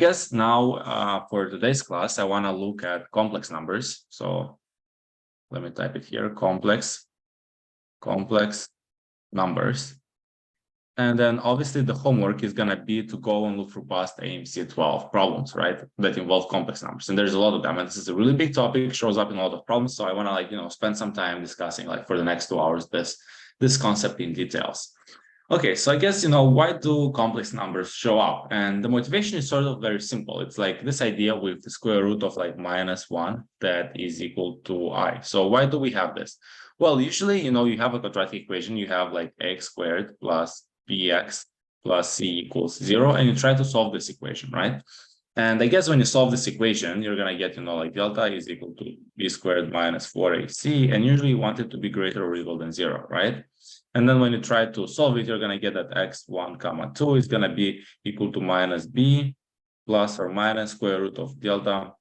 Yes, now for today's class, I want to look at complex numbers. So let me type it here, complex numbers. And then obviously the homework is going to be to go and look for past AMC 12 problems, right? That involve complex numbers. And there's a lot of them. And this is a really big topic, shows up in a lot of problems. So I want to spend some time discussing for the next 2 hours, this concept in details. Okay, so I guess, why do complex numbers show up? And the motivation is sort of very simple. It's like this idea with the square root of -1 that is equal to I. So why do we have this? Well, usually, you have a quadratic equation. You have x squared plus bx plus c equals 0, and you try to solve this equation, right? And I guess when you solve this equation, you're going to get, delta is equal to b squared minus 4ac, and usually you want it to be greater or equal than 0, right? And then when you try to solve it, you're going to get that x1 comma 2 is going to be equal to minus b plus or minus square root of delta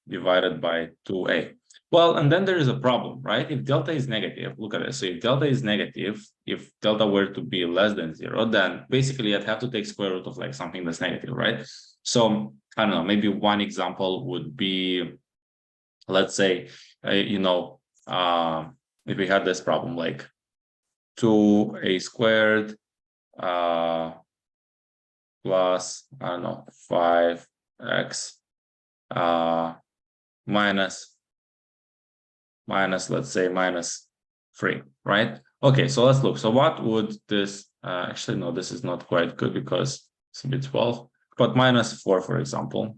divided by 2a. Well, and then there is a problem, right? If delta is negative, look at this. So if delta is negative, if delta were to be less than 0, then basically I'd have to take square root of something that's negative, right? So I don't know, maybe one example would be, let's say, if we had this problem 2a squared plus, I don't know, 5x minus, let's say, -3, right? Okay, so let's look. So what would this, actually, no, this is not quite good because it's a bit 12, but -4, for example,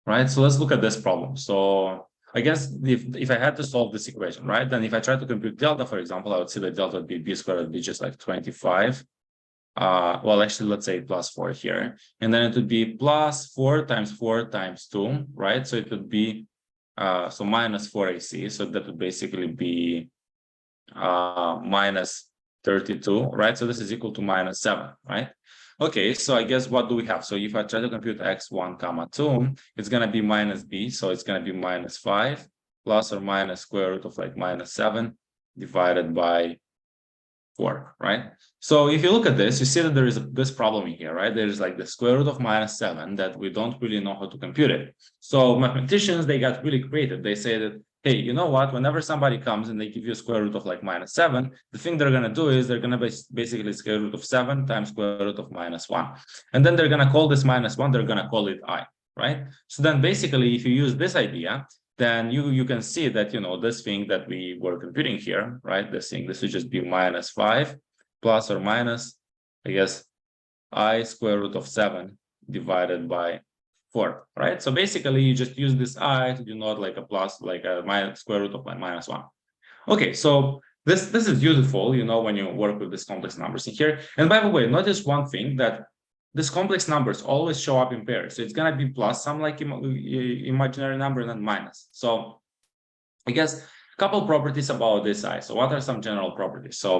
right? So let's look at this problem. So I guess if I had to solve this equation, right, then if I try to compute delta, for example, I would see that delta would be b squared would be just 25. Well, actually, let's say +4 here. And then it would be +4 times 4 times 2, right? So it would be, so -4ac. So that would basically be -32, right? So this is equal to -7, right? Okay, so I guess what do we have? So if I try to compute x1 comma 2, it's going to be minus b. So it's going to be -5 plus or minus square root of -7 divided by 4, right? So if you look at this, you see that there is this problem here, right? There's the square root of -7 that we don't really know how to compute it. So mathematicians, they got really creative. They say that, hey, you know what? Whenever somebody comes and they give you a square root of -7, the thing they're going to do is they're going to basically square root of 7 times square root of -1. And then they're going to call this -1, they're going to call it I, right? So then basically, if you use this idea, then you can see that, this thing that we were computing here, right? This would just be -5 plus or minus, I guess, I square root of 7 divided by 4, right? So basically, you just use this I to denote a plus, a minus square root of -1. Okay, so this is useful, when you work with these complex numbers in here. And by the way, notice one thing, that these complex numbers always show up in pairs. So it's going to be plus some imaginary number and then minus. So I guess a couple properties about this I. So what are some general properties? So,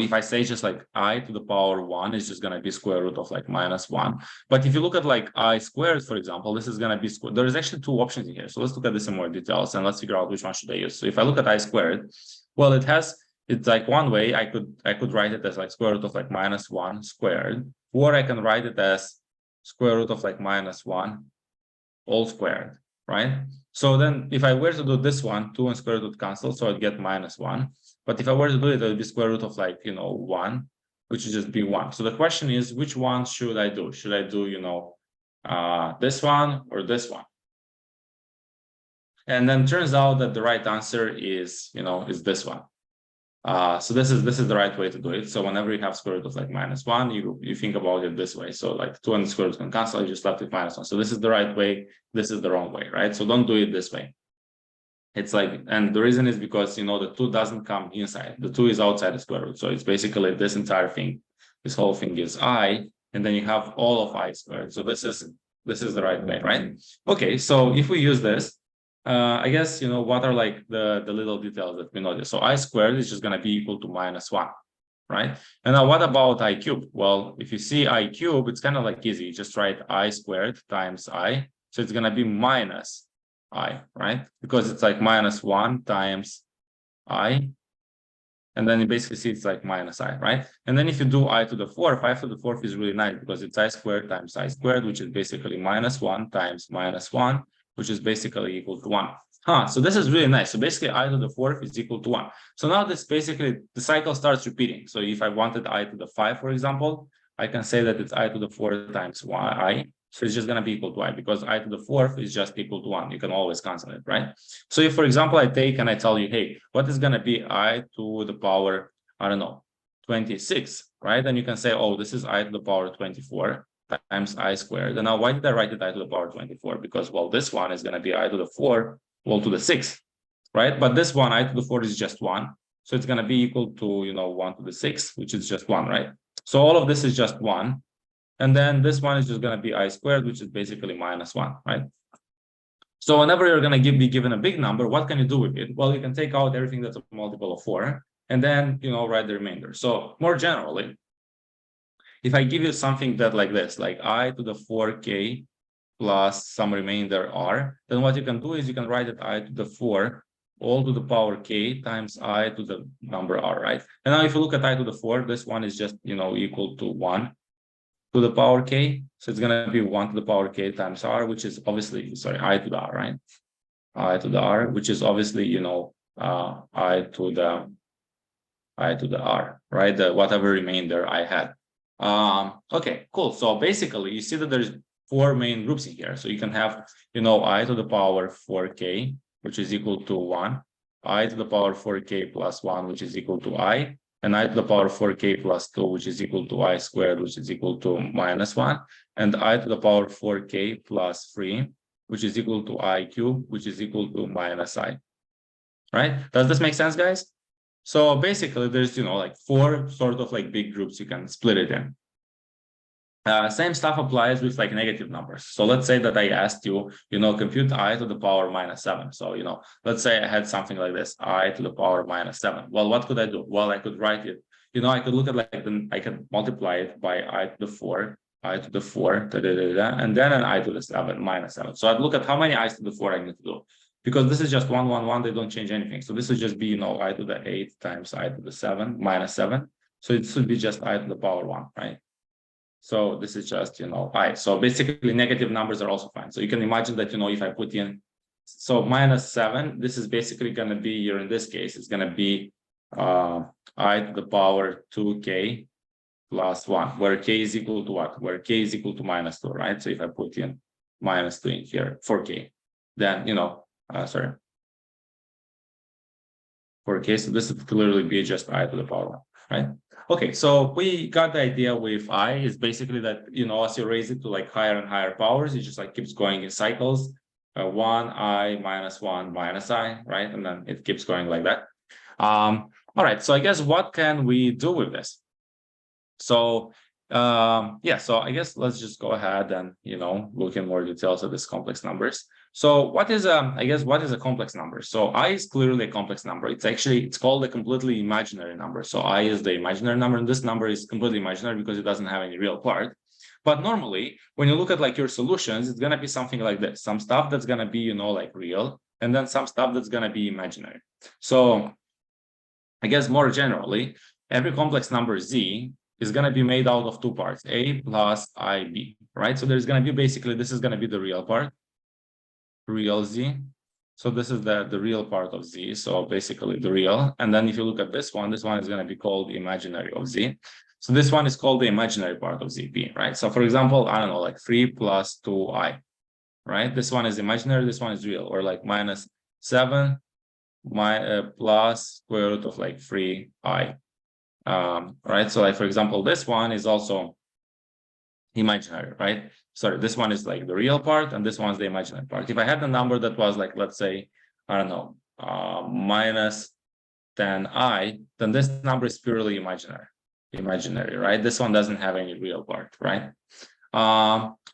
if I say just I to the power 1 is just going to be square root of -1. But if you look at I squared, for example, this is going to be square. There's actually two options in here. So let's look at this in more details and let's figure out which one should I use. So if I look at I squared, well, it's one way I could write it as square root of -1 squared, or I can write it as square root of -1 all squared, right? So then if I were to do this one, 2 and square root would cancel, so I'd get -1. But if I were to do it, it would be square root of 1, which would just be 1. So the question is, which one should I do? Should I do, this one or this one? And then turns out that the right answer is, is this one. So this is the right way to do it. So whenever you have square root of -1, you think about it this way. So 2 and the square root can cancel, you just left with -1. So this is the right way, this is the wrong way, right? So don't do it this way. It's and the reason is because the 2 doesn't come inside. The 2 is outside the square root. So it's basically this entire thing. This whole thing is I, and then you have all of I squared. So this is the right way, right? Okay, so if we use this, I guess, what are the little details that we notice? So I squared is just going to be equal to -1, right? And now what about I cubed? Well, if you see I cubed, it's kind of easy. You just write I squared times I. So it's going to be minus I, right? Because it's -1 times I. And then you basically see it's like minus I, right? And then if you do I to the fourth, I to the fourth is really nice because it's I squared times I squared, which is basically minus 1 times minus 1, which is basically equal to 1. So this is really nice. So basically I to the fourth is equal to 1. So now this basically, the cycle starts repeating. So if I wanted I to the 5, for example, I can say that it's I to the 4 times I. So it's just going to be equal to I, because I to the fourth is just equal to 1. You can always cancel it, right? So if, for example, I take and I tell you, hey, what is going to be I to the power, I don't know, 26, right? And you can say, oh, this is I to the power 24 times I squared. And now why did I write it I to the power 24? Because, well, this one is going to be I to the 4, well, to the 6, right? But this one, I to the 4 is just 1. So it's going to be equal to, 1 to the 6, which is just 1, right? So all of this is just 1. And then this one is just going to be I squared, which is basically minus 1, right? So whenever you're going to be given a big number, what can you do with it? Well, you can take out everything that's a multiple of 4 and then, write the remainder. So more generally, if I give you something that like this, like I to the 4k plus some remainder r, then what you can do is you can write it I to the 4 all to the power k times I to the number r, right? And now if you look at I to the 4, this one is just, equal to 1 to the power k. So it's going to be 1 to the power k times r, which is obviously, sorry, I to the r, right? I to the r, which is obviously, I to the r, right? The whatever remainder I had. Okay, cool. So basically, you see that there's 4 main groups in here. So you can have, I to the power 4k, which is equal to 1, I to the power 4k plus 1, which is equal to I, and I to the power 4k plus 2, which is equal to I squared, which is equal to minus 1, and I to the power 4k plus 3, which is equal to I cubed, which is equal to minus I. Right? Does this make sense, guys? So basically, there's, like 4 sort of like big groups you can split it in. Same stuff applies with like negative numbers. So let's say that I asked you, compute I to the power minus 7. So, let's say I had something like this, I to the power minus 7. Well, what could I do? Well, I could write it, I could look at like, I could multiply it by I to the 4, I to the 4, and then an I to the 7, minus 7. So I'd look at how many I's to the 4 I need to do. Because this is just 1, 1, 1, they don't change anything. So this would just be, I to the 8 times I to the 7, minus 7. So it should be just I to the power 1, right? So this is just, I. So basically negative numbers are also fine. So you can imagine that, if I put in, so minus 7, this is basically going to be here in this case, it's going to be I to the power 2k plus 1, where k is equal to what? Where k is equal to minus 2, right? So if I put in minus 2 in here, 4k, then, sorry, 4k, so this would clearly be just I to the power 1, right? Okay, so we got the idea with I is basically that, as you raise it to like higher and higher powers, it just like keeps going in cycles, 1i minus 1 minus I, right? And then it keeps going like that. All right, so I guess what can we do with this? So yeah, so I guess let's just go ahead and, look in more details at this complex numbers. So what is what is a complex number? So I is clearly a complex number. It's called a completely imaginary number. So I is the imaginary number, and this number is completely imaginary because it doesn't have any real part. But normally, when you look at like your solutions, it's gonna be something like this: some stuff that's gonna be, like real, and then some stuff that's gonna be imaginary. So I guess more generally, every complex number z is going to be made out of 2 parts, a plus ib, right? So there's going to be basically, this is going to be the real part, real z. So this is the real part of z. So basically the real. And then if you look at this one is going to be called the imaginary of z. So this one is called the imaginary part of zp, right? So for example, I don't know, like 3 plus 2i, right? This one is imaginary, this one is real, or like minus 7 plus square root of like 3i. Right, so like for example, this one is also imaginary, right? Sorry, this one is like the real part, and this one's the imaginary part. If I had a number that was like, let's say, I don't know, minus 10i, then this number is purely imaginary, right? This one doesn't have any real part, right?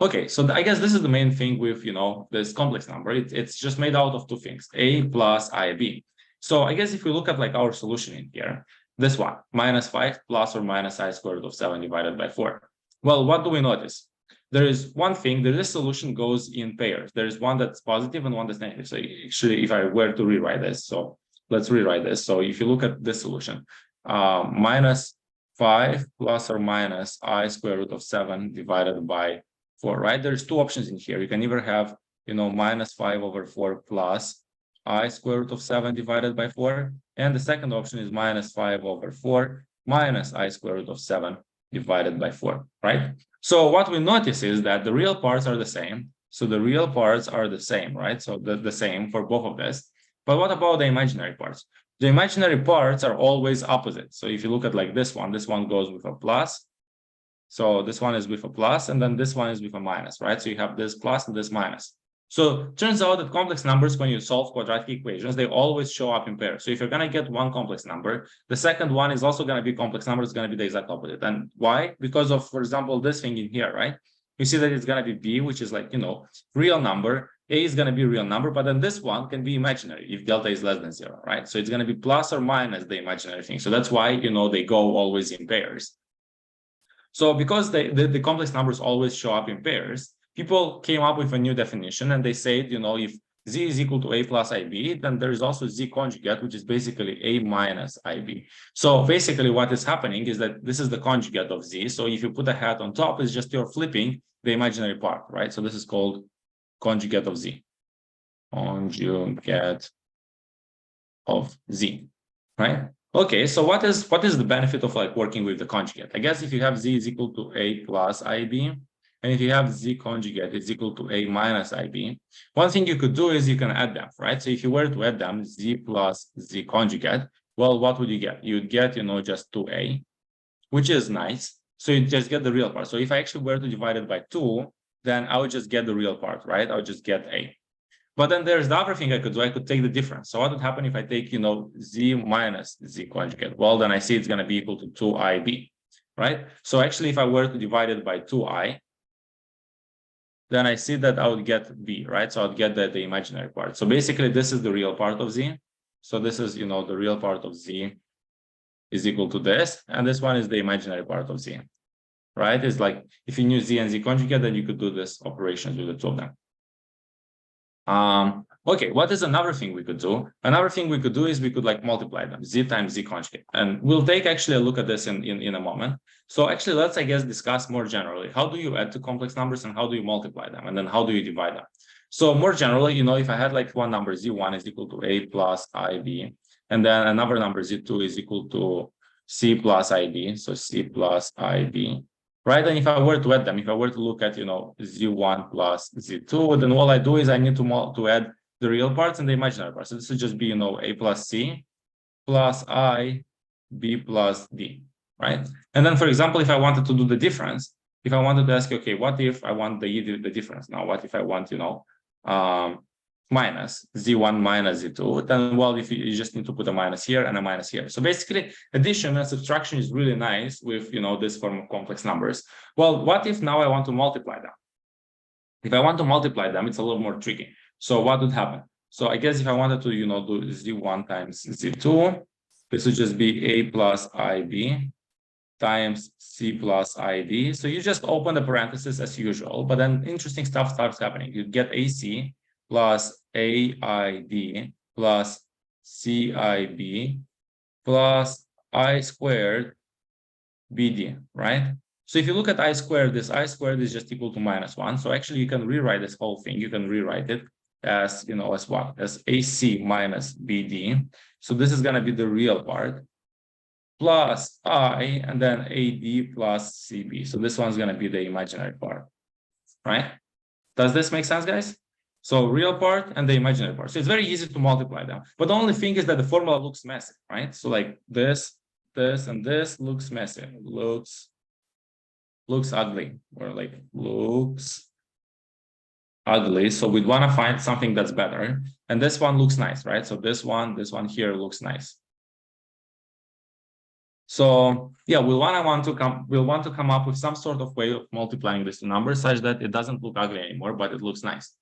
Okay, so I guess this is the main thing with, this complex number. It's just made out of 2 things, a plus ib. So I guess if we look at like our solution in here, this one, minus 5 plus or minus I squared root of 7 divided by 4. Well, what do we notice? There is one thing, this solution goes in pairs. There is one that's positive and one that's negative. So actually, if I were to rewrite this, so let's rewrite this. So if you look at this solution, minus 5 plus or minus I square root of 7 divided by 4, right? There's two options in here. You can either have, minus 5 over 4 plus I square root of 7 divided by 4. And the second option is minus 5 over 4 minus I square root of 7 divided by 4, right? So what we notice is that the real parts are the same. So the real parts are the same, right? So the same for both of this. But what about the imaginary parts? The imaginary parts are always opposite. So if you look at like this one goes with a plus. So this one is with a plus, and then this one is with a minus, right? So you have this plus and this minus. So turns out that complex numbers, when you solve quadratic equations, they always show up in pairs. So if you're going to get one complex number, the second one is also going to be complex number. It's going to be the exact opposite. And why? Because of, for example, this thing in here, right? You see that it's going to be b, which is like, real number. A is going to be a real number, but then this one can be imaginary if delta is less than 0, right? So it's going to be plus or minus the imaginary thing. So that's why, they go always in pairs. So because the complex numbers always show up in pairs, people came up with a new definition, and they said, if z is equal to a plus ib, then there is also z conjugate, which is basically a minus ib. So basically what is happening is that this is the conjugate of z. So if you put a hat on top, it's just you're flipping the imaginary part, right? So this is called conjugate of z. Conjugate of z, right? Okay, so what is the benefit of like working with the conjugate? I guess if you have z is equal to a plus ib, and if you have z conjugate is equal to a minus ib, one thing you could do is you can add them, right? So if you were to add them, z plus z conjugate, well, what would you get? You'd get, just 2a, which is nice. So you just get the real part. So if I actually were to divide it by 2, then I would just get the real part, right? I would just get a. But then there's the other thing I could do. I could take the difference. So what would happen if I take, z minus z conjugate? Well, then I see it's going to be equal to 2ib, right? So actually, if I were to divide it by 2i, then I see that I would get b, right? So I would get the imaginary part. So basically, this is the real part of z. So this is, the real part of z is equal to this. And this one is the imaginary part of z, right? It's like if you knew z and z conjugate, then you could do this operations with the two of them. Okay, what is another thing we could do? Another thing we could do is we could like multiply them, z times z conjugate. And we'll take actually a look at this in a moment. So actually, let's, I guess, discuss more generally. How do you add two complex numbers and how do you multiply them? And then how do you divide them? So more generally, if I had like one number, z1 is equal to a plus ib, and then another number, z2 is equal to c plus ib, so c plus ib. Right, and if I were to add them, if I were to look at, z1 plus z2, then all I do is I need to add the real parts and the imaginary parts. So this would just be, a plus c plus I, b plus d, right? And then, for example, if I wanted to do the difference, if I wanted to ask, okay, what if I want the difference? Now, what if I want, minus z1 minus z2, then, well, if you just need to put a minus here and a minus here. So basically, addition and subtraction is really nice with, this form of complex numbers. Well, what if now I want to multiply them? If I want to multiply them, it's a little more tricky. So what would happen? So I guess if I wanted to, do z1 times z2, this would just be a plus ib times c plus id. So you just open the parentheses as usual, but then interesting stuff starts happening. You get ac plus aid plus cib plus I squared bd, right? So if you look at I squared, this I squared is just equal to -1. So actually you can rewrite this whole thing. You can rewrite it as, as what? As ac minus bd. So this is going to be the real part plus I and then ad plus cb. So this one's going to be the imaginary part, right? Does this make sense, guys? So real part and the imaginary part. So it's very easy to multiply them. But the only thing is that the formula looks messy, right? So like this, and this looks messy. Looks ugly, or like looks ugly. So we'd want to find something that's better. And this one looks nice, right? So this one here looks nice. So yeah, we'll want to come up with some sort of way of multiplying these two numbers such that it doesn't look ugly anymore, but it looks nice.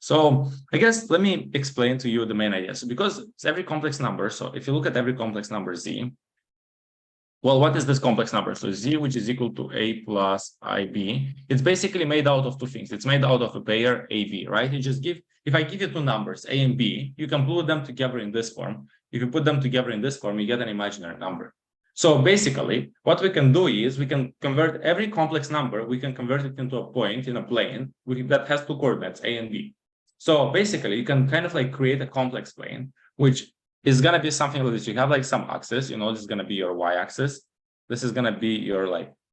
So I guess let me explain to you the main idea. So because it's every complex number, so if you look at every complex number z, well, what is this complex number? So z, which is equal to a plus ib, it's basically made out of two things. It's made out of a pair ab, right? If I give you two numbers, a and b, you can put them together in this form. If you put them together in this form, you get an imaginary number. So basically, what we can do is we can convert every complex number, we can convert it into a point in a plane that has two coordinates, A and B. So basically, you can kind of like create a complex plane, which is going to be something like this. You have like some axis, this is going to be your y-axis. This is going to be your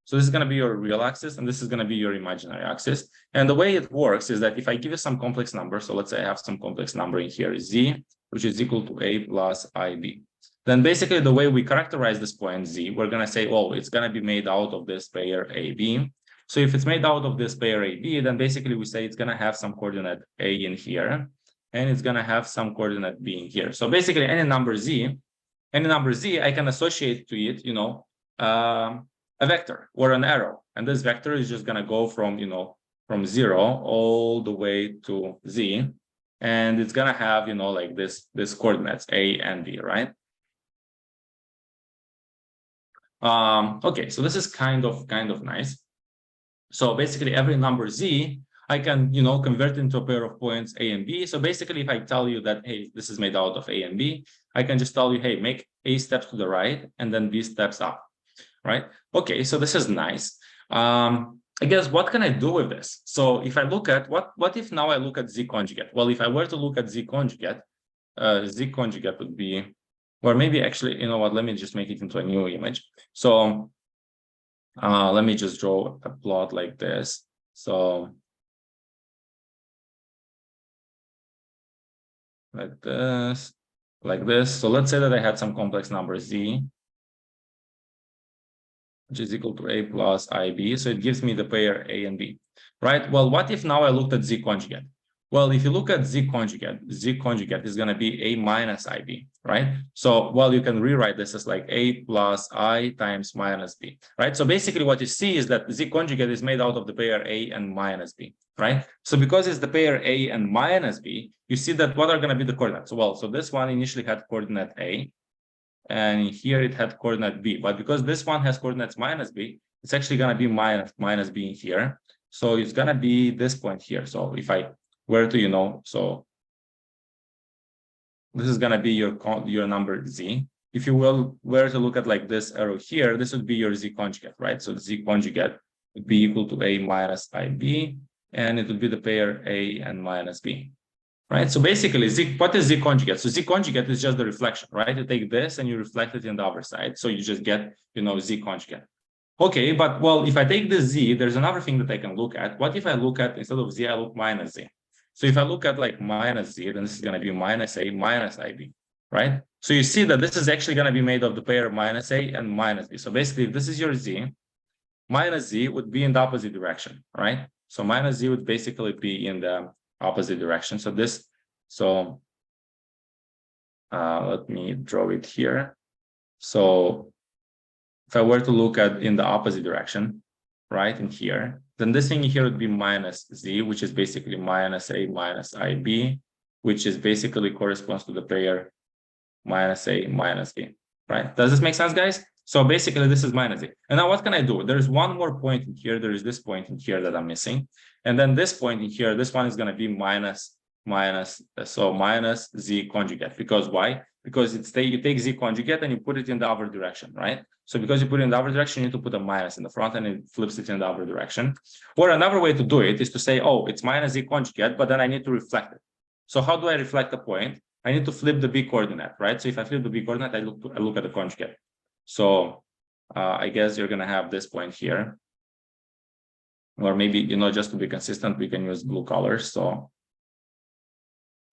so this is going to be your real axis, and this is going to be your imaginary axis. And the way it works is that if I give you some complex number, so let's say I have some complex number in here, z, which is equal to a plus ib. Then basically the way we characterize this point z, we're going to say, well, it's going to be made out of this pair AB. So if it's made out of this pair AB, then basically we say it's going to have some coordinate A in here, and it's going to have some coordinate B in here. So basically any number z, I can associate to it, a vector or an arrow. And this vector is just going to go from, from 0 all the way to z. And it's going to have, like this coordinates A and B, right? Okay, so this is kind of nice. So basically every number z, I can, convert into a pair of points A and B. So basically, if I tell you that, hey, this is made out of A and B, I can just tell you, hey, make A steps to the right and then B steps up, right? Okay, so this is nice. I guess what can I do with this? So if I look at what if now I look at z conjugate? Well, if I were to look at z conjugate would be, or maybe actually, you know what, let me just make it into a new image. So let me just draw a plot like this. So like this. So let's say that I had some complex number z, which is equal to a plus ib. So it gives me the pair a and b, right? Well, what if now I looked at z conjugate? Well, if you look at z conjugate is going to be a minus ib, right? So, well, you can rewrite this as like a plus I times minus b, right? So basically what you see is that z conjugate is made out of the pair a and minus b, right? So because it's the pair a and minus b, you see that what are going to be the coordinates? Well, so this one initially had coordinate a, and here it had coordinate b, but because this one has coordinates minus b, it's actually going to be minus b in here. So it's going to be this point here. So if I were to, so this is going to be your number z. If you were to look at like this arrow here, this would be your z conjugate, right? So z conjugate would be equal to a minus ib, and it would be the pair a and minus b, right? So basically, what is z conjugate? So z conjugate is just the reflection, right? You take this and you reflect it in the other side. So you just get, z conjugate. Okay, but well, if I take this z, there's another thing that I can look at. What if I look at, instead of z, I look minus z? So if I look at like minus z, then this is going to be minus a minus ib, right? So you see that this is actually going to be made of the pair minus a and minus b. So basically, if this is your z, minus z would be in the opposite direction, right? So minus z would basically be in the opposite direction. So let me draw it here. So if I were to look at in the opposite direction, right, in here, then this thing here would be minus z, which is basically minus a minus ib, which is basically corresponds to the pair minus a minus b, right? Does this make sense, guys? So basically this is minus z. And now what can I do? There's one more point in here. There is this point in here that I'm missing. And then this point in here, this one is going to be minus z conjugate. Because why? Because you take z conjugate and you put it in the other direction, right? So because you put it in the other direction, you need to put a minus in the front and it flips it in the other direction. Or another way to do it is to say, oh, it's minus z conjugate, but then I need to reflect it. So how do I reflect the point? I need to flip the b coordinate, right? So if I flip the b coordinate, I look at the conjugate. So I guess you're going to have this point here. Or maybe, just to be consistent, we can use blue colors. So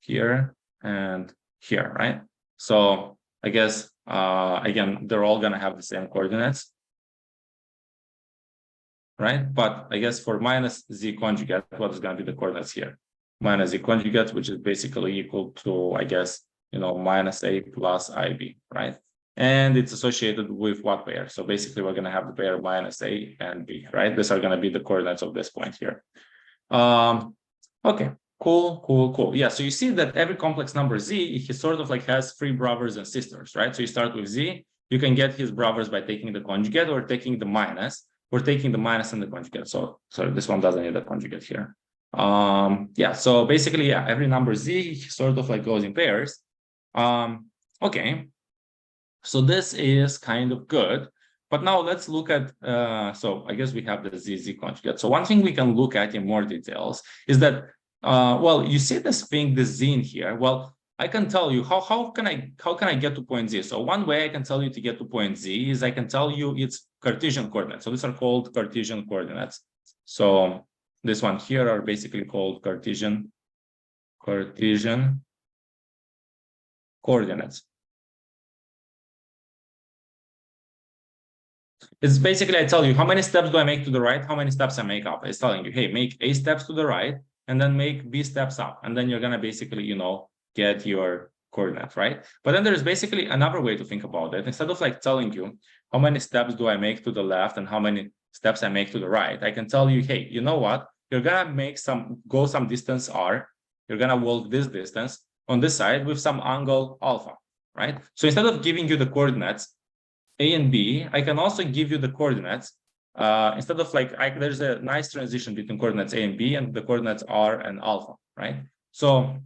here and here, right? So I guess, again, they're all going to have the same coordinates, right? But I guess for minus z conjugate, what is going to be the coordinates here? Minus z conjugate, which is basically equal to, I guess, minus a plus ib, right? And it's associated with what pair? So basically, we're going to have the pair minus a and b, right? These are going to be the coordinates of this point here. Okay, cool. Yeah, so you see that every complex number z, he sort of like has three brothers and sisters, right? So you start with z, you can get his brothers by taking the conjugate or taking the minus, or taking the minus and the conjugate. So sorry, this one doesn't need a conjugate here. Yeah, so basically, yeah, every number z sort of like goes in pairs. Okay. So this is kind of good. But now let's look at, so I guess we have the z conjugate. So one thing we can look at in more details is that, well, you see this thing, the z in here. Well, I can tell you how can I get to point z? So one way I can tell you to get to point z is I can tell you it's Cartesian coordinates. So these are called Cartesian coordinates. So this one here are basically called Cartesian coordinates. It's basically, I tell you, how many steps do I make to the right? How many steps I make up? It's telling you, hey, make A steps to the right, and then make B steps up. And then you're going to basically, get your coordinate, right? But then there's basically another way to think about it. Instead of like telling you how many steps do I make to the left and how many steps I make to the right, I can tell you, hey, you know what? You're going to go some distance R. You're going to walk this distance on this side with some angle alpha, right? So instead of giving you the coordinates, A and B, I can also give you the coordinates. Instead of like, there's a nice transition between coordinates A and B and the coordinates R and alpha, right? So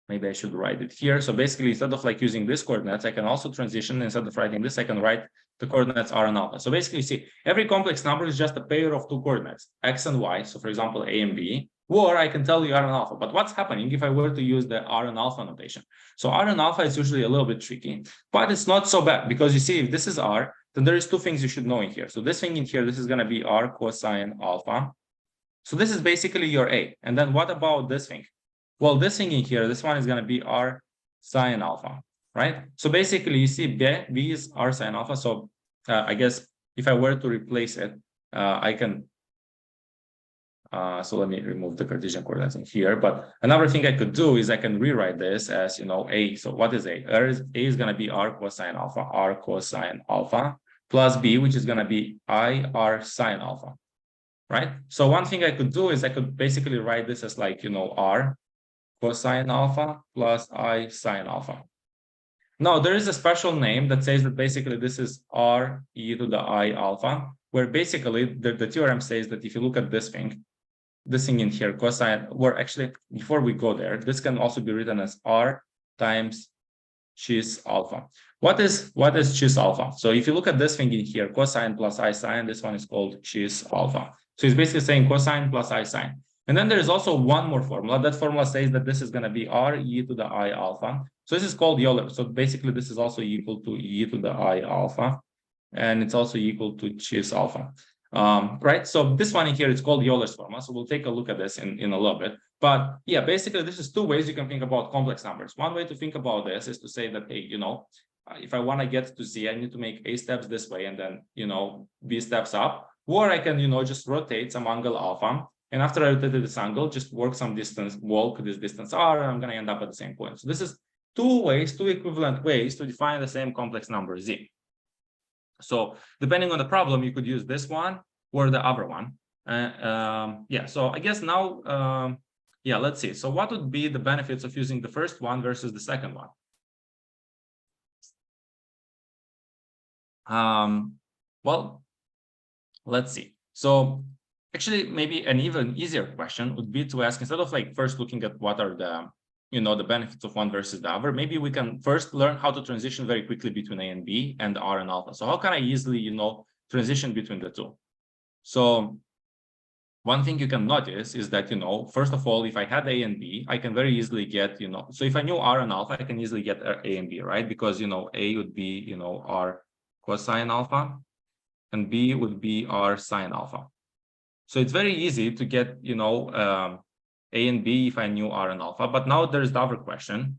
maybe I should write it here. So basically, instead of like using this coordinates, I can also transition. Instead of writing this, I can write the coordinates R and alpha. So basically, you see, every complex number is just a pair of two coordinates, X and Y. So for example, A and B, or I can tell you R and alpha. But what's happening if I were to use the R and alpha notation? So R and alpha is usually a little bit tricky, but it's not so bad because you see, if this is R, then there is two things you should know in here. So this thing in here, this is going to be R cosine alpha. So this is basically your A. And then what about this thing? Well, this thing in here, this one is going to be R sine alpha, right? So basically, you see B is R sine alpha. So I guess if I were to replace it, I can. So let me remove the Cartesian coordinates in here. But another thing I could do is I can rewrite this as, A. So what is A? A is going to be R cosine alpha plus B, which is going to be I R sine alpha, right? So one thing I could do is I could basically write this as like, R cosine alpha plus I sine alpha. Now, there is a special name that says that basically this is R e to the I alpha, where basically the theorem says that if you look at this thing in here, cosine, or actually, before we go there, this can also be written as R times she's alpha. What is she's alpha? So if you look at this thing in here, cosine plus I sine, this one is called she's alpha. So it's basically saying cosine plus I sine. And then there is also one more formula. That formula says that this is going to be R e to the I alpha. So this is called Euler. So basically, this is also equal to e to the I alpha. And it's also equal to she's alpha. Right? So this one in here is called Euler's formula. So we'll take a look at this in a little bit. But yeah, basically, this is two ways you can think about complex numbers. One way to think about this is to say that, hey, if I want to get to Z, I need to make A steps this way and then, B steps up. Or I can, just rotate some angle alpha. And after I rotated this angle, just walk this distance R, and I'm going to end up at the same point. So this is two equivalent ways to define the same complex number Z. So depending on the problem, you could use this one or the other one. Yeah, so I guess now, yeah, let's see. So what would be the benefits of using the first one versus the second one? Well, let's see. So actually, maybe an even easier question would be to ask, instead of like first looking at what are the the benefits of one versus the other, maybe we can first learn how to transition very quickly between A and B and R and alpha. So how can I easily, transition between the two? So one thing you can notice is that, first of all, if I had A and B, I can very easily get, so if I knew R and alpha, I can easily get A and B, right? Because, A would be, R cosine alpha and B would be R sine alpha. So it's very easy to get, A and B if I knew R and alpha. But now there's the other question.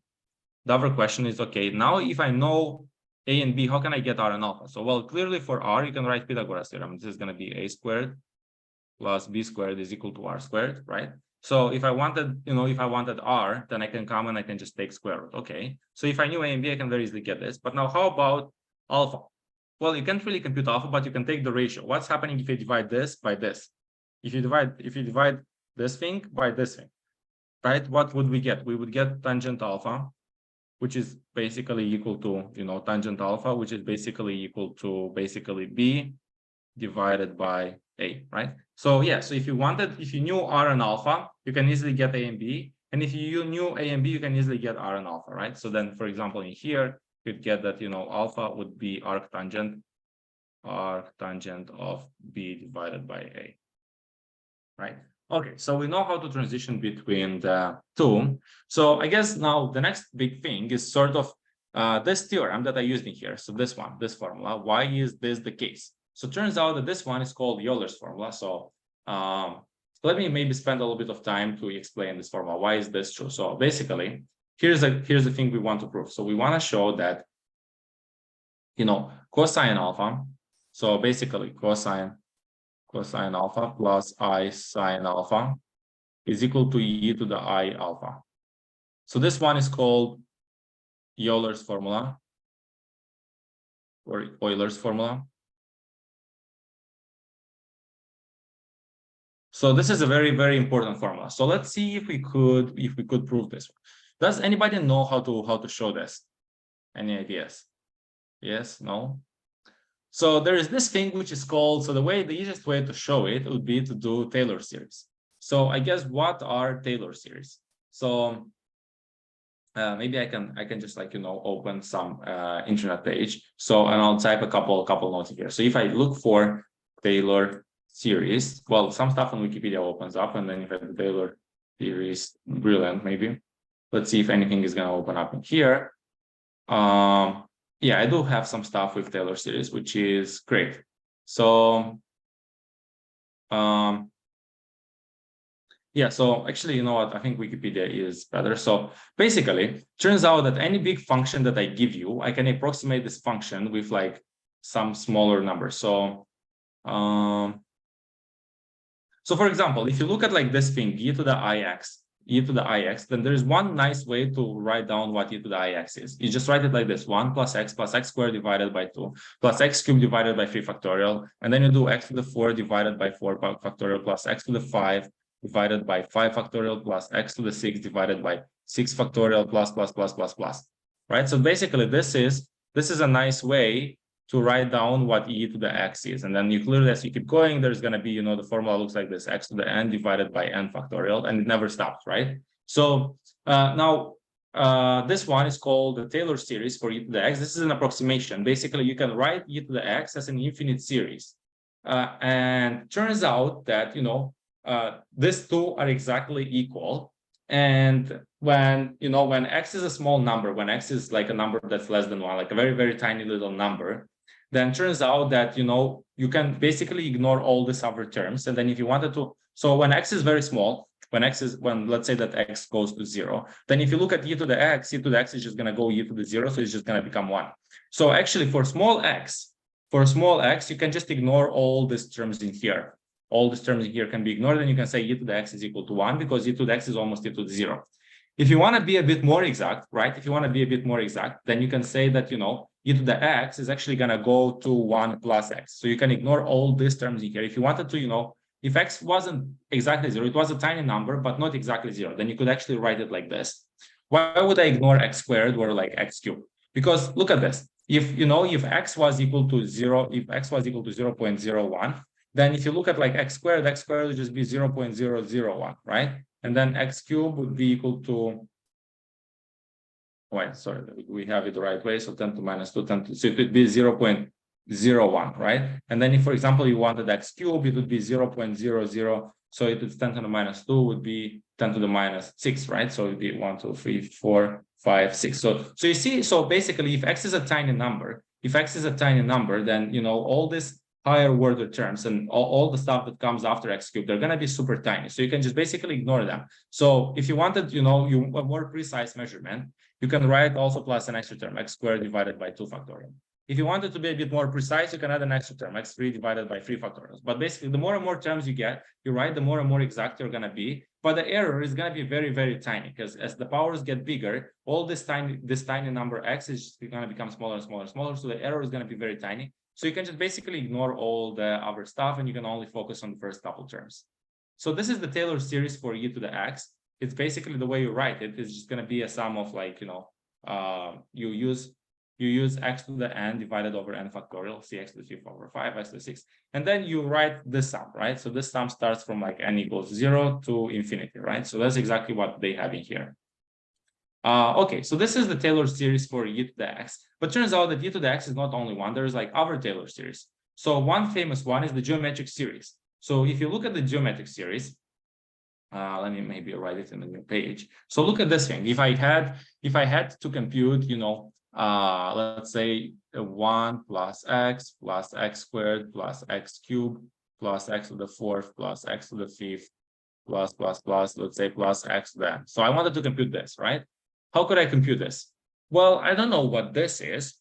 The other question is, okay, now if I know A and B, how can I get R and alpha? So, well, clearly for R, you can write Pythagoras theorem. This is going to be A squared plus B squared is equal to R squared, right? So if I wanted, if I wanted R, then I can come and I can just take square root. Okay. So if I knew A and B, I can very easily get this. But now how about alpha? Well, you can't really compute alpha, but you can take the ratio. What's happening if you divide this by this? If you divide this thing by this thing, right? What would we get? We would get tangent alpha, which is basically equal to, tangent alpha, which is basically equal to B divided by A, right? So yeah, so if you knew R and alpha, you can easily get A and B. And if you knew A and B, you can easily get R and alpha, right? So then, for example, in here, you'd get that, alpha would be arctangent of B divided by A, right? Okay, so we know how to transition between the two. So I guess now the next big thing is sort of this theorem that I used in here. So this one, this formula, why is this the case? So it turns out that this one is called Euler's formula. So let me maybe spend a little bit of time to explain this formula. Why is this true? So basically, here's the thing we want to prove. So we want to show that, cosine alpha. So basically cosine alpha plus I sine alpha is equal to e to the I alpha. So this one is called Euler's formula or Euler's formula. So this is a very, very important formula. So let's see if we could prove this. Does anybody know how to show this? Any ideas? Yes, no? So there is this thing which is called, so the easiest way to show it would be to do Taylor series. So I guess what are Taylor series? So maybe I can just open some internet page. So, and I'll type a couple notes here. So if I look for Taylor series, well, some stuff on Wikipedia opens up, and then you have the Taylor series, brilliant, maybe. Let's see if anything is going to open up in here. Yeah, I do have some stuff with Taylor series, which is great. So, yeah, so actually, you know what? I think Wikipedia is better. So basically, turns out that any big function that I give you, I can approximate this function with like some smaller number. So, so for example, if you look at like this thing, e to the ix, then there's one nice way to write down what e to the ix is. You just write it like this: 1 plus x squared divided by 2 plus x cubed divided by 3 factorial. And then you do x to the 4 divided by 4 factorial plus x to the 5 divided by 5 factorial plus x to the 6 divided by 6 factorial plus, right? So basically this is a nice way to write down what e to the x is. And then you clearly, as you keep going, there's going to be, the formula looks like this: x to the n divided by n factorial, and it never stops, right? So now this one is called the Taylor series for e to the x. This is an approximation. Basically, you can write e to the x as an infinite series. And turns out that, these two are exactly equal. And when x is a small number, when x is like a number that's less than 1, like a very, very tiny little number, then turns out that, you can basically ignore all these other terms. And then if you wanted to, so when x is very small, when let's say that x goes to 0, then if you look at e to the x is just going to go e to the 0. So it's just going to become 1. So actually for small x, you can just ignore all these terms in here. All these terms in here can be ignored, and you can say e to the x is equal to 1 because e to the x is almost e to the 0. If you want to be a bit more exact, right? If you want to be a bit more exact, then you can say that, e to the x is actually going to go to 1 plus x. So you can ignore all these terms in here. If you wanted to, if x wasn't exactly 0, it was a tiny number, but not exactly 0, then you could actually write it like this. Why would I ignore x squared or like x cubed? Because look at this. If x was equal to 0, if x was equal to 0.01, then if you look at like x squared would just be 0.001, right? And then x cubed would be equal to, wait, sorry, we have it the right way. So 10 to minus 2, 10 to, so it would be 0.01, right? And then if, for example, you wanted x cubed, it would be 0.00. So it would 10 to the minus 2 would be 10 to the minus 6, right? So it would be 1, 2, 3, 4, 5, 6. So you see, so basically if x is a tiny number, then, all this higher order terms and all the stuff that comes after x cubed, they're going to be super tiny. So you can just basically ignore them. So if you wanted, a more precise measurement, you can write also plus an extra term, x squared divided by 2 factorial. If you wanted to be a bit more precise, you can add an extra term, x3 divided by 3 factorials. But basically, the more and more terms you get, you write, the more and more exact you're going to be. But the error is going to be very, very tiny, because as the powers get bigger, all this tiny number x is going to become smaller and smaller and smaller. So the error is going to be very tiny. So you can just basically ignore all the other stuff, and you can only focus on the first couple terms. So this is the Taylor series for e to the x. It's basically the way you write it. It's just going to be a sum of like, you use x to the n divided over n factorial, cx to the 3 over 5, x to the 6. And then you write this sum, right? So this sum starts from like n equals 0 to infinity, right? So that's exactly what they have in here. Okay, so this is the Taylor series for e to the x, but turns out that e to the x is not only one. There's like other Taylor series. So one famous one is the geometric series. So if you look at the geometric series, let me maybe write it in the new page. So look at this thing. If I had to compute, let's say 1 plus x squared plus x cubed plus x to the fourth plus x to the fifth plus, let's say plus x then. So I wanted to compute this, right? How could I compute this? Well, I don't know what this is,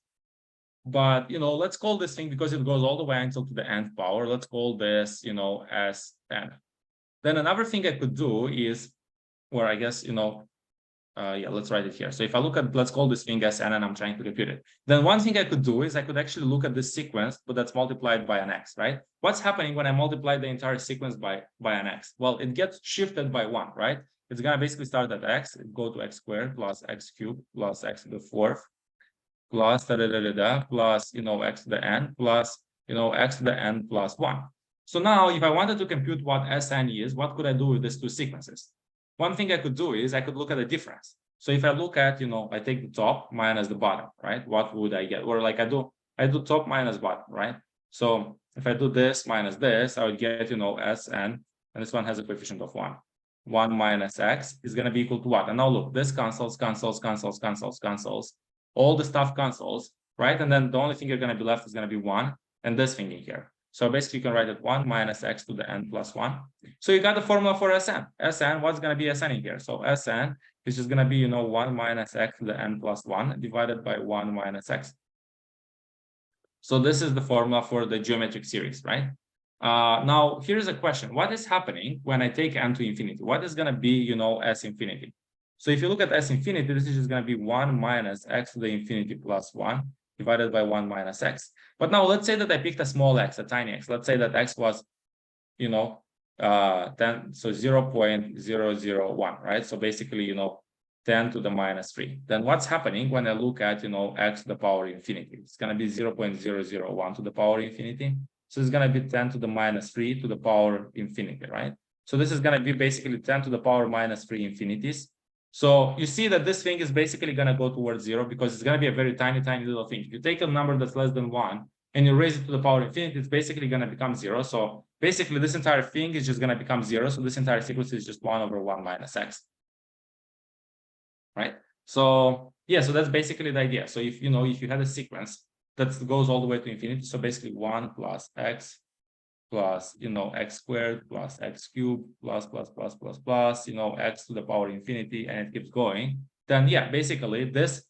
but, let's call this thing, because it goes all the way until to the nth power. Let's call this, as n. Then another thing I could do is, or I guess, yeah, let's write it here. So if I look at, let's call this thing as n and I'm trying to compute it. Then one thing I could do is I could actually look at this sequence, but that's multiplied by an x, right? What's happening when I multiply the entire sequence by an x? Well, it gets shifted by 1, right? It's going to basically start at x, go to x squared plus x cubed plus x to the fourth plus plus, x to the n plus, x to the n plus 1. So now if I wanted to compute what Sn is, what could I do with these two sequences? One thing I could do is I could look at the difference. So if I look at, I take the top minus the bottom, right? What would I get? Or like I do top minus bottom, right? So if I do this minus this, I would get, Sn, and this one has a coefficient of 1. 1 minus x is going to be equal to what? And now look, this cancels. All the stuff cancels, right? And then the only thing you're going to be left is going to be 1 and this thing in here. So basically you can write it 1 minus x to the n plus 1. So you got the formula for Sn. Sn, what's going to be Sn in here? So Sn is just going to be, 1 minus x to the n plus 1 divided by 1 minus x. So this is the formula for the geometric series, right? Now, here's a question. What is happening when I take n to infinity? What is going to be, s infinity? So if you look at s infinity, this is just going to be 1 minus x to the infinity plus 1 divided by 1 minus x. But now let's say that I picked a small x, a tiny x. Let's say that x was, 10, so 0.001, right? So basically, 10 to the minus 3. Then what's happening when I look at, x to the power infinity? It's going to be 0.001 to the power infinity. So it's going to be 10 to the minus 3 to the power infinity, right? So this is going to be basically 10 to the power minus 3 infinities. So you see that this thing is basically going to go towards 0 because it's going to be a very tiny little thing. If you take a number that's less than 1 and you raise it to the power infinity, it's basically going to become 0. So basically this entire thing is just going to become 0. So this entire sequence is just 1 over 1 minus x. Right? So yeah, so that's basically the idea. So if you had a sequence that goes all the way to infinity, so basically 1 plus x plus x squared plus x cubed plus x to the power infinity, and it keeps going, then yeah, basically this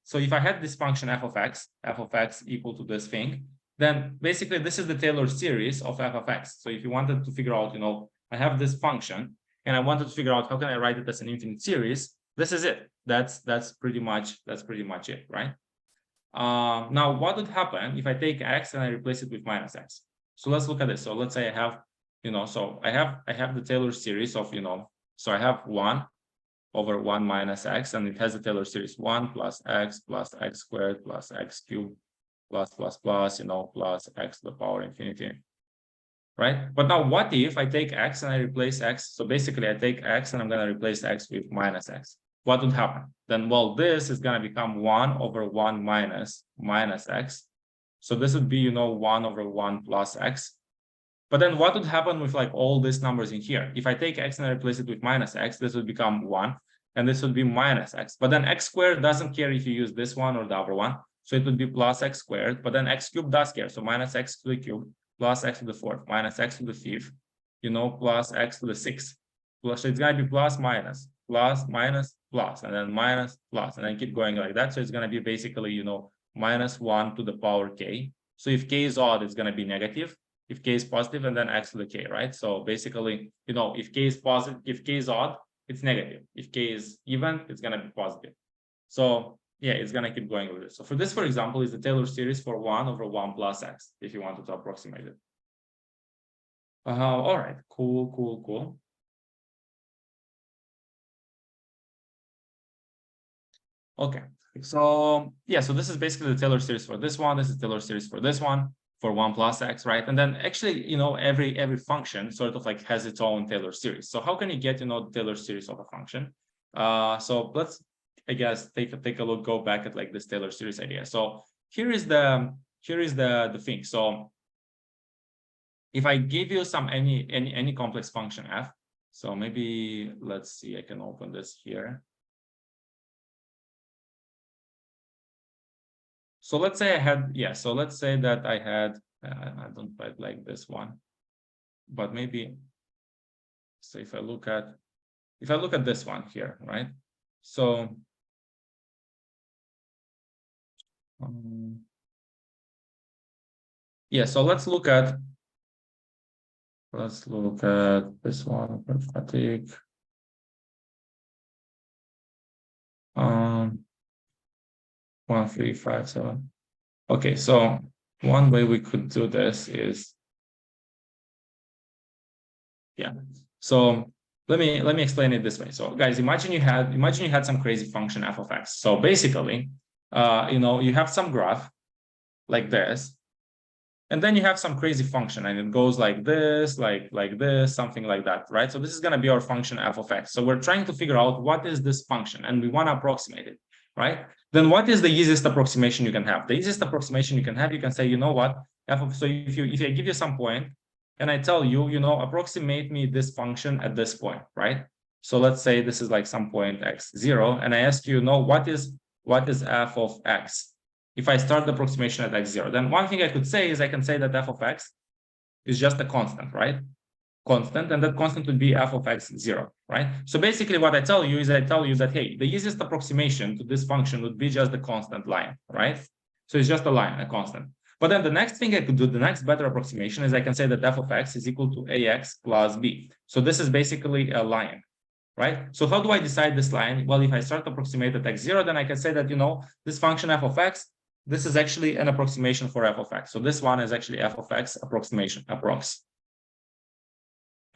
so if I had this function f of x equal to this thing, then basically this is the Taylor series of f of x. So if you wanted to figure out, I have this function and I wanted to figure out how can I write it as an infinite series, this is it. That's pretty much it, right? Now what would happen if I take x and I replace it with minus x? So let's look at this. So let's say I have, so I have the Taylor series of, so I have 1 over 1 minus x, and it has the Taylor series 1 plus x squared plus x cubed plus x to the power infinity, right? But now what if I take x and I replace x? So basically I take x and I'm going to replace x with minus x. What would happen? Then, well, this is going to become 1 over 1 minus x. So this would be, 1 over 1 plus x. But then what would happen with like all these numbers in here? If I take x and I replace it with minus x, this would become 1, and this would be minus x. But then x squared doesn't care if you use this one or the other one. So it would be plus x squared, but then x cubed does care. So minus x to the cube plus x to the fourth minus x to the fifth, plus x to the sixth. Plus, so it's going to be plus minus, and then minus, plus, and then keep going like that. So it's going to be basically, minus 1 to the power k. So if k is odd, it's going to be negative. If k is positive, and then x to the k, right? So basically, if k is positive, if k is odd, it's negative. If k is even, it's going to be positive. So yeah, it's going to keep going with this. So for this, for example, is the Taylor series for 1 over 1 plus x, if you wanted to approximate it. All right, cool. Okay, so yeah, so this is basically the Taylor series for this one. This is Taylor series for this one, for 1 plus x, right? And then actually, every function sort of like has its own Taylor series. So how can you get, the Taylor series of a function? So let's I guess take a look, go back at like this Taylor series idea. So here is the thing. So if I give you some any complex function f, so maybe let's see, I can open this here. So let's say I had, yeah, so let's say that I had, I don't quite like this one, but maybe, so if I look at this one here, right? So yeah, so let's look at this one, quadratic. 1, 3, 5, 7. Okay, so one way we could do this is, yeah. So let me explain it this way. So guys, imagine you had some crazy function f of x. So basically, you have some graph like this, and then you have some crazy function, and it goes like this, like this, something like that, right? So this is going to be our function f of x. So we're trying to figure out what is this function, and we want to approximate it, right? Then what is the easiest approximation you can have? The easiest approximation you can have, you can say, you know what, so if I give you some point, and I tell you, approximate me this function at this point, right? So let's say this is like some point x0, and I ask you, what is f of x? If I start the approximation at x0, then one thing I could say is I can say that f of x is just a constant, right? Constant, and that constant would be f of x0, right? So basically what I tell you is that, hey, the easiest approximation to this function would be just the constant line, right? So it's just a line, a constant. But then the next thing I could do, the next better approximation, is I can say that f of x is equal to ax plus b. So this is basically a line, right? So how do I decide this line? Well, if I start to approximate at x0, then I can say that, this function f of x, this is actually an approximation for f of x. So this one is actually f of x approximation, approx.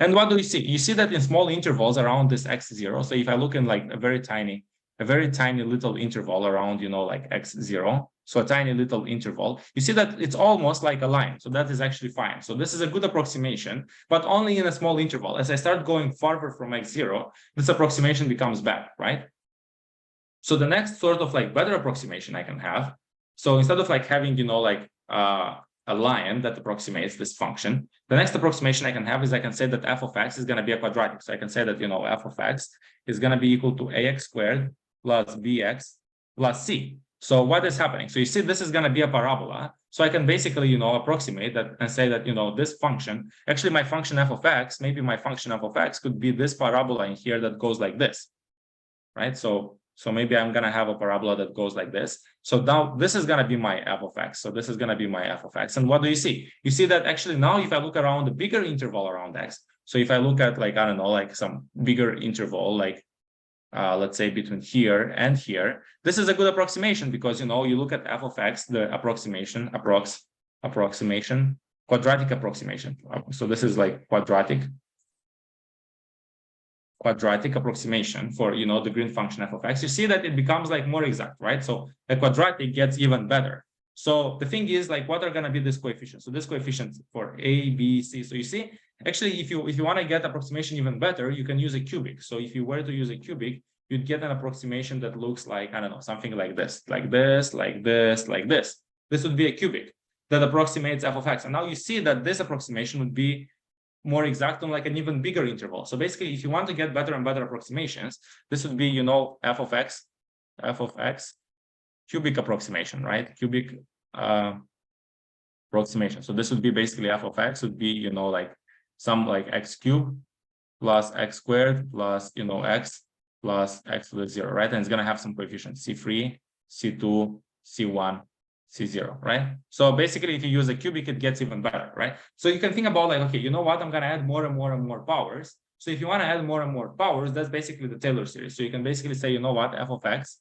And what do you see? You see that in small intervals around this x0. So if I look in like a very tiny little interval around, like x0, so a tiny little interval, you see that it's almost like a line. So that is actually fine. So this is a good approximation, but only in a small interval. As I start going farther from x0, this approximation becomes bad, right? So the next sort of like better approximation I can have, so instead of like having, a line that approximates this function, the next approximation I can have is I can say that f of x is going to be a quadratic. So I can say that, f of x is going to be equal to ax squared plus bx plus c. So what is happening? So you see, this is going to be a parabola. So I can basically, approximate that and say that, this function, actually my function f of x, maybe my function f of x could be this parabola in here that goes like this, right? So maybe I'm going to have a parabola that goes like this. So now this is going to be my f of x. So this is going to be my f of x. And what do you see? You see that actually now if I look around the bigger interval around x, so if I look at like, I don't know, like some bigger interval, like let's say between here and here, this is a good approximation because, you look at f of x, the approximation, quadratic approximation. So this is like quadratic approximation for, the green function f of x. You see that it becomes like more exact, right? So the quadratic gets even better. So the thing is, like, what are going to be these coefficients? So this coefficient for a, b, c. So you see, actually, if you want to get approximation even better, you can use a cubic. So if you were to use a cubic, you'd get an approximation that looks like, I don't know, something like this, like this, like this, like this. This would be a cubic that approximates f of x. And now you see that this approximation would be more exact on like an even bigger interval. So basically, if you want to get better and better approximations, this would be, f of x cubic approximation, right? Cubic approximation. So this would be basically f of x would be, like some like x cubed plus x squared plus, x plus x to the 0, right? And it's going to have some coefficients, c3, c2, c1, c0, right? So basically, if you use a cubic, it gets even better, right? So you can think about like, okay, you know what? I'm going to add more and more and more powers. So if you want to add more and more powers, that's basically the Taylor series. So you can basically say, you know what? F of x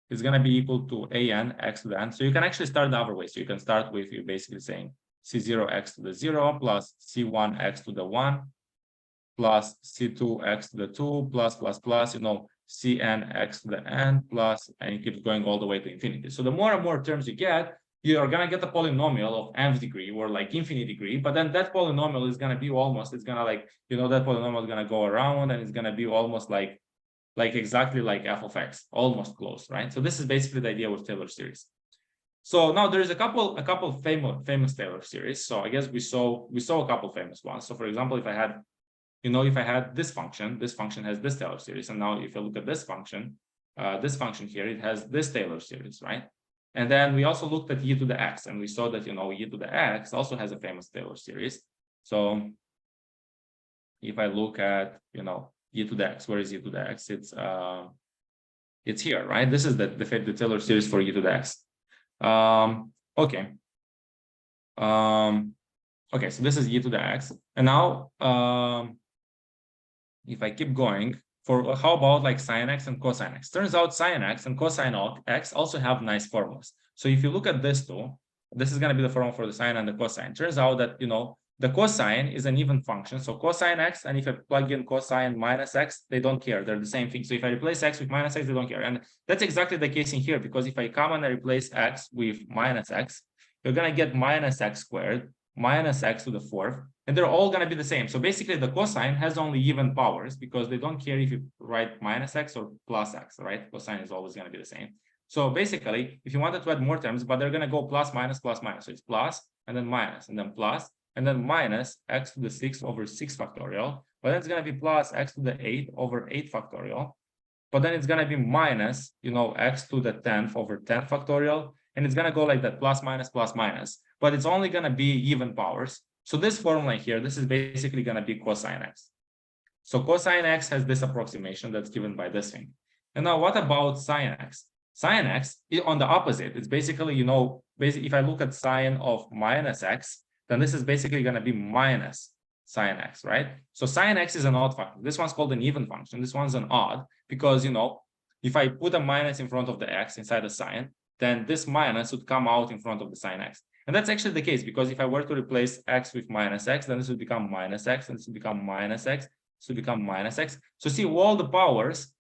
is going to be equal to an x to the n. So you can actually start the other way. So you can start with you basically saying c0 x to the 0 plus c1 x to the 1 plus c2 x to the 2 plus, cn x to the n plus, and it keeps going all the way to infinity. So the more and more terms you get, you are going to get a polynomial of nth degree or like infinite degree, but then that polynomial is going to be almost, it's going to like, that polynomial is going to go around and it's going to be almost like like exactly like f of x, almost close, right? So this is basically the idea with Taylor series. So now there's a couple famous Taylor series. So I guess we saw a couple famous ones. So for example, if I had, if I had this function has this Taylor series, and now if I look at this function here, it has this Taylor series, right? And then we also looked at e to the x, and we saw that e to the x also has a famous Taylor series. So if I look at e to the x, where is e to the x? It's here, right? This is the Taylor series for e to the x. Okay. Okay, so this is e to the x, and now if I keep going, for how about like sine x and cosine x? Turns out sine x and cosine x also have nice formulas. So if you look at this two, this is going to be the formula for the sine and the cosine. Turns out that the cosine is an even function. So cosine x, and if I plug in cosine minus x, they don't care. They're the same thing. So if I replace x with minus x, they don't care. And that's exactly the case in here, because if I come and I replace x with minus x, you're going to get minus x squared minus x to the fourth, and they're all going to be the same. So basically the cosine has only even powers, because they don't care if you write minus x or plus x, right? Cosine is always going to be the same. So basically, if you wanted to add more terms, but they're going to go plus minus plus minus. So it's plus and then minus and then plus and then minus x to the 6 over 6 factorial. But then it's going to be plus x to the 8 over 8 factorial. But then it's going to be minus, x to the 10th over 10 factorial. And it's going to go like that, plus minus, but it's only going to be even powers. So this formula here, this is basically going to be cosine x. So cosine x has this approximation that's given by this thing. And now what about sine x? Sine x, on the opposite, it's basically, basically, if I look at sine of minus x, then this is basically going to be minus sine x, right? So sine x is an odd function. This one's called an even function. This one's an odd, because, if I put a minus in front of the x inside the sine, then this minus would come out in front of the sine x. And that's actually the case, because if I were to replace x with minus x, then this would become minus x, and this would become minus x, this would become minus x. So see, all the powers,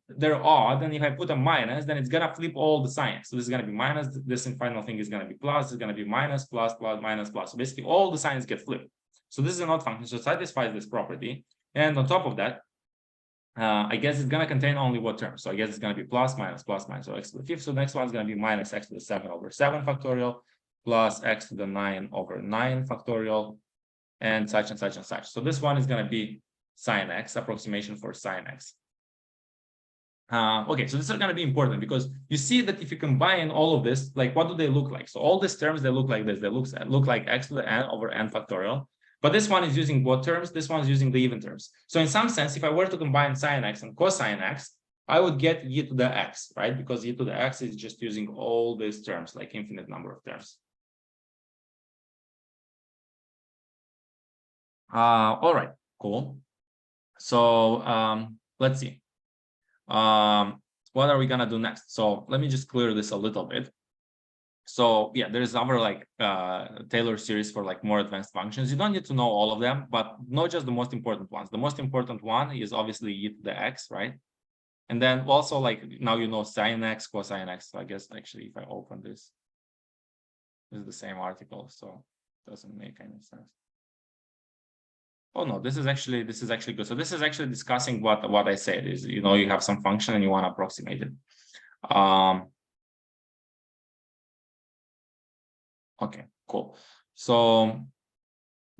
they're odd, and if I put a minus, then it's going to flip all the signs. So this is going to be minus, this final thing is going to be plus, this is going to be minus, plus, plus, minus, plus. So basically all the signs get flipped. So this is an odd function, so it satisfies this property. And on top of that, I guess it's going to contain only what term? So I guess it's going to be plus, minus, so x to the 5th. So the next one is going to be minus x to the 7 over 7 factorial, plus x to the 9 over 9 factorial, and such and such and such. So this one is going to be sine x, approximation for sine x. Okay, so this is going to be important, because you see that if you combine all of this, like what do they look like? So all these terms, they look like this. They look like x to the n over n factorial. But this one is using what terms? This one is using the even terms. So in some sense, if I were to combine sine x and cosine x, I would get e to the x, right? Because e to the x is just using all these terms, like infinite number of terms. All right, cool. So let's see. What are we gonna do next? So let me just clear this a little bit. So yeah, there's other like Taylor series for like more advanced functions. You don't need to know all of them, but know just the most important ones. The most important one is obviously e to the x, right? And then also like now you know sine x, cosine x. So I guess actually if I open this is the same article, so it doesn't make any sense. Oh no, this is actually good. So this is actually discussing what I said is, you have some function and you want to approximate it. Okay, cool. So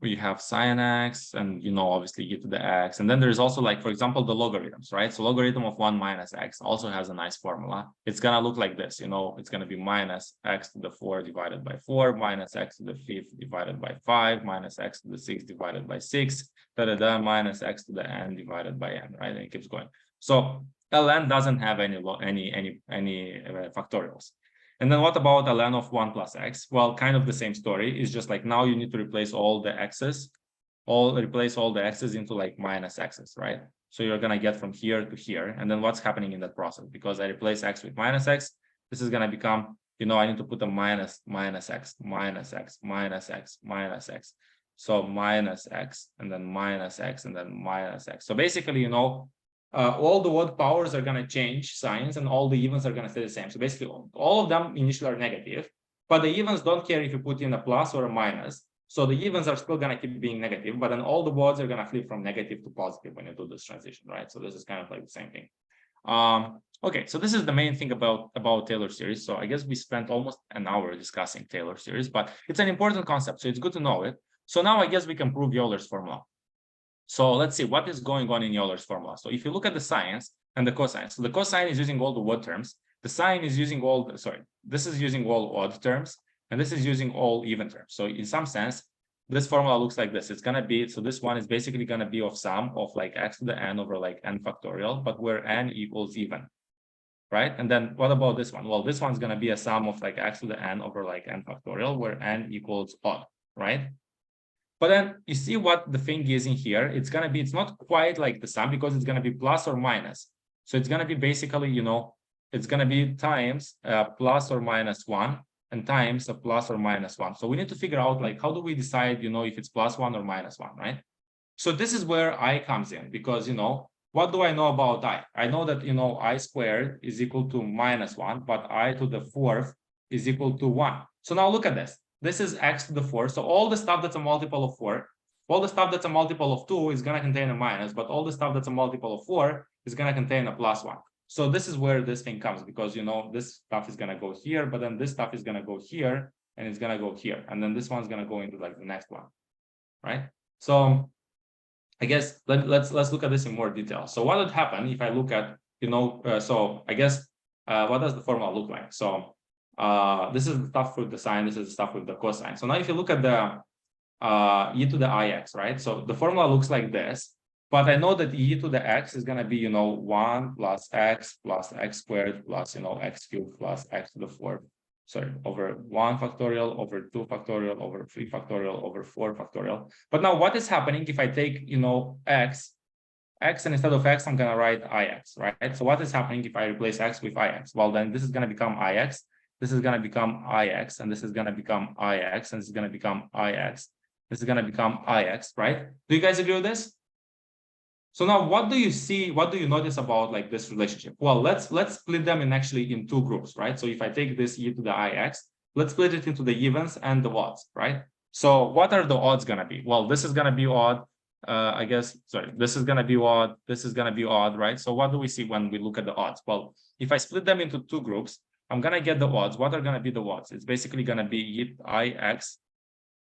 we have sine x, and obviously e to the x, and then there's also like, for example, the logarithms, right? So logarithm of 1 minus x also has a nice formula. It's gonna look like this, it's gonna be minus x to the 4 divided by 4, minus x to the 5th divided by 5, minus x to the 6th divided by 6, minus x to the n divided by n, right? And it keeps going. So ln doesn't have any factorials. And then what about ln of 1 plus x? Well, kind of the same story. It's just like now you need to replace all the x's, into like minus x's, right? So you're going to get from here to here. And then what's happening in that process? Because I replace x with minus x, this is going to become, I need to put a minus x, minus x, minus x, minus x. So minus x, and then minus x, and then minus x. So basically, all the odd powers are going to change signs, and all the evens are going to stay the same. So basically, all of them initially are negative, but the evens don't care if you put in a plus or a minus. So the evens are still going to keep being negative, but then all the odds are going to flip from negative to positive when you do this transition, right? So this is kind of like the same thing. Okay, so this is the main thing about Taylor series. So I guess we spent almost an hour discussing Taylor series, but it's an important concept, so it's good to know it. So now I guess we can prove Euler's formula. So let's see what is going on in Euler's formula. So if you look at the sines and the cosines, so the cosine is using all the odd terms. The sine is using all the, sorry, this is using all odd terms, and this is using all even terms. So in some sense, this formula looks like this. It's gonna be, so this one is basically gonna be of sum of like x to the n over like n factorial, but where n equals even, right? And then what about this one? Well, this one's gonna be a sum of like x to the n over like n factorial, where n equals odd, right? But then you see what the thing is in here. It's gonna be, it's not quite like the sum because it's gonna be plus or minus. So it's gonna be basically, you know, it's gonna be times plus or minus 1 and times a plus or minus 1. So we need to figure out like how do we decide, you know, if it's plus 1 or minus 1, right? So this is where I comes in because, you know, what do I know about I? I know that, you know, I squared is equal to minus 1, but I to the fourth is equal to 1. So now look at this. This is x to the fourth. So all the stuff that's a multiple of 4, all the stuff that's a multiple of 2 is going to contain a minus, but all the stuff that's a multiple of 4 is going to contain a plus 1. So this is where this thing comes because, you know, this stuff is going to go here, but then this stuff is going to go here and it's going to go here. And then this one's going to go into like the next one, right? So I guess let's look at this in more detail. So what would happen if I look at, you know, so I guess what does the formula look like? So this is the stuff with the sine, this is the stuff with the cosine. So now if you look at the e to the ix, right? So the formula looks like this, but I know that e to the x is going to be, you know, 1 plus x squared plus, you know, x cubed plus x to the fourth. Sorry, over 1 factorial, over 2 factorial, over 3 factorial, over 4 factorial. But now what is happening if I take, you know, x, and instead of x, I'm going to write ix, right? So what is happening if I replace x with ix? Well, then this is going to become ix, this is going to become ix, and this is going to become ix, and this is going to become ix. This is going to become ix, right? Do you guys agree with this? So now what do you see, what do you notice about like this relationship? Well, let's split them in actually in two groups, right? So if I take this e to the ix, let's split it into the evens and the odds, right? So what are the odds going to be? Well, this is going to be odd. I guess, sorry, this is going to be odd. This is going to be odd, right? So what do we see when we look at the odds? Well, if I split them into two groups, I'm going to get the odds. What are going to be the odds? It's basically going to be ix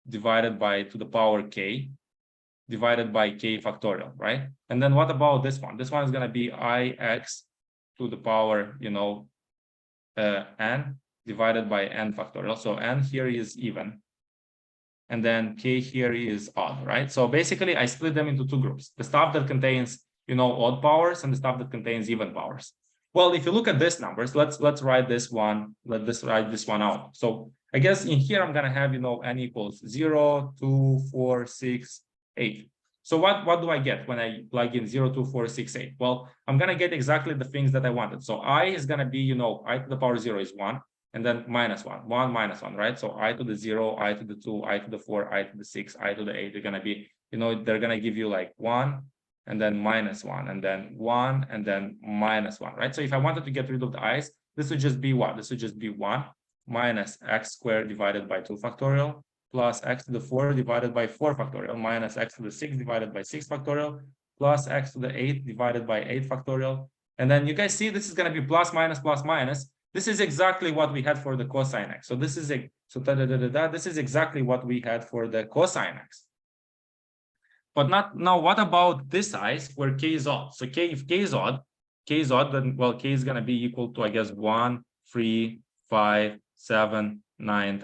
divided by to the power k divided by k factorial, right? And then what about this one? This one is going to be ix to the power, you know, n divided by n factorial. So n here is even, and then k here is odd, right? So basically, I split them into two groups: the stuff that contains, you know, odd powers and the stuff that contains even powers. Well, if you look at these numbers, let's write this one. Let's write this one out. So I guess in here I'm gonna have, you know, n equals 0, 2, 4, 6, 8. So what do I get when I plug in 0, 2, 4, 6, 8? Well, I'm gonna get exactly the things that I wanted. So I is gonna be, you know, I to the power 0 is 1, and then minus 1, 1 minus 1, right? So I to the 0, I to the 2, I to the 4, I to the 6, I to the 8. They're gonna be, you know, they're gonna give you like 1, and then minus 1, and then 1, and then minus 1, right? So if I wanted to get rid of the i's, this would just be what? This would just be 1 minus x squared divided by 2 factorial plus x to the 4 divided by 4 factorial minus x to the 6 divided by 6 factorial plus x to the 8 divided by 8 factorial. And then you guys see this is going to be plus minus plus minus. This is exactly what we had for the cosine x. So this is a this is exactly what we had for the cosine x. But not now. What about this size where k is odd? So if k is odd, then well, k is gonna be equal to, I guess, 1, 3, 5, 7, 9,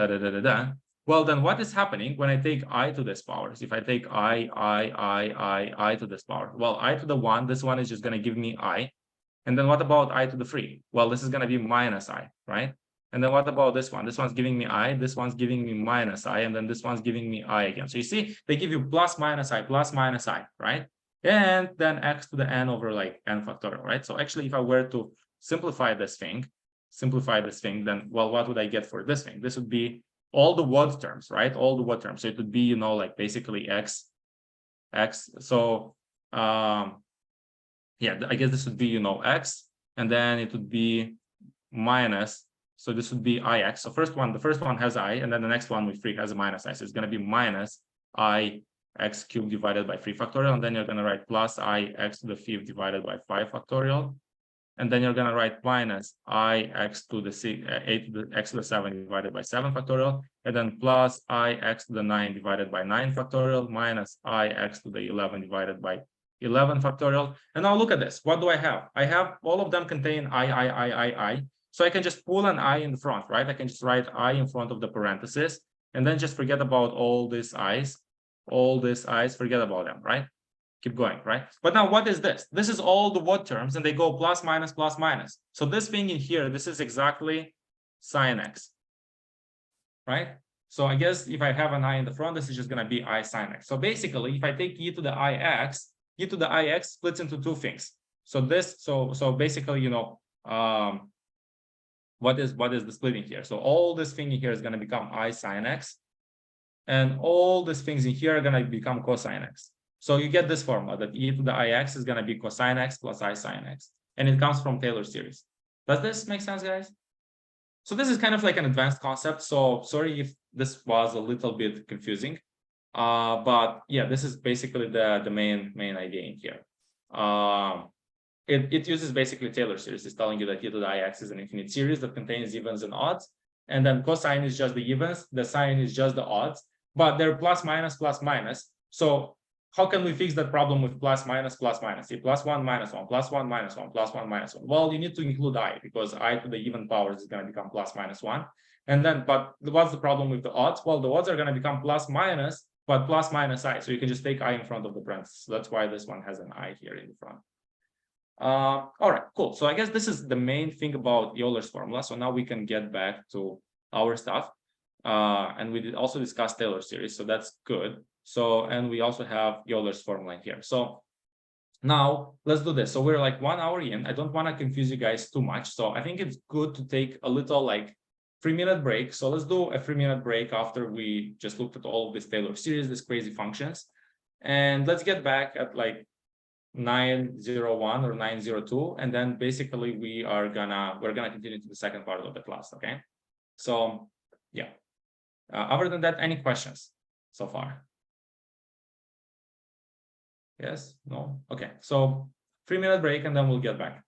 Well, then what is happening when I take I to this powers? If I take I to this power, well, I to the 1, this one is just gonna give me I. And then what about I to the 3? Well, this is gonna be minus I, right? And then what about this one? This one's giving me I, this one's giving me minus I, and then this one's giving me I again. So you see, they give you plus minus I, right? And then x to the n over like n factorial, right? So actually, if I were to simplify this thing, then, well, what would I get for this thing? This would be all the odd terms, right? All the odd terms. So it would be, you know, like basically x. So, yeah, I guess this would be, you know, x, and then it would be minus. So this would be ix. So the first one has I, and then the next one with 3 has a minus I. So it's going to be minus I x cubed divided by 3 factorial, and then you're going to write plus I x to the 5th divided by 5 factorial. and then you're going to write minus I x to the 8 to the x to the 7 divided by 7 factorial, and then plus I x to the 9 divided by 9 factorial minus I x to the 11 divided by 11 factorial. And now look at this. What do I have? I have all of them contain I. So I can just pull an I in the front, right? I can just write I in front of the parentheses and then just forget about all these I's, forget about them, right? Keep going, right? But now what is this? This is all the what terms and they go plus, minus, plus, minus. So this thing in here, this is exactly sine x, right? So I guess if I have an I in the front, this is just going to be I sine x. So basically, if I take e to the ix splits into two things. So this, so basically, you know, what is the splitting here? So all this thing in here is going to become I sine x, and all these things in here are going to become cosine x. So you get this formula that e to the ix is going to be cosine x plus I sine x, and it comes from Taylor series. Does this make sense, guys? So this is kind of like an advanced concept. So sorry if this was a little bit confusing, but yeah, this is basically the main idea in here. It uses basically Taylor series. It's telling you that e to the ix is an infinite series that contains evens and odds, and then cosine is just the evens, the sine is just the odds, but they're plus minus plus minus. So how can we fix that problem with plus minus plus minus? See, plus 1 minus 1 plus 1 minus 1 plus 1 minus 1. Well, you need to include I, because I to the even powers is going to become plus minus 1. And then, but what's the problem with the odds? Well, the odds are going to become plus minus, but plus minus I. So you can just take I in front of the parentheses. So that's why this one has an I here in the front. All right, cool. So I guess this is the main thing about Euler's formula. So now we can get back to our stuff. And we did also discuss Taylor series, so that's good. So, and we also have Euler's formula here. So now let's do this. So we're like 1 hour in. I don't want to confuse you guys too much. So I think it's good to take a little like 3-minute break. So let's do a 3-minute break after we just looked at all of this Taylor series, these crazy functions. And let's get back at like 9:01 or 9:02, and then basically we're gonna continue to the second part of the class. Okay, so yeah, other than that, any questions so far? Yes, no? Okay, so 3-minute break and then we'll get back.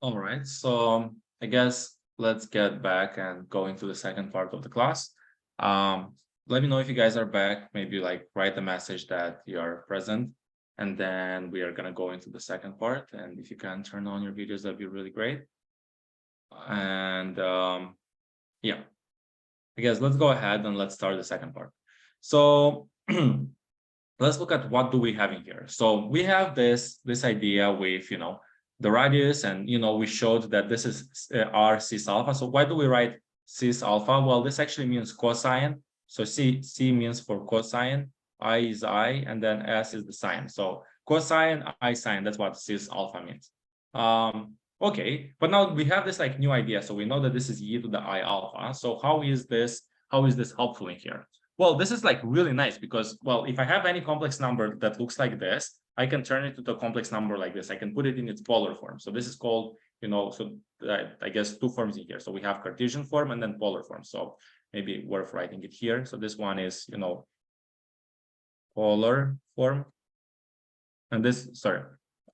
All right, so I guess let's get back and go into the second part of the class. Um, Let me know if you guys are back, maybe like write a message that you are present, and then we are gonna go into the second part. And if you can turn on your videos, that'd be really great. And yeah, I guess let's go ahead and let's start the second part. So let's look at what do we have in here. So we have this idea with, the radius, and we showed that this is r cis alpha. So why do we write cis alpha? Well, this actually means cosine. So c means for cosine, I is I, and then s is the sine. So cosine I sine, that's what cis alpha means. Okay, but now we have this like new idea. So we know that this is e to the I alpha. So how is this helpful in here? Well, this is like really nice because, well, if I have any complex number that looks like this, I can turn it into a complex number like this. I can put it in its polar form. So this is called, I guess two forms in here. So we have Cartesian form and then polar form. So maybe worth writing it here. So this one is, polar form. And this, sorry,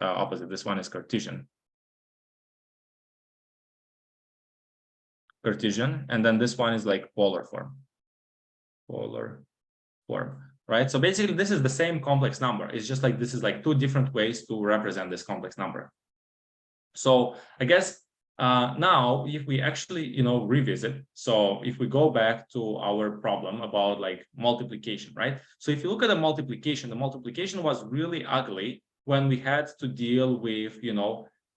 opposite. This one is Cartesian. And then this one is like polar form. Polar form, right? So basically, this is the same complex number. It's just like this is like two different ways to represent this complex number. So I guess now, if we actually, revisit, so if we go back to our problem about like multiplication, right? So if you look at the multiplication was really ugly when we had to deal with,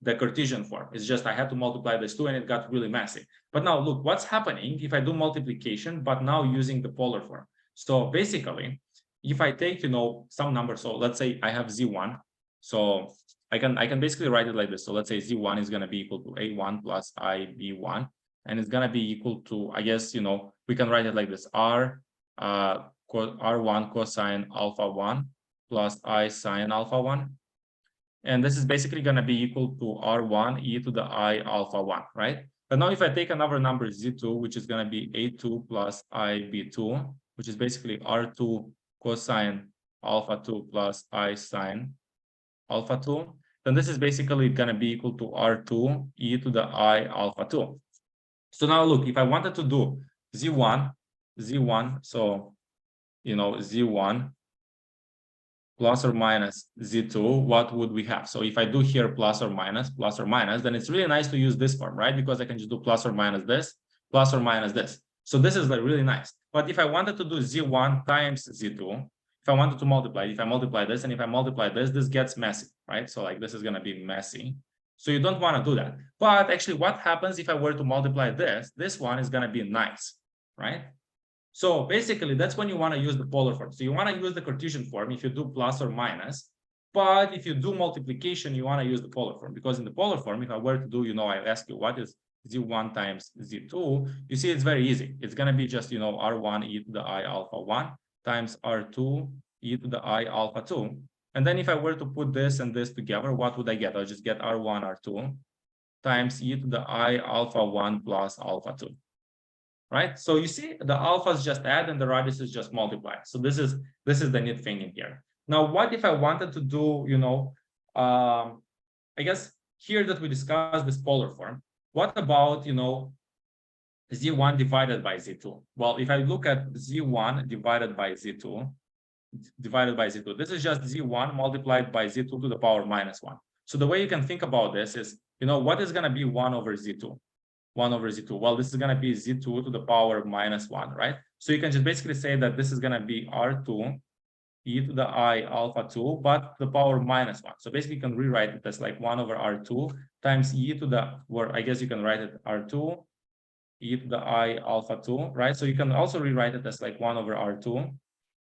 the Cartesian form. It's just I had to multiply this two and it got really messy. But now look, what's happening if I do multiplication, but now using the polar form. So basically, if I take, some number, so let's say I have z1. So I can basically write it like this. So let's say z1 is going to be equal to a1 plus ib1, and it's going to be equal to, I guess, we can write it like this: r1 cosine alpha 1 plus I sine alpha 1. And this is basically going to be equal to r1 e to the I alpha 1, right? But now if I take another number z2, which is going to be a2 plus ib2, which is basically r2 cosine alpha 2 plus I sine alpha 2, then this is basically going to be equal to r2 e to the I alpha 2. So now look, if I wanted to do z1, so, z1 plus or minus z2, what would we have? So if I do here plus or minus, then it's really nice to use this form, right? Because I can just do plus or minus this. So this is like really nice. But if I wanted to do z1 times z2, if I wanted to multiply, if I multiply this and if I multiply this, this gets messy, right? So like this is going to be messy. So you don't want to do that. But actually, what happens if I were to multiply this? This one is going to be nice, right? So basically, that's when you want to use the polar form. So you want to use the Cartesian form if you do plus or minus. But if you do multiplication, you want to use the polar form, because in the polar form, if I were to do, I ask you what is z1 times z2, you see it's very easy. It's going to be just, r1 e to the I alpha 1 times r2 e to the I alpha 2. And then if I were to put this and this together, what would I get? I'll just get r1, r2 times e to the I alpha 1 plus alpha 2. Right? So you see the alphas just add and the radius is just multiply. So this is the neat thing in here. Now, what if I wanted to do, I guess here that we discussed this polar form, what about, z1 divided by z2? Well, if I look at z1 divided by z2, this is just z1 multiplied by z2 to the power minus 1. So the way you can think about this is, what is going to be 1 over z2? 1 over z2. Well, this is going to be z2 to the power minus 1, right? So you can just basically say that this is going to be r2 e to the I alpha 2, but the power minus 1. So basically, you can rewrite it as like 1 over r2 times e to the, or I guess you can write it r2 e to the I alpha 2, right? So you can also rewrite it as like 1 over r2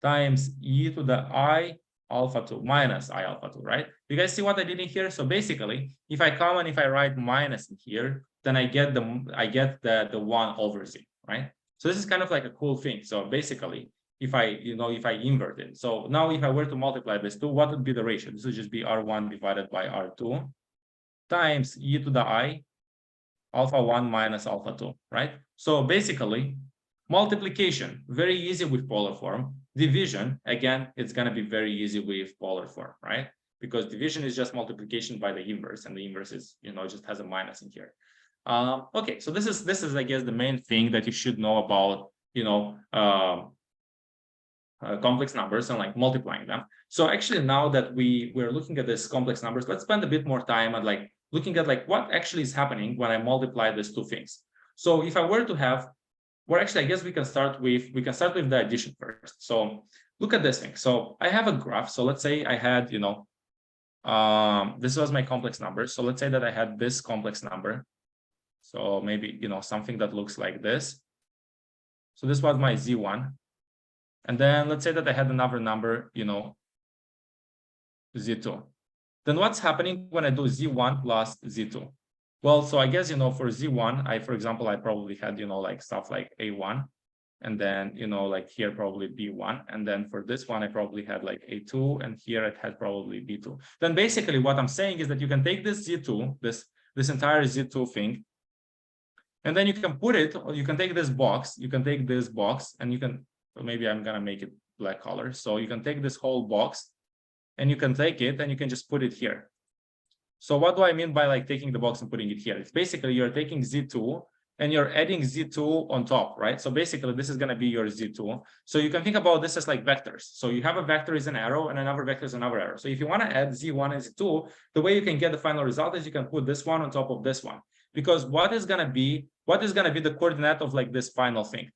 times e to the I alpha 2 minus I alpha 2, right? You guys see what I did in here? So basically, if I come and if I write minus in here, then I get the 1 over z, right? So this is kind of like a cool thing. So basically, if I invert it. So now if I were to multiply this two, what would be the ratio? This would just be r1 divided by r2 times e to the I alpha 1 minus alpha 2, right? So basically, multiplication, very easy with polar form. Division, again, it's going to be very easy with polar form, right? because division is just multiplication by the inverse, and the inverse is, just has a minus in here. Okay, so this is I guess the main thing that you should know about, complex numbers and like multiplying them. So actually, now that we're looking at this complex numbers, let's spend a bit more time at like looking at like what actually is happening when I multiply these two things. So if I were to have, well, actually, I guess we can start with the addition first. So look at this thing. So I have a graph. So let's say I had, this was my complex number. So let's say that I had this complex number. So maybe, something that looks like this. So this was my Z1. And then let's say that I had another number, Z2. Then what's happening when I do Z1 plus Z2? Well, so I guess, for Z1, for example, I probably had, like stuff like A1. And then, like here probably B1. And then for this one, I probably had like A2. And here it had probably B2. Then basically what I'm saying is that you can take this Z2, this entire Z2 thing, and then you can put it, or you can take this box, and you can, maybe I'm going to make it black color. So you can take this whole box and you can take it and you can just put it here. So what do I mean by like taking the box and putting it here? It's basically you're taking Z2 and you're adding Z2 on top, right? So basically this is going to be your Z2. So you can think about this as like vectors. So you have a vector is an arrow and another vector is another arrow. So if you want to add Z1 and Z2, the way you can get the final result is you can put this one on top of this one. Because what is going to be the coordinate of like this final thing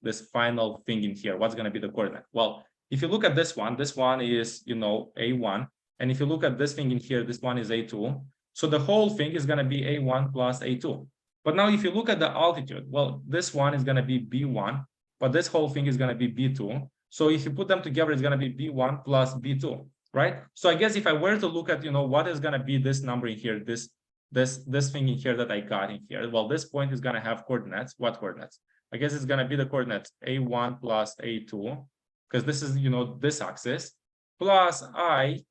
in here? What's going to be the coordinate? Well, if you look at this one is, A1. And if you look at this thing in here, this one is A2. So the whole thing is going to be A1 plus A2. But now if you look at the altitude, well, this one is going to be B1, but this whole thing is going to be B2. So if you put them together, it's going to be B1 plus B2, right? So I guess if I were to look at, what is going to be this number in here, this thing in here that I got in here, well, this point is going to have coordinates. What coordinates? I guess it's going to be the coordinates A1 plus A2, because this is, this axis, plus I,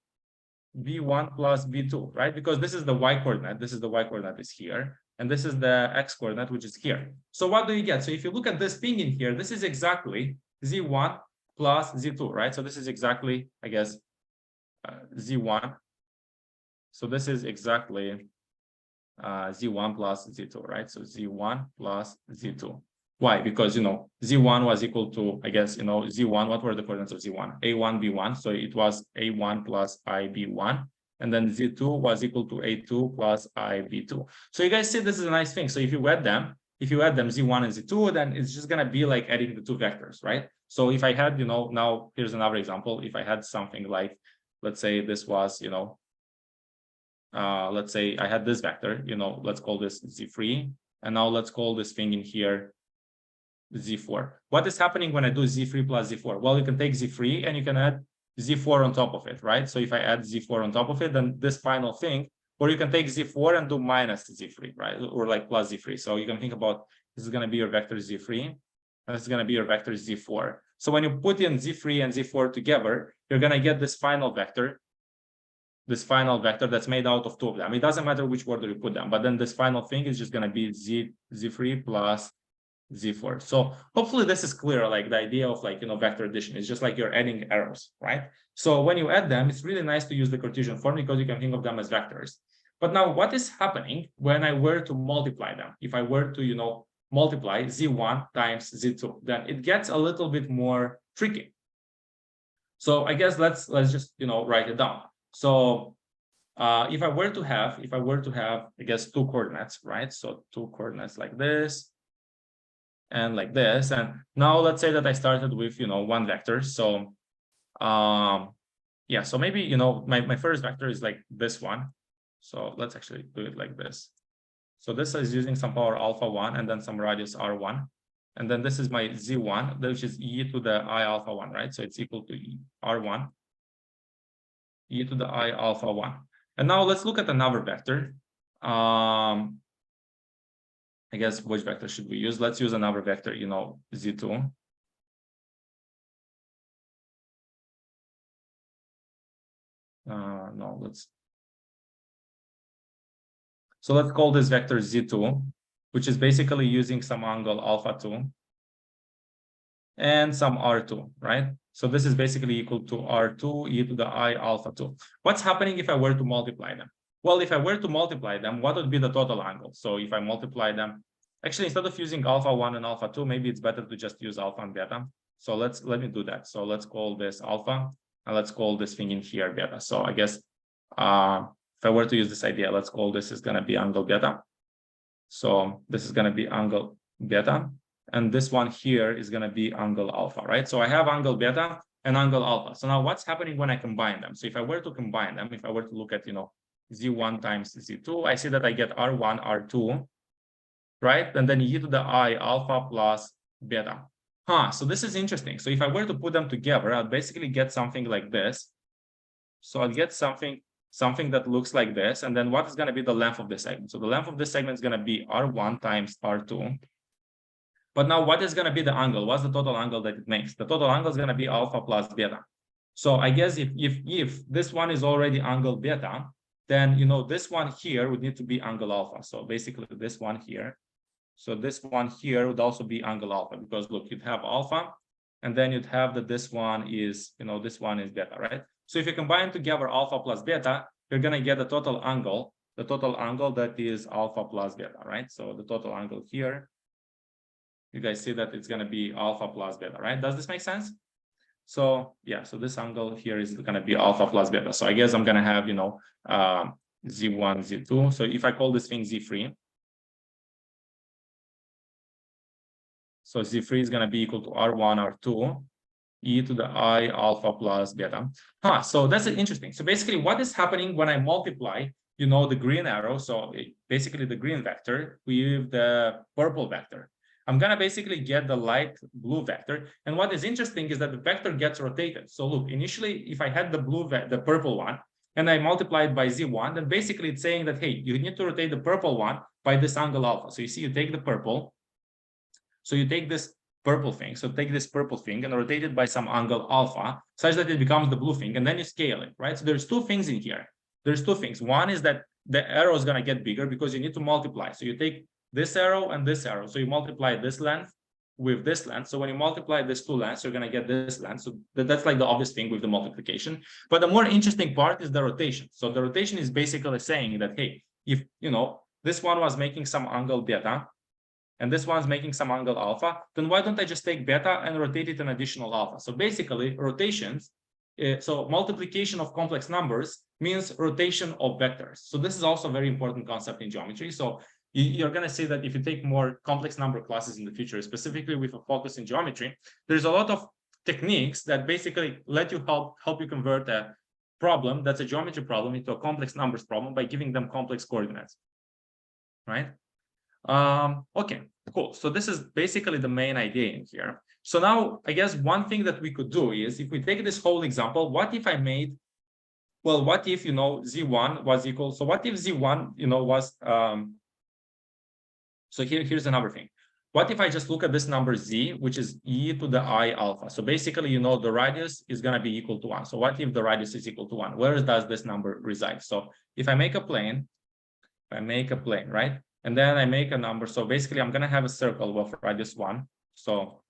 B1 plus B2, right? Because this is the y coordinate. This is the y coordinate is here. And this is the x coordinate, which is here. So what do you get? So if you look at this thing in here, this is exactly Z1 plus Z2, right? So this is exactly, I guess, Z1. So this is exactly Z1 plus Z2, right? So Z1 plus Z2. Why? Because, Z1 was equal to, I guess, Z1, what were the coordinates of Z1? A1, B1. So it was A1 plus IB1. And then Z2 was equal to A2 plus IB2. So you guys see this is a nice thing. So if you add them, Z1 and Z2, then it's just going to be like adding the two vectors, right? So if I had, now here's another example. If I had something like, let's say this was, let's say I had this vector, let's call this Z3. And now let's call this thing in here Z4. What is happening when I do Z3 plus Z4? Well, you can take Z3 and you can add Z4 on top of it, right? So if I add Z4 on top of it, then this final thing, or you can take Z4 and do minus Z3, right? Or like plus Z3. So you can think about this is going to be your vector Z3, and this is going to be your vector Z4. So when you put in Z3 and Z4 together, you're going to get this final vector that's made out of two of them. It doesn't matter which order you put them, but then this final thing is just going to be Z3 plus Z4. So hopefully this is clear, like the idea of like, vector addition is just like you're adding arrows, right? So when you add them, it's really nice to use the Cartesian form because you can think of them as vectors. But now what is happening when I were to multiply them? If I were to, multiply Z1 times Z2, then it gets a little bit more tricky. So I guess let's just, write it down. So if I were to have, I guess, two coordinates, right? So two coordinates like this, and like this. And now let's say that I started with, one vector. So, yeah, so maybe, my first vector is like this one. So let's actually do it like this. So this is using some power alpha 1 and then some radius r1. And then this is my Z1, which is e to the I alpha 1, right? So it's equal to r1, e to the I alpha 1. And now let's look at another vector. I guess which vector should we use? Let's use another vector, Z2. No, so let's call this vector Z2, which is basically using some angle alpha 2 and some R2, right? So this is basically equal to R2 e to the I alpha 2. What's happening if I were to multiply them? Well, if I were to multiply them, what would be the total angle? So if I multiply them, actually, instead of using alpha 1 and alpha 2, maybe it's better to just use alpha and beta. So let me do that. So let's call this alpha, and let's call this thing in here beta. So I guess if I were to use this idea, let's call this is going to be angle beta. So this is going to be angle beta, and this one here is going to be angle alpha, right? So I have angle beta and angle alpha. So now what's happening when I combine them? So if I were to combine them, if I were to look at, Z1 times Z2, I see that I get R1, R2, right? And then e to the I alpha plus beta. So this is interesting. So if I were to put them together, I'd basically get something like this. So I'll get something that looks like this. And then what is going to be the length of this segment? So the length of this segment is going to be R1 times R2. But now what is going to be the angle? What's the total angle that it makes? The total angle is going to be alpha plus beta. So I guess if this one is already angle beta, then, this one here would need to be angle alpha. So basically this one here. So this one here would also be angle alpha, because look, you'd have alpha, and then you'd have that this one is, this one is beta, right? So if you combine together alpha plus beta, you're going to get the total angle that is alpha plus beta, right? So the total angle here, you guys see that it's going to be alpha plus beta, right? Does this make sense? So yeah, so this angle here is going to be alpha plus beta. So I guess I'm going to have, Z1, Z2. So if I call this thing Z3, so Z3 is going to be equal to R1, R2, e to the I alpha plus beta. So that's interesting. So basically what is happening when I multiply, the green arrow, so basically the green vector with the purple vector, I'm going to basically get the light blue vector. And what is interesting is that the vector gets rotated. So look, initially, if I had the purple one, and I multiplied by Z1, then basically it's saying that, hey, you need to rotate the purple one by this angle alpha. So you see, you take the purple, so you take this purple thing, so take this purple thing and rotate it by some angle alpha, such that it becomes the blue thing, and then you scale it, right? So there's two things in here. There's two things. One is that the arrow is going to get bigger because you need to multiply. So you take this arrow and this arrow. So you multiply this length with this length. So when you multiply these two lengths, you're going to get this length. So that's like the obvious thing with the multiplication. But the more interesting part is the rotation. So the rotation is basically saying that, hey, if, this one was making some angle beta, and this one's making some angle alpha, then why don't I just take beta and rotate it an additional alpha? So basically, rotations, so multiplication of complex numbers means rotation of vectors. So this is also a very important concept in geometry. So you're going to see that if you take more complex number classes in the future, specifically with a focus in geometry, there's a lot of techniques that basically let you help you convert a problem that's a geometry problem into a complex numbers problem by giving them complex coordinates, right? Okay, cool. So this is basically the main idea in here. So now I guess one thing that we could do is, if we take this whole example, what if I made, well, what if, Z1 was equal, so what if Z1, was, so here's another thing. What if I just look at this number Z, which is e to the I alpha? So basically, the radius is going to be equal to 1. So what if the radius is equal to 1? Where does this number reside? So if I make a plane, right? And then I make a number. So basically, I'm going to have a circle of radius 1. So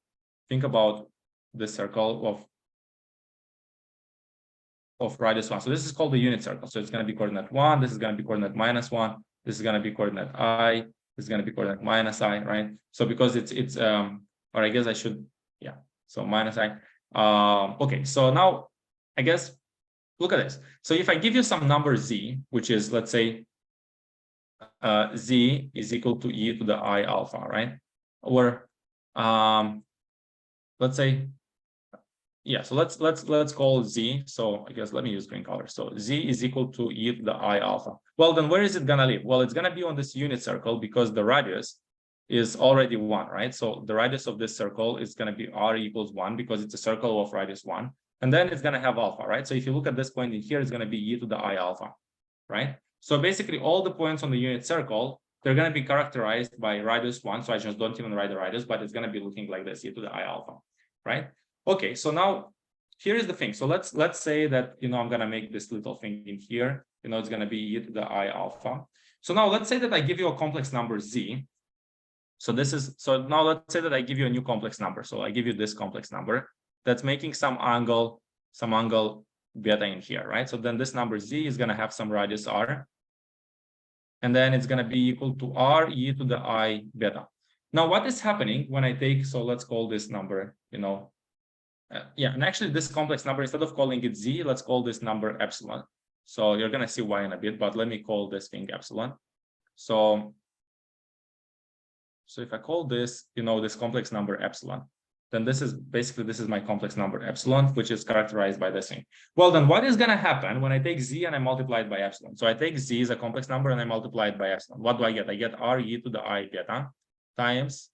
think about the circle of radius 1. So this is called the unit circle. So it's going to be coordinate 1. This is going to be coordinate -1. This is going to be coordinate I. This is going to be coordinate -I, right? So because it's or I guess I should, yeah. So -I. Okay. So now I guess look at this. So if I give you some number Z, which is, let's say, Z is equal to e to the I alpha, right? Or let's say, yeah, so let's call Z. So I guess let me use green color. So Z is equal to e to the I alpha. Well, then where is it gonna live? Well, it's gonna be on this unit circle because the radius is already 1, right? So the radius of this circle is gonna be R equals 1 because it's a circle of radius 1. And then it's gonna have alpha, right? So if you look at this point in here, it's gonna be e to the I alpha, right? So basically all the points on the unit circle, they're going to be characterized by radius 1. So I just don't even write the radius, but it's going to be looking like this, e to the I alpha, right? Okay, so now here is the thing. So let's say that, I'm going to make this little thing in here, it's going to be e to the I alpha. So now let's say that I give you a complex number Z. So now let's say that I give you a new complex number. So I give you this complex number. that's making some angle beta in here, right? So then this number z is going to have some radius r, and then it's going to be equal to r e to the I beta. Now, what is happening when I take, so let's call this number, yeah, and actually this complex number, instead of calling it z, let's call this number epsilon. So you're going to see why in a bit, but let me call this thing epsilon. So if I call this, this complex number epsilon, then this is my complex number epsilon, which is characterized by this thing. Well, then what is going to happen when I take z and I multiply it by epsilon? So I take z as a complex number and I multiply it by epsilon. What do I get? I get r e to the I beta times,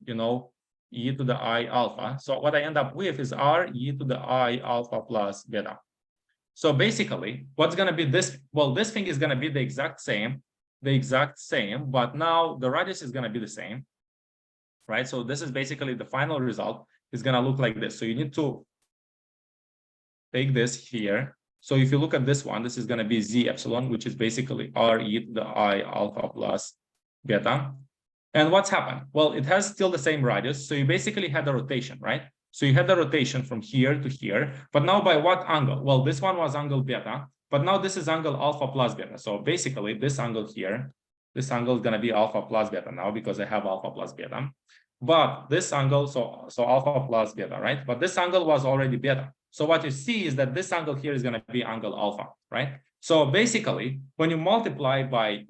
e to the I alpha. So what I end up with is r e to the I alpha plus beta. So basically, what's going to be this? Well, this thing is going to be the exact same, but now the radius is going to be the same, right? So this is basically the final result is going to look like this. So you need to take this here. So if you look at this one, this is going to be z epsilon, which is basically r e to the I alpha plus beta. And what's happened? Well, it has still the same radius. So you basically had a rotation, right? So you had the rotation from here to here, but now by what angle? Well, this one was angle beta, but now this is angle alpha plus beta. So basically this angle here, this angle is going to be alpha plus beta now because I have alpha plus beta. But this angle, so alpha plus beta, right? But this angle was already beta. So what you see is that this angle here is going to be angle alpha, right? So basically, when you multiply by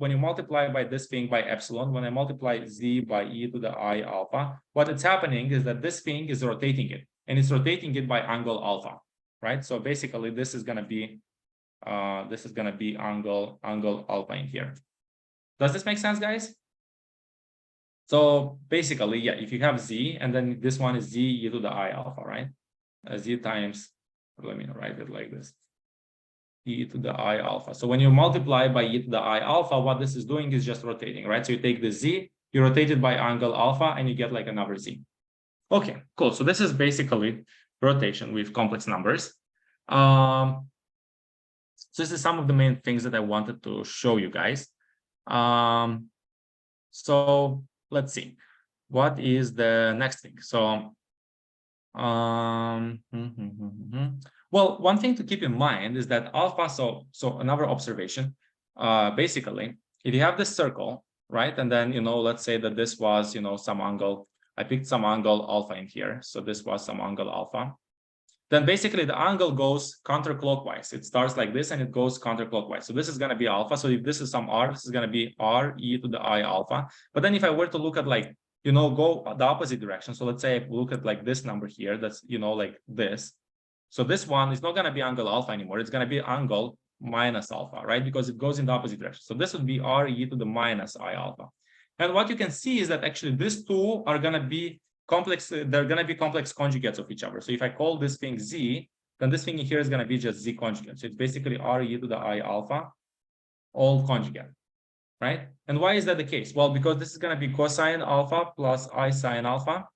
this thing by epsilon, when I multiply z by e to the I alpha, what is happening is that this thing is rotating it, and it's rotating it by angle alpha, right? So basically, this is going to be angle alpha in here. Does this make sense, guys? So basically, yeah, if you have z, and then this one is z e to the I alpha, right? Z times, let me write it like this, e to the I alpha. So when you multiply by e to the I alpha, what this is doing is just rotating, right? So you take the z, you rotate it by angle alpha, and you get like another z. Okay, cool. So this is basically rotation with complex numbers. So this is some of the main things that I wanted to show you guys. So let's see, what is the next thing? So well, one thing to keep in mind is that alpha, so another observation, basically, if you have this circle, right, and then, let's say that this was, some angle, I picked some angle alpha in here, so this was some angle alpha, then basically the angle goes counterclockwise. It starts like this and it goes counterclockwise. So this is going to be alpha. So if this is some r, this is going to be r e to the I alpha. But then if I were to look at like, go the opposite direction. So let's say I look at like this number here, that's, like this. So this one is not going to be angle alpha anymore. It's going to be angle minus alpha, right? Because it goes in the opposite direction. So this would be r e to the minus I alpha. And what you can see is that actually these two are going to be complex, they're going to be complex conjugates of each other. So if I call this thing z, then this thing here is going to be just z conjugate. So it's basically r e to the I alpha, all conjugate, right? And why is that the case? Well, because this is going to be cosine alpha plus I sine alpha,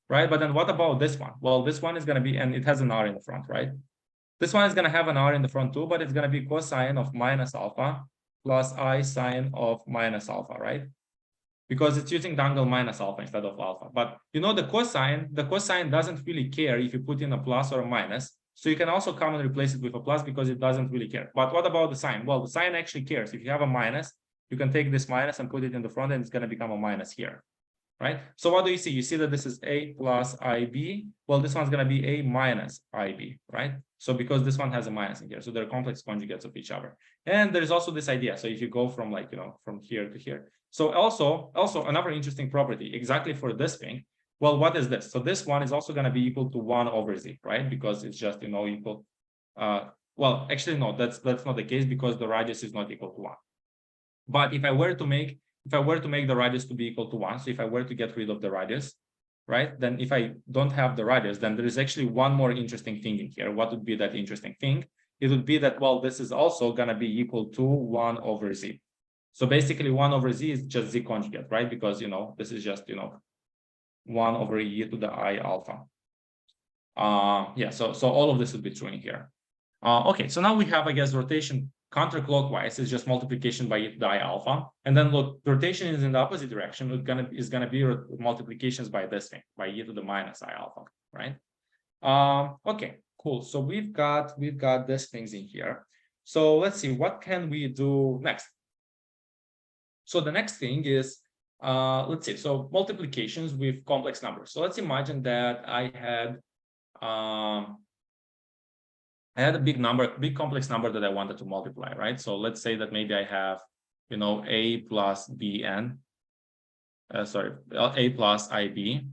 right? But then what about this one? Well, this one is going to be, and it has an r in the front, right? This one is going to have an r in the front too, but it's going to be cosine of minus alpha plus I sine of minus alpha, right? Because it's using the angle minus alpha instead of alpha. But the cosine doesn't really care if you put in a plus or a minus. So you can also come and replace it with a plus because it doesn't really care. But what about the sign? Well, the sign actually cares. If you have a minus, you can take this minus and put it in the front and it's going to become a minus here, right? So what do you see? You see that this is a plus IB. Well, this one's going to be a minus IB, right? So because this one has a minus in here, so they're complex conjugates of each other. And there's also this idea. So if you go from like, from here to here. So also another interesting property exactly for this thing. Well, what is this? So this one is also going to be equal to 1 over z, right? Because it's just, equal. Well, actually, no, that's not the case because the radius is not equal to 1. But if I were to make the radius to be equal to 1, so if I were to get rid of the radius, right, then if I don't have the radius, then there is actually one more interesting thing in here. What would be that interesting thing? It would be that, well, this is also going to be equal to 1 over z. So basically 1 over z is just z conjugate, right? Because, this is just, 1 over e to the I alpha. Yeah, so all of this would be true in here. Okay, so now we have, I guess, rotation counterclockwise is just multiplication by e to the I alpha. And then look, rotation is in the opposite direction. It's gonna be multiplications by this thing, by e to the minus I alpha, right? Okay, cool. So we've got these things in here. So let's see, what can we do next? So the next thing is, let's see, so multiplications with complex numbers. So let's imagine that I had a big complex number that I wanted to multiply, right? So let's say that maybe I have, a plus bn, a plus ib,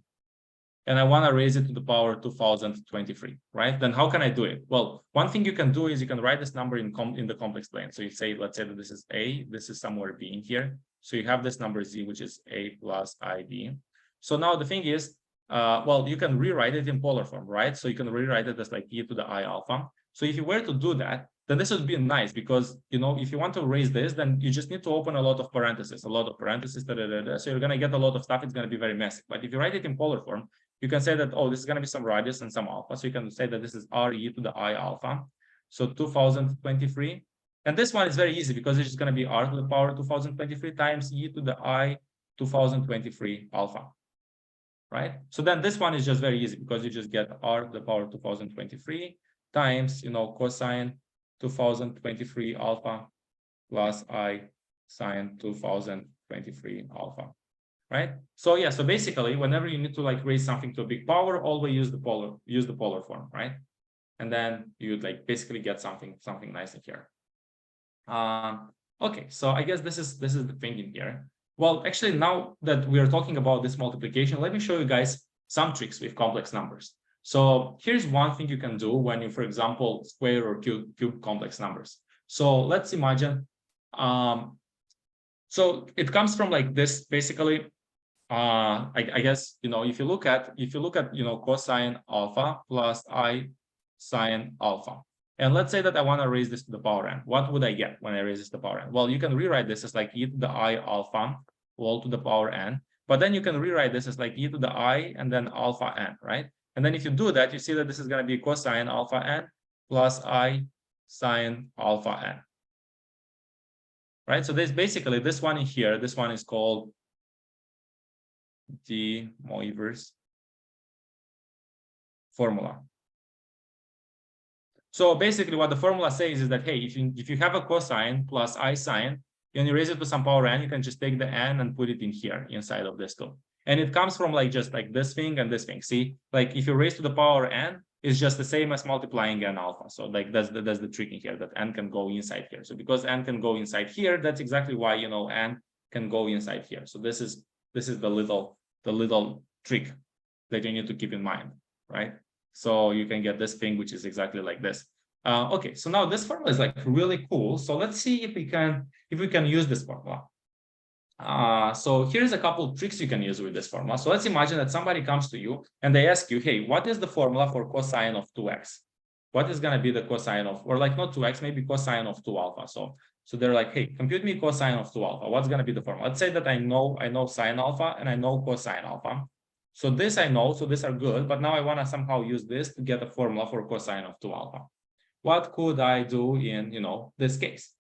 and I want to raise it to the power 2023, right? Then how can I do it? Well, one thing you can do is you can write this number in the complex plane. So you say, let's say that this is a, this is somewhere b in here. So you have this number z, which is a plus ib. So now the thing is, well, you can rewrite it in polar form, right? So you can rewrite it as like e to the I alpha. So if you were to do that, then this would be nice because, if you want to raise this, then you just need to open a lot of parentheses, so you're going to get a lot of stuff. It's going to be very messy. But if you write it in polar form, you can say that, oh, this is going to be some radius and some alpha. So you can say that this is r e to the I alpha. So 2023. And this one is very easy because it's just going to be r to the power 2023 times e to the I 2023 alpha. Right? So then this one is just very easy because you just get r to the power 2023 times, cosine 2023 alpha plus I sine 2023 alpha. Right? So yeah, so basically, whenever you need to like raise something to a big power, always use the polar form, right? And then you'd like basically get something nice in here. Okay, so I guess this is the thing in here. Well, actually, now that we are talking about this multiplication, let me show you guys some tricks with complex numbers. So here's one thing you can do when you, for example, square or cube complex numbers. So let's imagine, so it comes from like this, basically. I guess, if you look at cosine alpha plus I sine alpha, and let's say that I want to raise this to the power n, what would I get when I raise this to the power n? Well, you can rewrite this as like e to the I alpha all to the power n, but then you can rewrite this as like e to the I and then alpha n, right? And then if you do that, you see that this is going to be cosine alpha n plus I sine alpha n, right? So there's basically this one in here. This one is called the Moivre's formula. So basically what the formula says is that, hey, if you have a cosine plus I sine, and you raise it to some power n, you can just take the n and put it in here inside of this too. And it comes from like just like this thing and this thing. See, like if you raise to the power n, it's just the same as multiplying n alpha. So like that's the trick in here, that n can go inside here. So because n can go inside here, that's exactly why n can go inside here. So this is the little trick that you need to keep in mind, right? So you can get this thing, which is exactly like this. Okay, so now this formula is like really cool. So let's see if we can use this formula. So here's a couple of tricks you can use with this formula. So let's imagine that somebody comes to you and they ask you, hey, what is the formula for cosine of 2x? What is going to be the cosine of, or like not 2x, maybe cosine of 2 alpha. So they're like, hey, compute me cosine of 2 alpha. What's going to be the formula? Let's say that I know sine alpha and I know cosine alpha. So this I know, so these are good, but now I want to somehow use this to get a formula for cosine of 2 alpha. What could I do in, this case?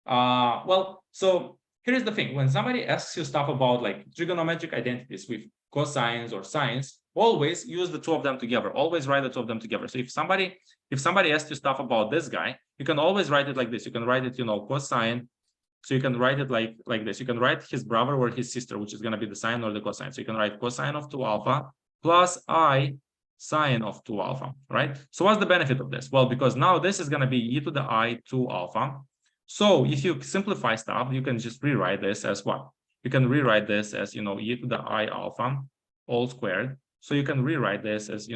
Well, so here's the thing. When somebody asks you stuff about like trigonometric identities with cosines or sines, always use the two of them together. Always write the two of them together. So if somebody asks you stuff about this guy, you can always write it like this. You can write it, cosine. So you can write it like this. You can write his brother or his sister, which is going to be the sine or the cosine. So you can write cosine of 2 alpha plus I sine of 2 alpha, right? So what's the benefit of this? Well, because now this is going to be e to the I 2 alpha. So if you simplify stuff, you can just rewrite this as what? You can rewrite this as, e to the I alpha all squared. So you can rewrite this as,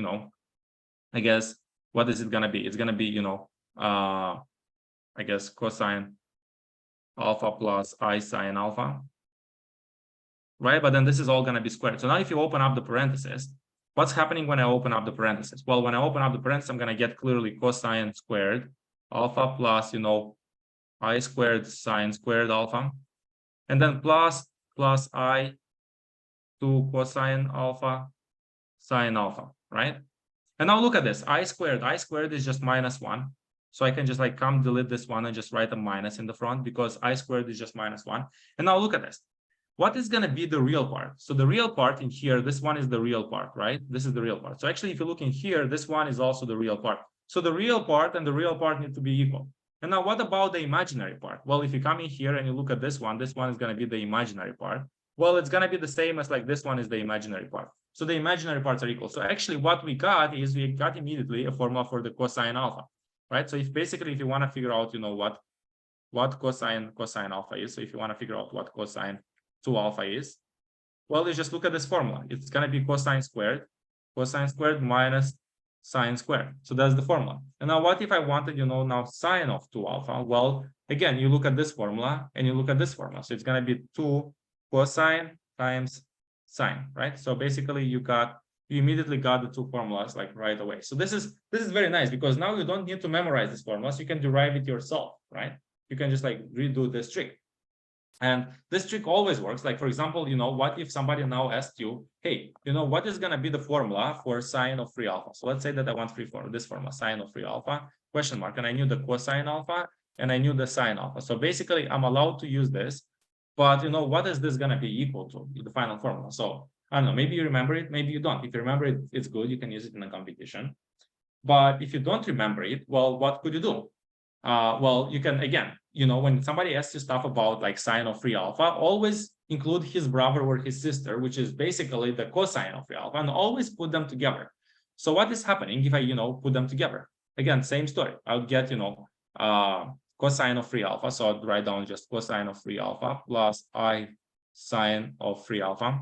I guess, what is it going to be? It's going to be, I guess, cosine alpha plus I sine alpha, right? But then this is all going to be squared. So now if you open up the parentheses, what's happening when I open up the parentheses? Well, when I open up the parentheses, I'm going to get clearly cosine squared alpha plus, I squared sine squared alpha, and then plus I to cosine alpha sine alpha, right? And now look at this. I squared is just -1. So I can just like delete this one and just write a minus in the front because I squared is just -1. And now look at this. what is going to be the real part? So the real part in here, this one is the real part, right? This is the real part. So actually, if you look in here, this one is also the real part. So the real part and the real part need to be equal. And now what about the imaginary part? Well, if you come in here and you look at this one is going to be the imaginary part. Well, it's going to be the same as like this one is the imaginary part. So the imaginary parts are equal. So actually what we got is we got immediately a formula for the cosine alpha, right? So if basically, if you want to figure out, what cosine alpha is, so if you want to figure out what cosine 2 alpha is, well, you just look at this formula. It's going to be cosine squared minus sine squared. So that's the formula. And now what if I wanted, now sine of 2 alpha? Well, again, you look at this formula and you look at this formula. So it's going to be 2 cosine times sine, right? So basically you immediately got the two formulas like right away. So this is very nice because now you don't need to memorize these formulas. You can derive it yourself, right? You can just like redo this trick. And this trick always works. Like, for example, what if somebody now asked you, hey, what is going to be the formula for sine of 3 alpha? So let's say that I want this formula, sine of 3 alpha, question mark. And I knew the cosine alpha and I knew the sine alpha. So basically, I'm allowed to use this. But, what is this going to be equal to, the final formula? So I don't know, maybe you remember it, maybe you don't. If you remember it, it's good. You can use it in a competition. But if you don't remember it, well, what could you do? Well, you can, again, when somebody asks you stuff about like sine of 3 alpha, always include his brother or his sister, which is basically the cosine of 3 alpha, and always put them together. So what is happening if I, put them together? Again, same story. I'll get, cosine of 3 alpha. So I'll write down just cosine of 3 alpha plus I sine of 3 alpha.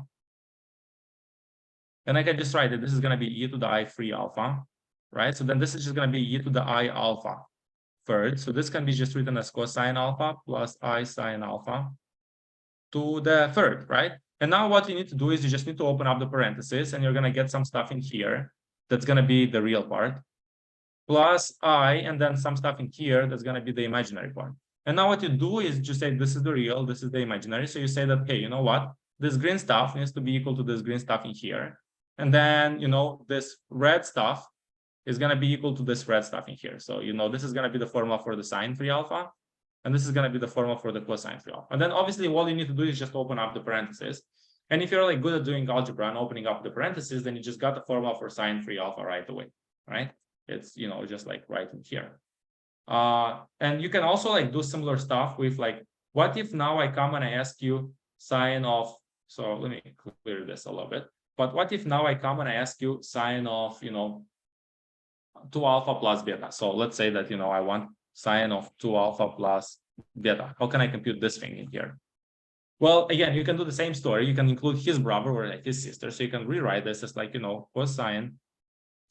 And I can just write that this is going to be e to the I 3 alpha, right? So then this is just going to be e to the I alpha third. So this can be just written as cosine alpha plus I sine alpha to the third, right? And now what you need to do is you just need to open up the parentheses and you're going to get some stuff in here that's going to be the real part plus I, and then some stuff in here that's going to be the imaginary part. And now what you do is just say this is the real, this is the imaginary. So you say that, hey, you know what? This green stuff needs to be equal to this green stuff in here. And then, this red stuff is going to be equal to this red stuff in here. So, this is going to be the formula for the sine 3 alpha. And this is going to be the formula for the cosine 3 alpha. And then obviously all you need to do is just open up the parentheses. And if you're like good at doing algebra and opening up the parentheses, then you just got the formula for sine 3 alpha right away, right? It's, just like right in here. And you can also like do similar stuff with like, what if now I come and I ask you sine of, so let me clear this a little bit. But what if now I come and I ask you sine of, 2 alpha plus beta. So let's say that, I want sine of 2 alpha plus beta. How can I compute this thing in here? Well, again, you can do the same story. You can include his brother or like his sister. So you can rewrite this as like, cosine.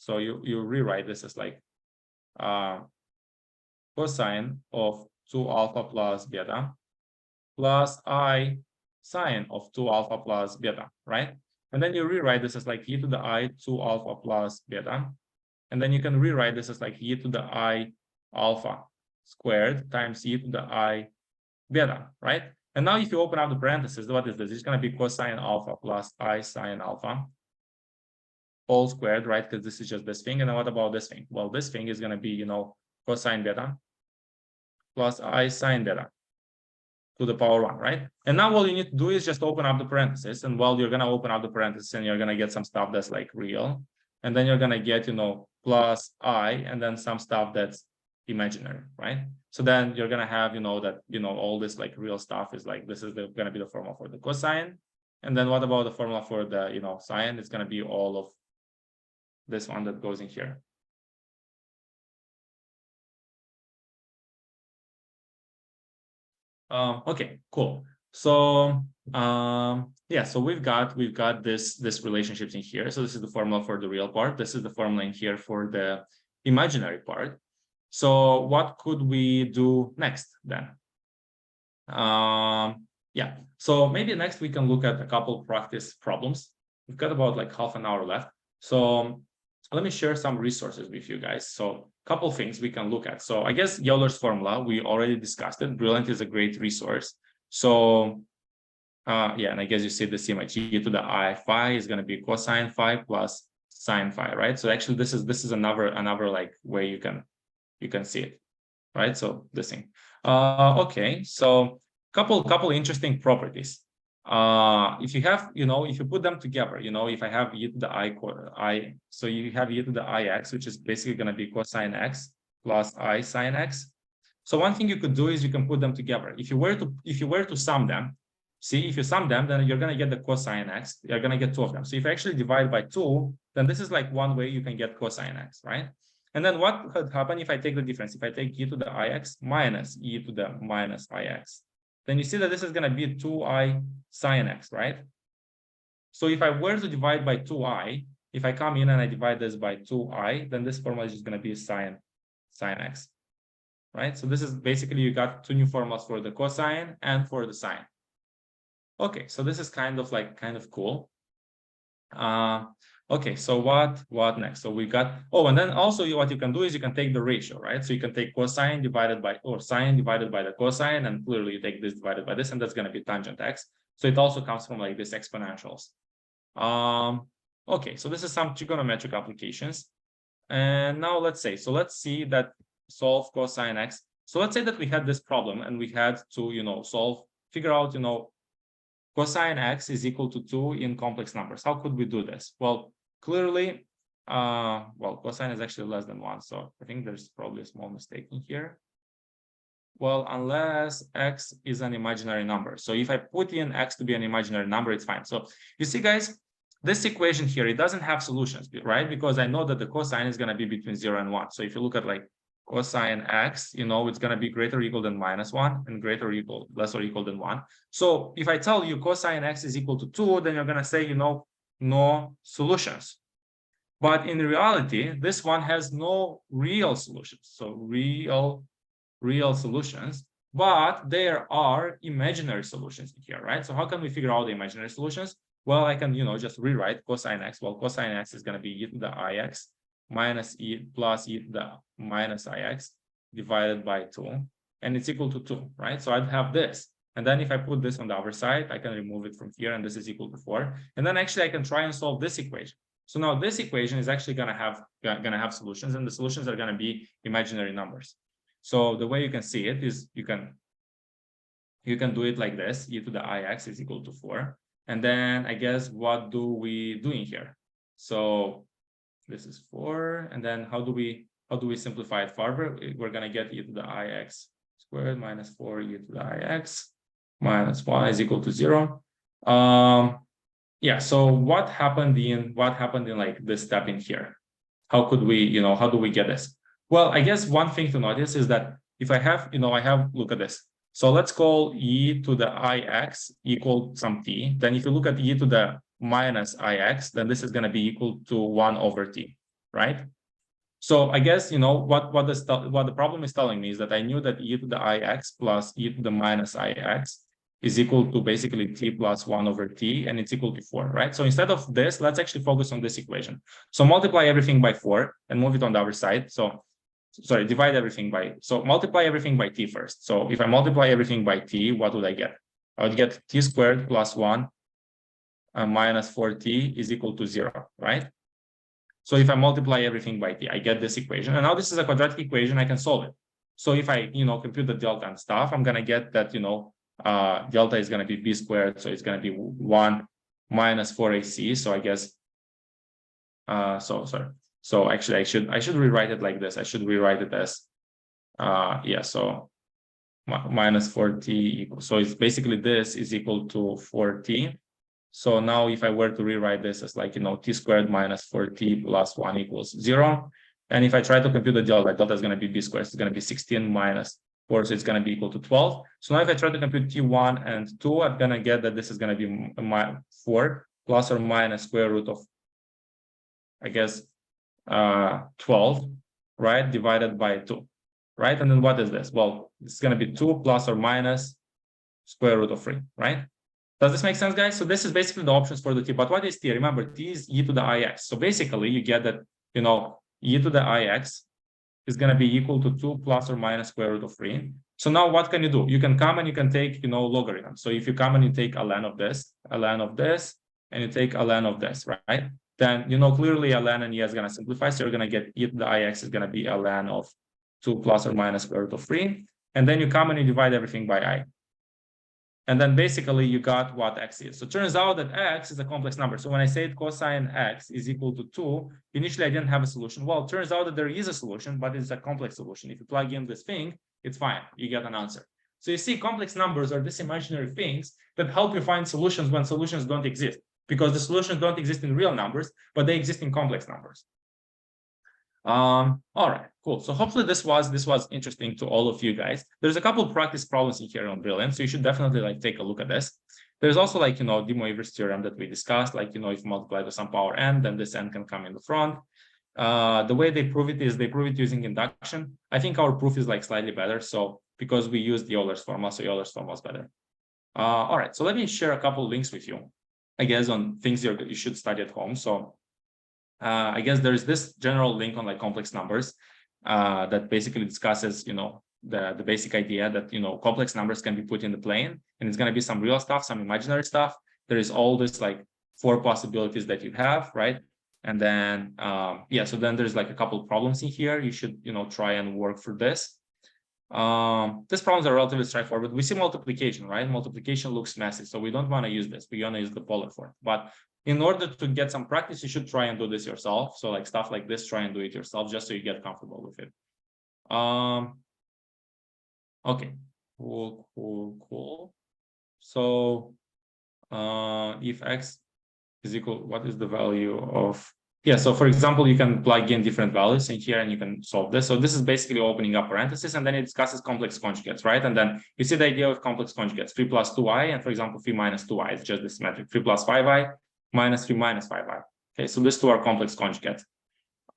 So you rewrite this as like cosine of 2 alpha plus beta plus I sine of 2 alpha plus beta, right? And then you rewrite this as like e to the I 2 alpha plus beta. And then you can rewrite this as like e to the I alpha squared times e to the I beta, right? And now if you open up the parentheses, what is this? It's going to be cosine alpha plus I sine alpha all squared, right? Because this is just this thing. And then what about this thing? Well, this thing is going to be, cosine beta plus I sine beta to the power 1, right? And now all you need to do is just open up the parentheses. And well, you're going to open up the parentheses and you're going to get some stuff that's like real. And then you're going to get, plus I, and then some stuff that's imaginary, right? So then you're going to have, that, all this like real stuff is like, this is going to be the formula for the cosine. And then what about the formula for the, sine? It's going to be all of this one that goes in here. Okay, cool. So yeah, so we've got this relationships in here. So this is the formula for the real part. This is the formula in here for the imaginary part. So what could we do next then? Yeah, so maybe next we can look at a couple practice problems. We've got about like half an hour left. So let me share some resources with you guys. So a couple things we can look at. So I guess Euler's formula, we already discussed it. Brilliant is a great resource. So yeah, and I guess you see the symmetry e to the I phi is going to be cosine phi plus sine phi, right? So actually this is another like way you can see it, right? So this thing. Okay, so couple interesting properties. if you have, if you put them together, if I have e to the I, so you have e to the ix, which is basically going to be cosine x plus I sine x. So one thing you could do is you can put them together. If you were to sum them, see, if you sum them, then you're going to get the cosine x. You're going to get two of them. So if you actually divide by 2, then this is like one way you can get cosine x, right? And then what would happen if I take the difference? If I take e to the ix minus e to the minus ix, then you see that this is going to be 2I sine x, right? So if I were to divide by 2I, if I come in and I divide this by 2I, then this formula is just going to be sine x, right? So this is basically, you got two new formulas for the cosine and for the sine. Okay, so this is kind of cool. Okay, so what next? So we got, and then also what you can do is you can take the ratio, right? So you can take cosine divided by, or sine divided by the cosine, and clearly you take this divided by this, and that's going to be tangent x. So it also comes from like this exponentials. Okay, so this is some trigonometric applications. And now let's see that solve cosine x. So let's say that we had this problem and we had to, figure out, cosine x is equal to 2 in complex numbers. How could we do this? Well, clearly, cosine is actually less than 1. So I think there's probably a small mistake in here. Well, unless x is an imaginary number. So if I put in x to be an imaginary number, it's fine. So you see, guys, this equation here, it doesn't have solutions, right? Because I know that the cosine is going to be between 0 and 1. So if you look at like cosine x, it's going to be greater or equal than -1 and greater or equal, less or equal than 1. So if I tell you cosine x is equal to 2, then you're going to say, no solutions. But in reality, this one has no real solutions. So real solutions, but there are imaginary solutions here, right? So how can we figure out the imaginary solutions? Well, I can, just rewrite cosine x. Well, cosine x is going to be e to the ix minus e plus e to the minus ix divided by 2, and it's equal to 2, right? So I'd have this. And then if I put this on the other side, I can remove it from here, and this is equal to 4. And then actually I can try and solve this equation. So now this equation is actually going to have solutions, and the solutions are going to be imaginary numbers. So the way you can see it is you can do it like this: e to the ix is equal to 4. And then I guess what do we do in here? So this is 4, and then how do we simplify it further? We're going to get e to the ix squared minus 4 e to the ix minus 1 is equal to 0. Yeah, so what happened in like this step in here? How could we, how do we get this? Well, I guess one thing to notice is that if I have, look at this. So let's call e to the ix equal some t. Then if you look at e to the minus ix, then this is going to be equal to 1 over t, right? So I guess, what the problem is telling me is that I knew that e to the ix plus e to the minus ix is equal to basically t plus 1 over t, and it's equal to 4, right? So instead of this, let's actually focus on this equation. So multiply everything by 4 and move it on the other side. So divide everything by, so multiply everything by t first. So if I multiply everything by t, what would I get? I would get t squared plus 1 minus 4t is equal to 0, right? So if I multiply everything by t, I get this equation. And now this is a quadratic equation, I can solve it. So if I, compute the delta and stuff, I'm going to get that, delta is going to be b squared. So it's going to be 1 minus 4ac. So I guess, So actually I should rewrite it like this. I should rewrite it as, so minus 4t equals, so it's basically this is equal to 4t. So now if I were to rewrite this as like, t squared minus 4t plus 1 equals 0. And if I try to compute the delta is going to be b squared. It's going to be 16 minus 4, so it's going to be equal to 12. So now if I try to compute t1 and 2, I'm going to get that this is going to be 4 plus or minus square root of, I guess, 12, right, divided by 2, right? And then what is this? Well, it's going to be 2 plus or minus square root of 3, right? Does this make sense, guys? So this is basically the options for the t. But what is t? Remember, t is e to the ix. So basically, you get that, e to the ix is going to be equal to 2 plus or minus square root of 3. So now what can you do? You can come and you can take, logarithm. So if you come and you take a ln of this, and you take a ln of this, right? Then, clearly a ln and e is going to simplify. So you're going to get e to the ix is going to be a ln of 2 plus or minus square root of 3. And then you come and you divide everything by I. And then basically you got what x is. So it turns out that x is a complex number. So when I said cosine x is equal to 2, initially I didn't have a solution. Well, it turns out that there is a solution, but it's a complex solution. If you plug in this thing, it's fine. You get an answer. So you see, complex numbers are these imaginary things that help you find solutions when solutions don't exist, because the solutions don't exist in real numbers, but they exist in complex numbers. All right, cool. So hopefully this was interesting to all of you guys. There's a couple of practice problems in here on Brilliant, so you should definitely like take a look at this. There's also like, the Moivre's theorem that we discussed, like, if you multiply to some power n, then this n can come in the front. The way they prove it is they prove it using induction. I think our proof is like slightly better, so because we used Euler's formula, so Euler's formula is better. All right, so let me share a couple of links with you, I guess, on things you should study at home. So I guess there's this general link on like complex numbers that basically discusses, the basic idea that, complex numbers can be put in the plane, and it's going to be some real stuff, some imaginary stuff. There is all this like 4 possibilities that you have, right? And then, so then there's like a couple of problems in here. You should, try and work for this. These problems are relatively straightforward. We see multiplication, right? Multiplication looks messy, so we don't want to use this. We want to use the polar form. But in order to get some practice, you should try and do this yourself. So like stuff like this, try and do it yourself just so you get comfortable with it. Okay, cool. So if x is equal, what is the value of, so for example, you can plug in different values in here and you can solve this. So this is basically opening up parentheses, and then it discusses complex conjugates, right? And then you see the idea of complex conjugates, 3 plus 2i, and for example, 3 minus 2i is just this metric, 3 plus 5i minus 3 minus 5i. Okay, so these two are complex conjugates.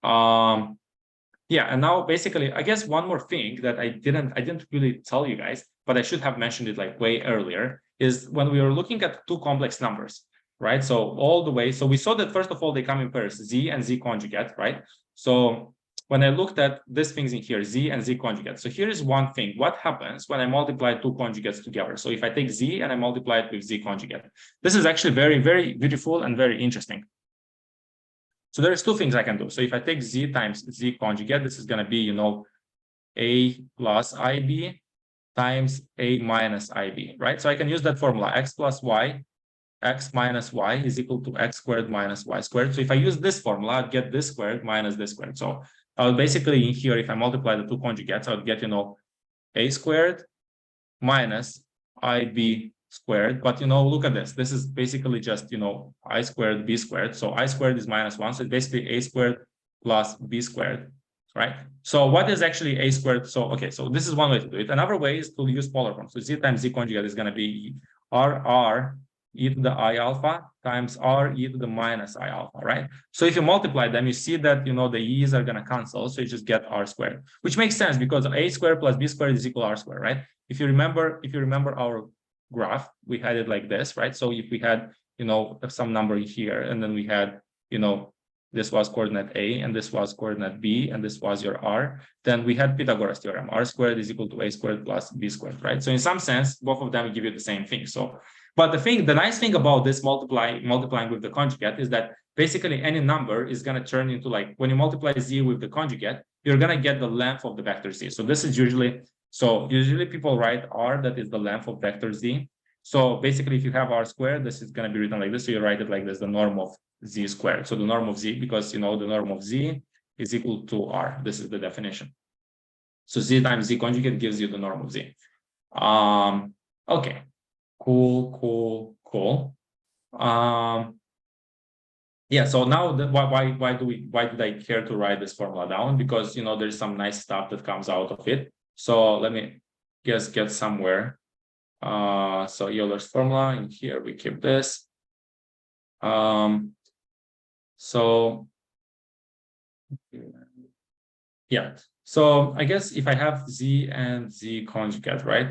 And now basically, I guess one more thing that I didn't really tell you guys, but I should have mentioned it like way earlier, is when we were looking at 2 complex numbers, right? So all the way, so we saw that first of all, they come in pairs, z and z conjugate, right? So when I looked at these things in here, z and z conjugate. So here is one thing. What happens when I multiply 2 conjugates together? So if I take z and I multiply it with z conjugate, this is actually very, very beautiful and very interesting. So there's 2 things I can do. So if I take z times z conjugate, this is going to be, a plus ib times a minus ib, right? So I can use that formula, x plus y, x minus y is equal to x squared minus y squared. So if I use this formula, I'd get this squared minus this squared. So I'll basically in here, if I multiply the 2 conjugates, I would get, a squared minus ib squared. But, look at this. This is basically just, I squared b squared. So I squared is minus 1. So it's basically a squared plus b squared, right? So what is actually a squared? So, okay, so this is one way to do it. Another way is to use polar form. So z times z conjugate is going to be r e to the I alpha times r e to the minus I alpha, right? So if you multiply them, you see that, the e's are going to cancel. So you just get r squared, which makes sense because a squared plus b squared is equal to r squared, right? If you remember our graph, we had it like this, right? So if we had, some number here, and then we had, this was coordinate A, and this was coordinate B, and this was your R, then we had Pythagoras theorem. R squared is equal to A squared plus B squared, right? So in some sense, both of them give you the same thing. So, but the nice thing about this multiplying with the conjugate is that basically any number is going to turn into, like, when you multiply z with the conjugate, you're going to get the length of the vector z. So this is usually people write r, that is the length of vector z. So basically, if you have r squared, this is going to be written like this. So you write it like this, the norm of z squared. So the norm of z, because the norm of z is equal to r. This is the definition. So z times z conjugate gives you the norm of z. Okay, cool. So now why did I care to write this formula down? Because there's some nice stuff that comes out of it. So let me just get somewhere. So Euler's formula in here, we keep this. So I guess if I have z and z conjugate, right?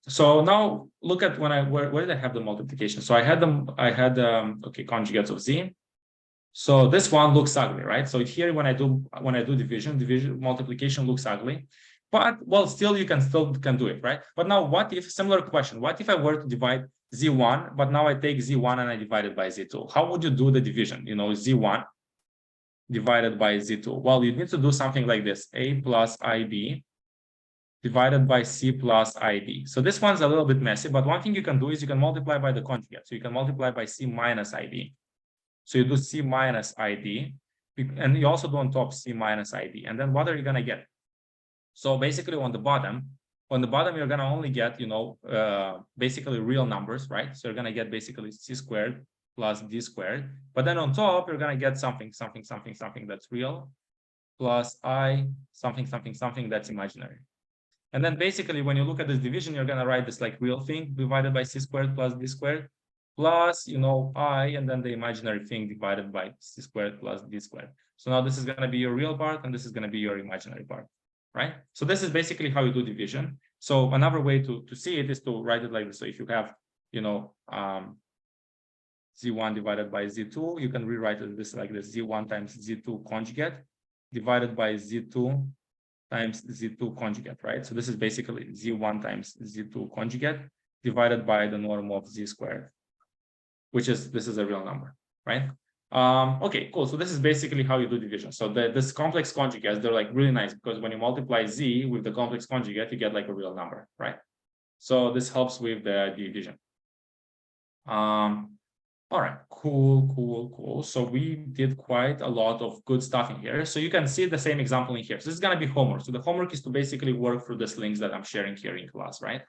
So now look at where did I have the multiplication? So I had conjugates of z. So this one looks ugly, right? So here when I do division, multiplication looks ugly. But well, still you can do it, right? But now similar question, what if I were to divide z1, but now I take z1 and I divide it by z2? How would you do the division? Z1 divided by z2. Well, you need to do something like this: a plus ib divided by c plus id. So this one's a little bit messy, but one thing you can do is you can multiply by the conjugate. So you can multiply by c minus id. So you do c minus id, and you also do on top c minus id. And then what are you going to get? So basically on the bottom, you're going to only get, basically real numbers, right? So you're going to get basically c squared plus d squared. But then on top, you're going to get something that's real plus I something that's imaginary. And then basically when you look at this division, you're going to write this like real thing divided by c squared plus d squared plus, I, and then the imaginary thing divided by c squared plus d squared. So now this is going to be your real part and this is going to be your imaginary part, right? So this is basically how you do division. So another way to see it is to write it like this. So if you have, z1 divided by z2, you can rewrite it this like this: z1 times z2 conjugate divided by z2 times z2 conjugate, right? So this is basically z1 times z2 conjugate divided by the norm of z squared, which is, this is a real number, right? Okay, cool. So this is basically how you do division. So this complex conjugates, they're like really nice because when you multiply z with the complex conjugate, you get like a real number, right? So this helps with the division. All right, cool. So we did quite a lot of good stuff in here. So you can see the same example in here. So this is going to be homework. So the homework is to basically work through these links that I'm sharing here in class, right?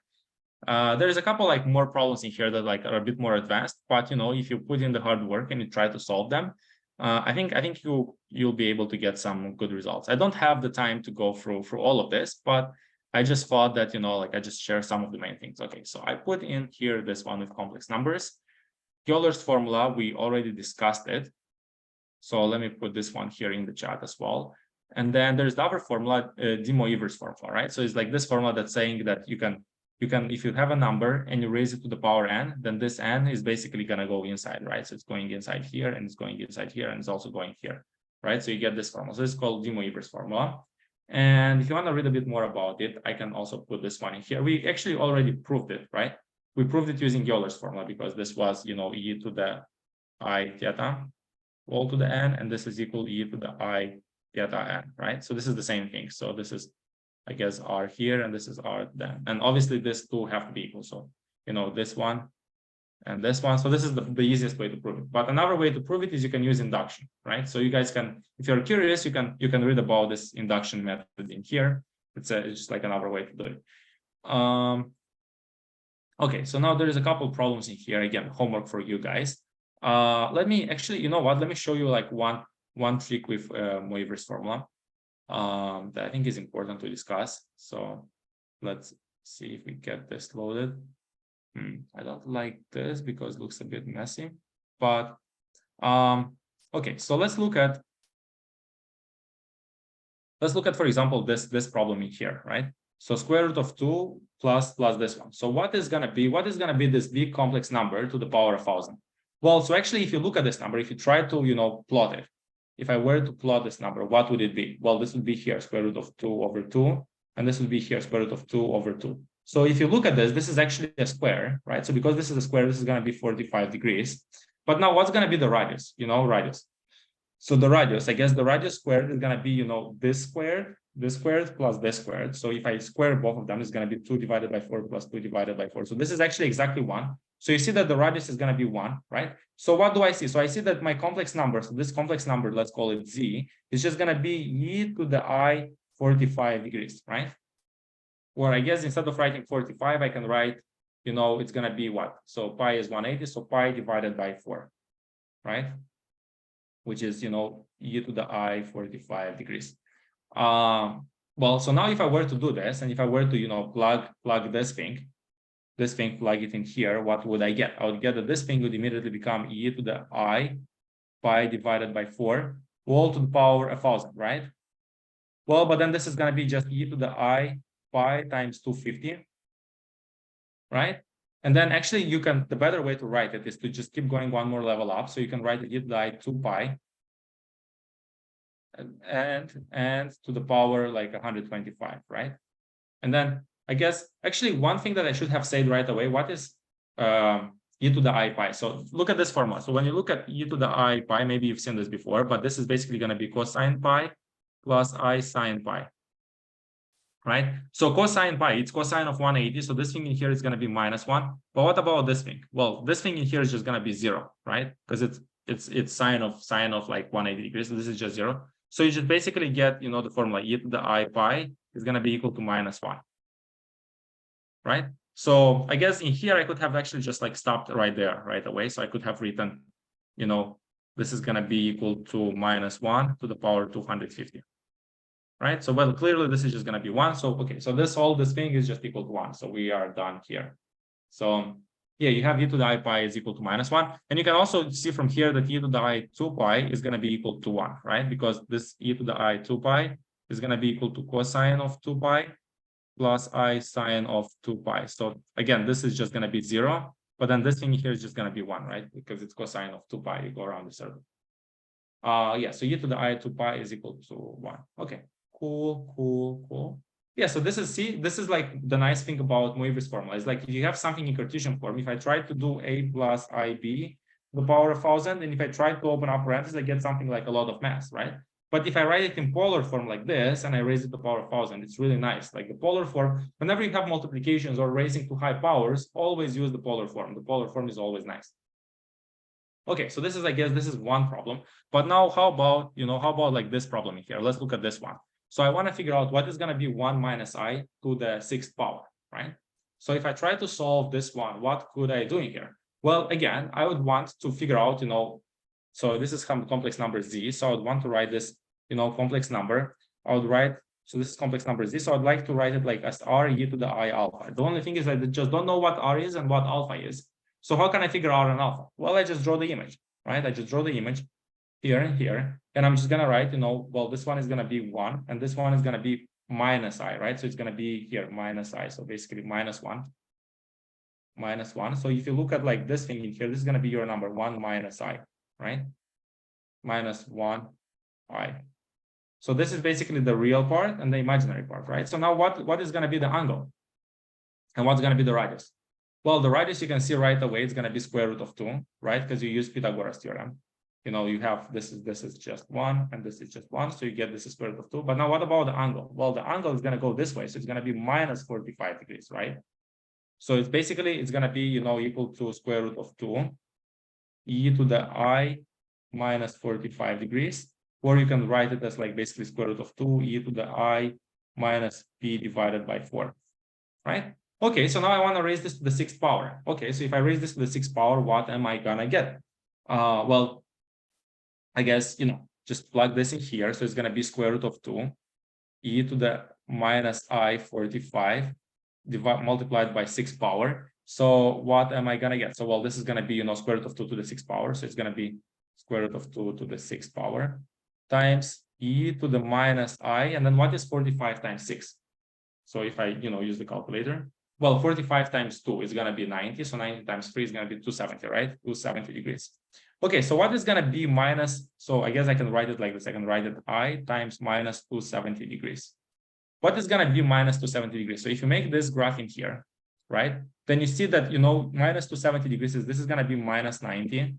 There's a couple like more problems in here that like are a bit more advanced, but if you put in the hard work and you try to solve them, I think you'll be able to get some good results. I don't have the time to go through all of this, but I just thought that I just share some of the main things. Okay, so I put in here this one with complex numbers. Euler's formula, we already discussed it. So let me put this one here in the chat as well. And then there's the other formula, de Moivre's formula, right? So it's like this formula that's saying that you can, if you have a number and you raise it to the power n, then this n is basically going to go inside, right? So it's going inside here and it's going inside here and it's also going here, right? So you get this formula. So it's called de Moivre's formula. And if you want to read a bit more about it, I can also put this one in here. We actually already proved it, right? We proved it using Euler's formula because this was, e to the I theta all to the n, and this is equal e to the I theta n, right? So this is the same thing. So this is, I guess, r here, and this is r then. And obviously, these two have to be equal. So, this one and this one. So this is the easiest way to prove it. But another way to prove it is you can use induction, right? So you guys can, if you're curious, you can read about this induction method in here. It's just like another way to do it. Okay, so now there is a couple of problems in here. Again, homework for you guys. Let me actually, let me show you like one trick with Moivre's formula that I think is important to discuss. So let's see if we get this loaded. I don't like this because it looks a bit messy, but okay, so let's look at, for example, this problem in here, right? So square root of 2 plus this one. So what is going to be this big complex number to the power of 1,000? Well, so actually, if you look at this number, if you try to, plot it, if I were to plot this number, what would it be? Well, this would be here, square root of 2 over 2, and this would be here, square root of 2 over 2. So if you look at this is actually a square, right? So because this is a square, this is going to be 45 degrees. But now what's going to be the radius, radius? So the radius, I guess the radius squared is going to be, this squared plus this squared. So if I square both of them, it's going to be 2 divided by 4 plus 2 divided by 4. So this is actually exactly 1. So you see that the radius is going to be 1, right? So what do I see? So I see that my complex number, so this complex number, let's call it z, is just going to be e to the I 45 degrees, right? Or I guess instead of writing 45, I can write, it's going to be what? So pi is 180, so pi divided by 4, right? Which is, e to the I 45 degrees. Well, so now if I were to do this, and if I were to, plug this thing, plug it in here, what would I get? I would get that this thing would immediately become e to the I pi divided by 4, all to the power 1,000, right? Well, but then this is going to be just e to the I pi times 250, right? And then actually the better way to write it is to just keep going one more level up. So you can write it e to the I 2 pi and to the power like 125, right? And then I guess actually one thing that I should have said right away, what is e to the I pi? So look at this formula. So when you look at e to the I pi, maybe you've seen this before, but this is basically going to be cosine pi plus I sine pi. right? So cosine pi, it's cosine of 180. So this thing in here is going to be -1. But what about this thing? Well, this thing in here is just going to be 0, right? Because it's sine of like 180 degrees. So this is just 0. So you just basically get, the formula e to the I pi is going to be equal to -1, right? So I guess in here I could have actually just like stopped right there right away. So I could have written, this is going to be equal to -1 to the power 250. Right? So, well, clearly this is just going to be 1. So, okay, so this thing is just equal to 1. So we are done here. So, yeah, you have e to the I pi is equal to -1. And you can also see from here that e to the I 2 pi is going to be equal to 1, right? Because this e to the I 2 pi is going to be equal to cosine of 2 pi plus I sine of 2 pi. So again, this is just going to be 0. But then this thing here is just going to be 1, right? Because it's cosine of 2 pi. You go around the circle. Yeah, so e to the I 2 pi is equal to 1. Okay. Cool. Yeah, so this is like the nice thing about Moivre's formula. It's like if you have something in Cartesian form, if I try to do a plus ib to the power of 1,000, and if I try to open up parentheses, I get something like a lot of mass, right? But if I write it in polar form like this, and I raise it to the power of 1,000, it's really nice. Like the polar form, whenever you have multiplications or raising to high powers, always use the polar form. The polar form is always nice. Okay, so this is, I guess, this is one problem. But now how about like this problem here? Let's look at this one. So I want to figure out what is going to be 1 minus I to the 6th power, right? So if I try to solve this one, what could I do in here? Well, again, I would want to figure out, so this is complex number z. So I would want to write this, complex number. I would write, so this is complex number z. So I'd like to write it like as r e to the I alpha. The only thing is I just don't know what r is and what alpha is. So how can I figure out an alpha? Well, I just draw the image, right? I just draw the image here and here, and I'm just gonna write, well, this one is gonna be 1, and this one is gonna be minus I, right? So it's gonna be here minus I. So basically -1, -1. So if you look at like this thing in here, this is gonna be your number 1 minus I, right? -1 I. So this is basically the real part and the imaginary part, right? So now what is gonna be the angle, and what's gonna be the radius? Well, the radius you can see right away, it's going to be square root of 2, right? Because you use Pythagoras theorem. You have this is just 1 and this is just 1. So you get this is square root of 2. But now what about the angle? Well, the angle is going to go this way. So it's going to be -45 degrees, right? So it's going to be, equal to square root of 2 e to the I minus 45 degrees. Or you can write it as like basically square root of 2 e to the I minus p divided by 4, right? Okay, so now I want to raise this to the 6th power. Okay, so if I raise this to the 6th power, what am I gonna get? Well, I guess, just plug this in here. So it's gonna be square root of 2 e to the minus I 45 multiplied by 6th power. So what am I gonna get? So, well, this is gonna be, square root of 2 to the 6th power. So it's gonna be square root of 2 to the 6th power times e to the minus I. And then what is 45 times 6? So if I, use the calculator, well, 45 times 2 is going to be 90. So 90 times 3 is going to be 270, right? 270 degrees. Okay, so what is going to be minus? So I guess I can write it like this. I can write it I times minus 270 degrees. What is going to be minus 270 degrees? So if you make this graph in here, right, then you see that, minus 270 degrees is, this is going to be minus 90.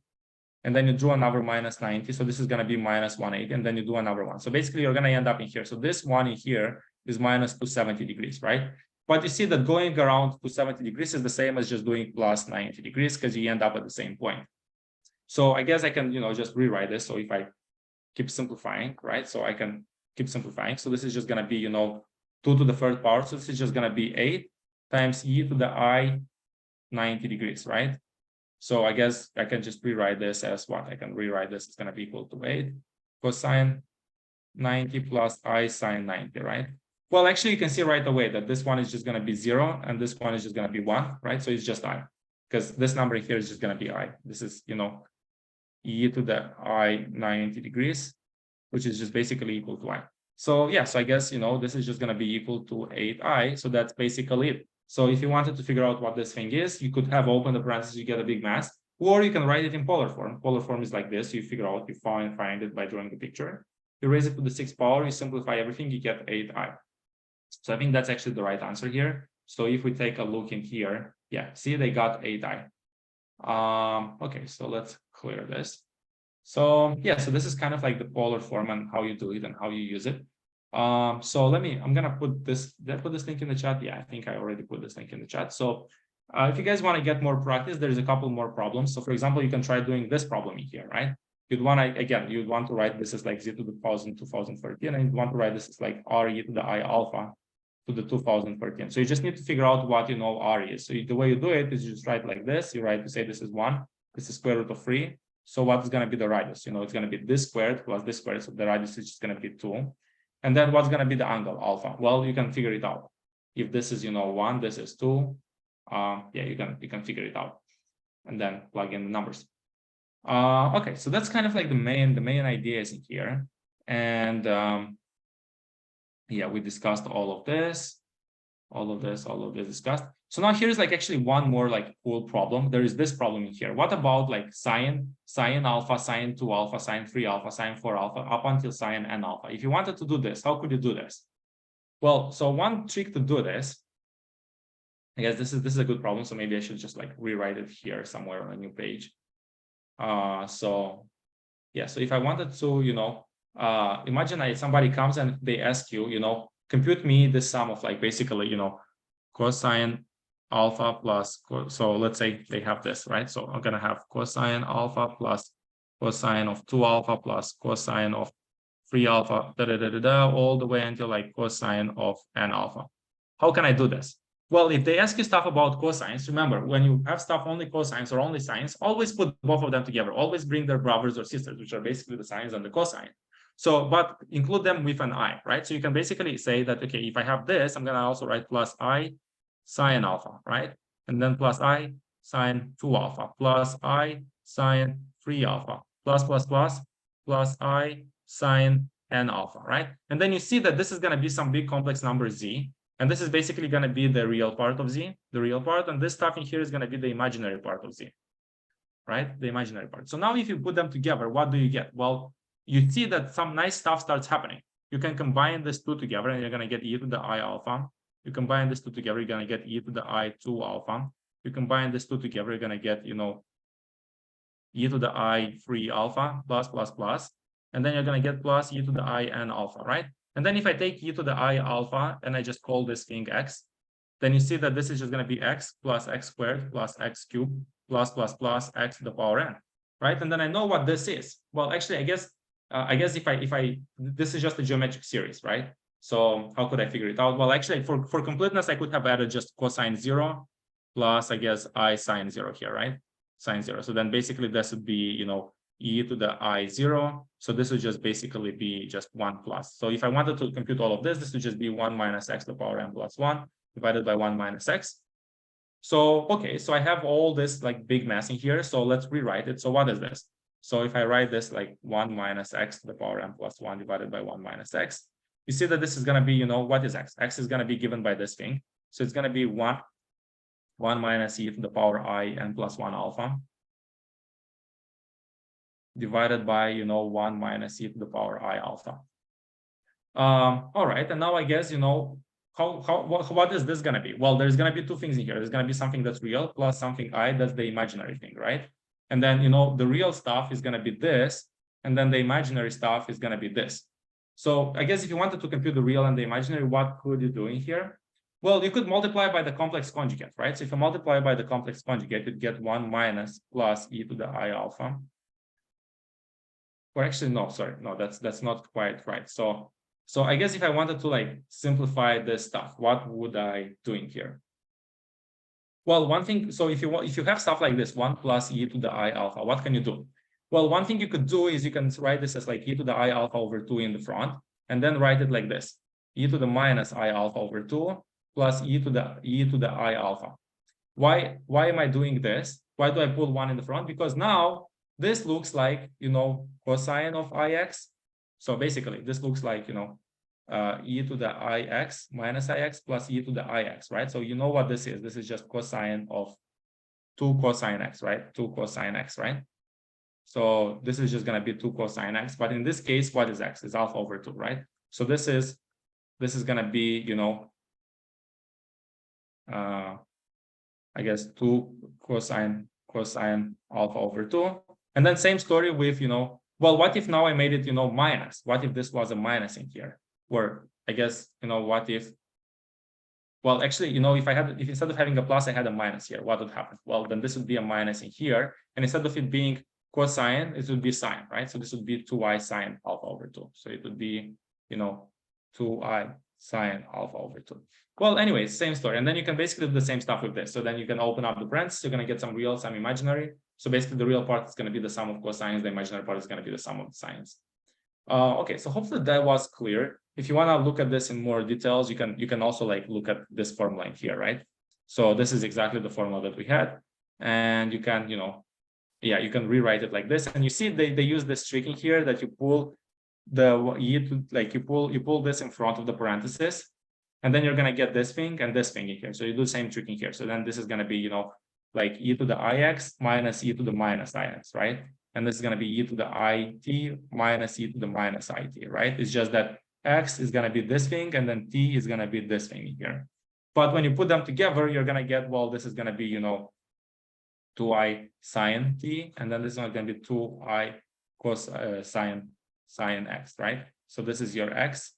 And then you draw another minus 90. So this is going to be minus 180. And then you do another one. So basically, you're going to end up in here. So this one in here is minus 270 degrees, right? But you see that going around 270 degrees is the same as just doing plus 90 degrees because you end up at the same point. So I guess I can, just rewrite this. So if I keep simplifying, right? So I can keep simplifying. So this is just going to be, 2 to the 3rd power. So this is just going to be 8 times e to the I 90 degrees, right? So I guess I can just rewrite this as what? I can rewrite this. It's going to be equal to 8 cosine 90 plus I sine 90, right? Well, actually, you can see right away that this one is just going to be 0 and this one is just going to be 1, right? So it's just I, because this number here is just going to be I. This is, e to the I 90 degrees, which is just basically equal to I. So yeah, so I guess, this is just going to be equal to 8I. So that's basically it. So if you wanted to figure out what this thing is, you could have opened the parentheses, you get a big mass, or you can write it in polar form. Polar form is like this. You figure out, you find it by drawing the picture. You raise it to the 6th power, you simplify everything, you get 8I. So I think that's actually the right answer here. So if we take a look in here, yeah, see, they got 8I. Okay, so let's clear this. So yeah, so this is kind of like the polar form and how you do it and how you use it. So I'm gonna put this, did I put this link in the chat? Yeah, I think I already put this link in the chat. So if you guys want to get more practice, there's a couple more problems. So for example, you can try doing this problem in here, right? You'd want to, again, you'd want to write this as like z to the 2013, and you'd want to write this as like r e to the I alpha to the 2013. So you just need to figure out what you know r is. So the way you do it is you just write like this. You write to say this is 1, this is square root of 3. So what is going to be the radius? You know, it's going to be this squared plus this squared. So the radius is just going to be 2. And then what's going to be the angle alpha? Well, you can figure it out. If this is, 1, this is 2. Yeah, you can figure it out and then plug in the numbers. Okay, so that's kind of like the main ideas in here. And yeah, we discussed all of this discussed. So now here's like actually one more like cool problem. There is this problem in here. What about like sine alpha, sine 2 alpha, sine 3 alpha, sine 4 alpha, up until sine n alpha? If you wanted to do this, how could you do this? Well, so one trick to do this, I guess this is a good problem. So maybe I should just like rewrite it here somewhere on a new page. So yeah, so if I wanted to, imagine somebody comes and they ask you, compute me the sum of like basically, cosine alpha plus, so let's say they have this, right? So I'm going to have cosine alpha plus cosine of 2 alpha plus cosine of 3 alpha, all the way until like cosine of n alpha. How can I do this? Well, if they ask you stuff about cosines, remember, when you have stuff only cosines or only sines, always put both of them together. Always bring their brothers or sisters, which are basically the sines and the cosine. So, but include them with an I, right? So you can basically say that, okay, if I have this, I'm going to also write plus I sine alpha, right? And then plus I sine 2 alpha, plus I sine 3 alpha, plus I sine n alpha, right? And then you see that this is going to be some big complex number z. And this is basically going to be the real part of z, the real part. And this stuff in here is going to be the imaginary part of z, right? The imaginary part. So now if you put them together, what do you get? Well, you see that some nice stuff starts happening. You can combine these two together and you're going to get e to the I alpha. You combine these two together, you're going to get e to the I 2 alpha. You combine these two together, you're going to get, e to the I 3 alpha plus. And then you're going to get plus e to the I n alpha, right? And then if I take e to the I alpha and I just call this thing x, then you see that this is just going to be x plus x squared plus x cubed plus x to the power n, right? And then I know what this is. Well, actually, I guess if this is just a geometric series, right? So how could I figure it out? Well, actually, for completeness, I could have added just cosine 0 plus, I guess, I sine 0 here, right? Sine 0. So then basically this would be, e to the I 0. So this would just basically be just 1 plus. So if I wanted to compute all of this, this would just be 1 minus x to the power n plus 1 divided by 1 minus x. So, okay, so I have all this like big mass in here. So let's rewrite it. So what is this? So if I write this like 1 minus x to the power n plus 1 divided by 1 minus x, you see that this is going to be, what is x? X is going to be given by this thing. So it's going to be 1 minus e to the power I n plus 1 alpha divided by, 1 minus e to the power I alpha. All right. And now I guess, what is this going to be? Well, there's going to be two things in here. There's going to be something that's real plus something I, that's the imaginary thing, right? And then, the real stuff is going to be this, and then the imaginary stuff is going to be this. So I guess if you wanted to compute the real and the imaginary, what could you do in here? Well, you could multiply by the complex conjugate, right? So if you multiply by the complex conjugate, you'd get 1 minus plus e to the I alpha. Or actually, no, sorry, no, that's not quite right. So I guess if I wanted to like simplify this stuff, what would I do in here? Well, one thing, so if you have stuff like this, 1 plus e to the I alpha, what can you do? Well, one thing you could do is you can write this as like e to the I alpha over 2 in the front, and then write it like this: e to the minus I alpha over 2 plus e to the I alpha. Why am I doing this? Why do I put 1 in the front? Because now this looks like, cosine of ix. So basically, this looks like, e to the ix minus ix plus e to the ix, right? So you know what this is. This is just cosine of 2 cosine x, right? 2 cosine x, right? So this is just going to be 2 cosine x. But in this case, what is x? It's alpha over 2, right? So this is going to be, I guess 2 cosine alpha over 2. And then same story with, well, what if now I made it, minus? What if this was a minus in here? or I guess, what if, well, actually, if instead of having a plus, I had a minus here, what would happen? Well, then this would be a minus in here. And instead of it being cosine, it would be sine, right? So this would be 2i sine alpha over 2. So it would be, 2i sine alpha over 2. Well, anyway, same story. And then you can basically do the same stuff with this. So then you can open up the parentheses, you're going to get some real, some imaginary. So basically the real part is going to be the sum of cosines, the imaginary part is going to be the sum of the sines. Okay, so hopefully that was clear. If you want to look at this in more details, you can also like look at this formula in here, right? So this is exactly the formula that we had. And you can, you can rewrite it like this. And you see they use this trick in here that you pull you pull this in front of the parenthesis, and then you're gonna get this thing and this thing in here. So you do the same trick in here. So then this is gonna be, like e to the ix minus e to the minus ix, right? And this is gonna be e to the it minus e to the minus it, right? It's just that x is gonna be this thing, and then t is gonna be this thing here. But when you put them together, you're gonna get, well, this is gonna be, 2i sine t, and then this is going to be 2i cos sine x, right? So this is your x,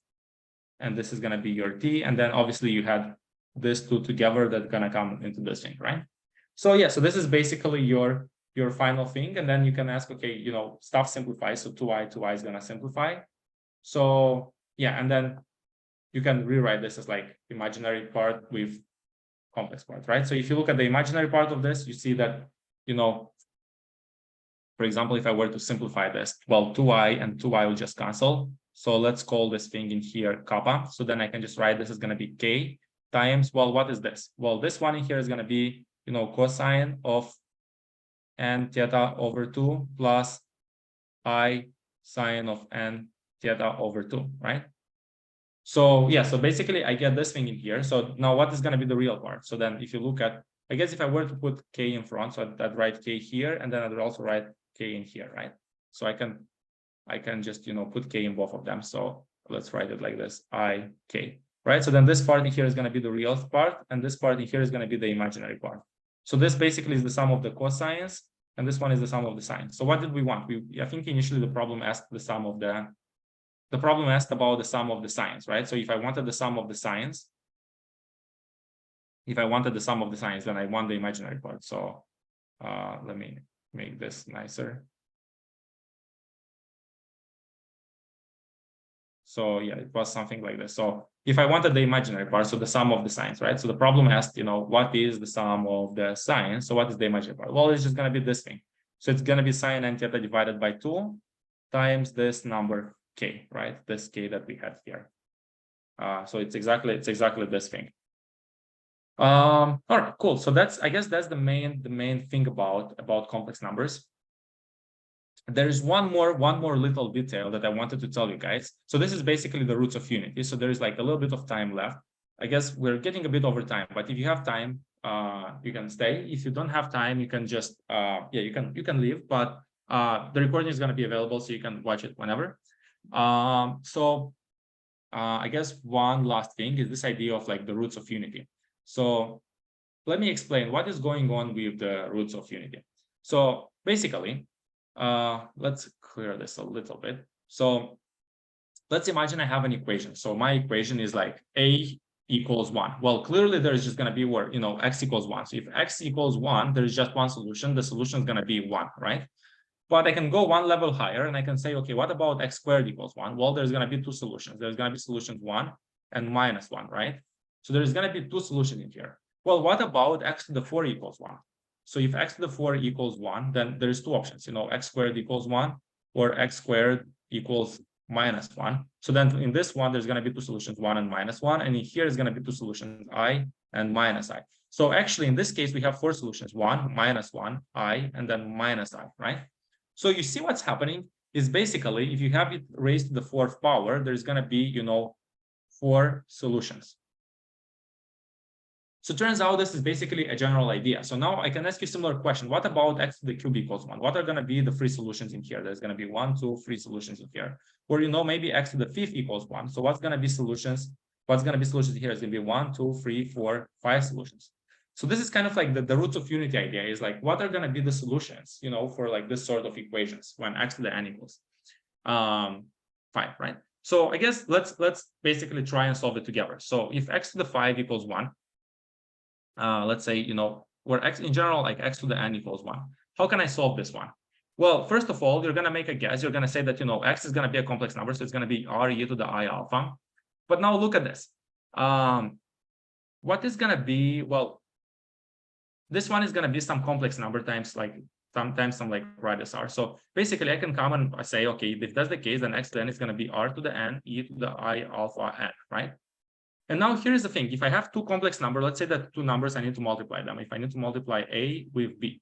and this is going to be your t, and then obviously you had this two together that's going to come into this thing, right? So yeah, so this is basically your final thing, and then you can ask, okay, stuff simplifies, so 2i is going to simplify. So yeah, and then you can rewrite this as like imaginary part with complex part, right? So if you look at the imaginary part of this, you see that, for example, if I were to simplify this, well, 2i and 2i will just cancel. So let's call this thing in here kappa. So then I can just write this is going to be k times, well, what is this? Well, this one in here is going to be, cosine of n theta over 2 plus I sine of n theta over 2, right? So yeah, so basically I get this thing in here. So now what is going to be the real part? So then if you look at, I guess if I were to put k in front, so I'd write k here, and then I'd also write k in here, right? So I can just, put k in both of them. So let's write it like this, I, k, right? So then this part in here is going to be the real part, and this part in here is going to be the imaginary part. So this basically is the sum of the cosines, and this one is the sum of the sines. So what did we want? I think initially the problem asked the sum of the problem asked about the sum of the sines, right? So if I wanted the sum of the sines, then I want the imaginary part. So let me make this nicer. So yeah, it was something like this. So if I wanted the imaginary part, so the sum of the sines, right? So the problem asked, what is the sum of the sines? So what is the imaginary part? Well, it's just going to be this thing. So it's going to be sine n theta divided by 2 times this number k, right? This k that we had here. So it's exactly this thing. All right, cool. So I guess that's the main thing about complex numbers. There is one more little detail that I wanted to tell you guys. So this is basically the roots of unity. So there is like a little bit of time left. I guess we're getting a bit over time, but if you have time, you can stay. If you don't have time, you can just you can leave, but the recording is going to be available, so you can watch it whenever. I guess one last thing is this idea of like the roots of unity. So let me explain what is going on with the roots of unity. So basically, let's clear this a little bit. So let's imagine I have an equation. So my equation is like a equals 1. Well, clearly there's just going to be where, x equals 1. So if x equals 1, there's just one solution. The solution is going to be 1, right? But I can go one level higher and I can say, okay, what about x squared equals 1? Well, there's going to be two solutions. There's going to be solutions 1 and minus 1, right? So there's going to be two solutions in here. Well, what about x to the 4 equals 1? So if x to the 4 equals 1, then there's two options, x squared equals 1 or x squared equals minus 1. So then in this one, there's going to be two solutions, 1 and minus 1. And in here is going to be two solutions, I and minus I. So actually, in this case, we have four solutions, 1, minus 1, I, and then minus I, right? So you see what's happening is basically, if you have it raised to the 4th power, there's going to be, 4 solutions. So it turns out this is basically a general idea. So now I can ask you a similar question. What about x to the cube equals 1? What are going to be the 3 solutions in here? There's going to be 1, 2, 3 solutions in here. Or, maybe x to the 5th equals 1. So what's going to be solutions? What's going to be solutions here is going to be 1, 2, 3, 4, 5 solutions. So this is kind of like the roots of unity idea is like, what are going to be the solutions, for like this sort of equations when x to the n equals 5, right? So I guess let's basically try and solve it together. So if x to the 5 equals 1, let's say, where x in general, like x to the n equals 1. How can I solve this one? Well, first of all, you're going to make a guess. You're going to say that, x is going to be a complex number. So it's going to be r e to the I alpha. But now look at this. What is going to be, well, this one is going to be some complex number times like sometimes some like radius r. So basically I can come and say, okay, if that's the case, then x to n is going to be r to the n e to the I alpha n, right? And now here's the thing. If I have two complex numbers, let's say that two numbers, I need to multiply them. If I need to multiply a with b.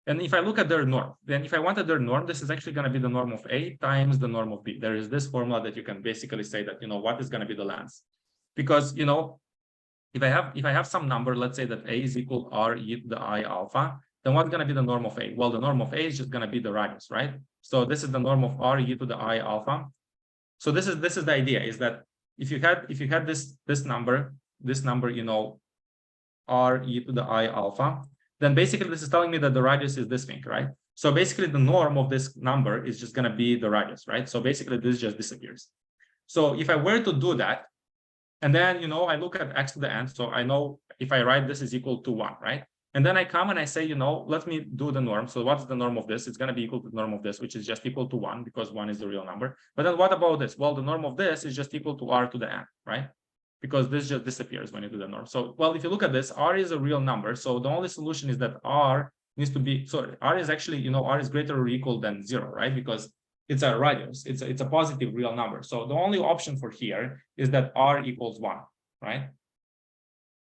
And if I look at their norm, then if I wanted their norm, this is actually going to be the norm of a times the norm of b. There is this formula that you can basically say that, what is going to be the length. Because, if I have some number, let's say that a is equal r e to the I alpha, then what's going to be the norm of a? Well, the norm of a is just going to be the radius, right? So this is the norm of r e to the I alpha. So this is the idea, is that if you had this number, r e to the I alpha, then basically this is telling me that the radius is this thing, right? So basically the norm of this number is just going to be the radius, right? So basically this just disappears. So if I were to do that, and then, I look at x to the n, so I know if I write this is equal to 1, right? And then I come and I say, let me do the norm. So what's the norm of this? It's going to be equal to the norm of this, which is just equal to 1 because 1 is the real number. But then what about this? Well, the norm of this is just equal to r to the n, right? Because this just disappears when you do the norm. So, well, if you look at this, r is a real number. So the only solution is that r needs to be, sorry, r is actually, r is greater or equal than 0, right? Because it's a radius, it's a positive real number. So the only option for here is that r equals 1, right?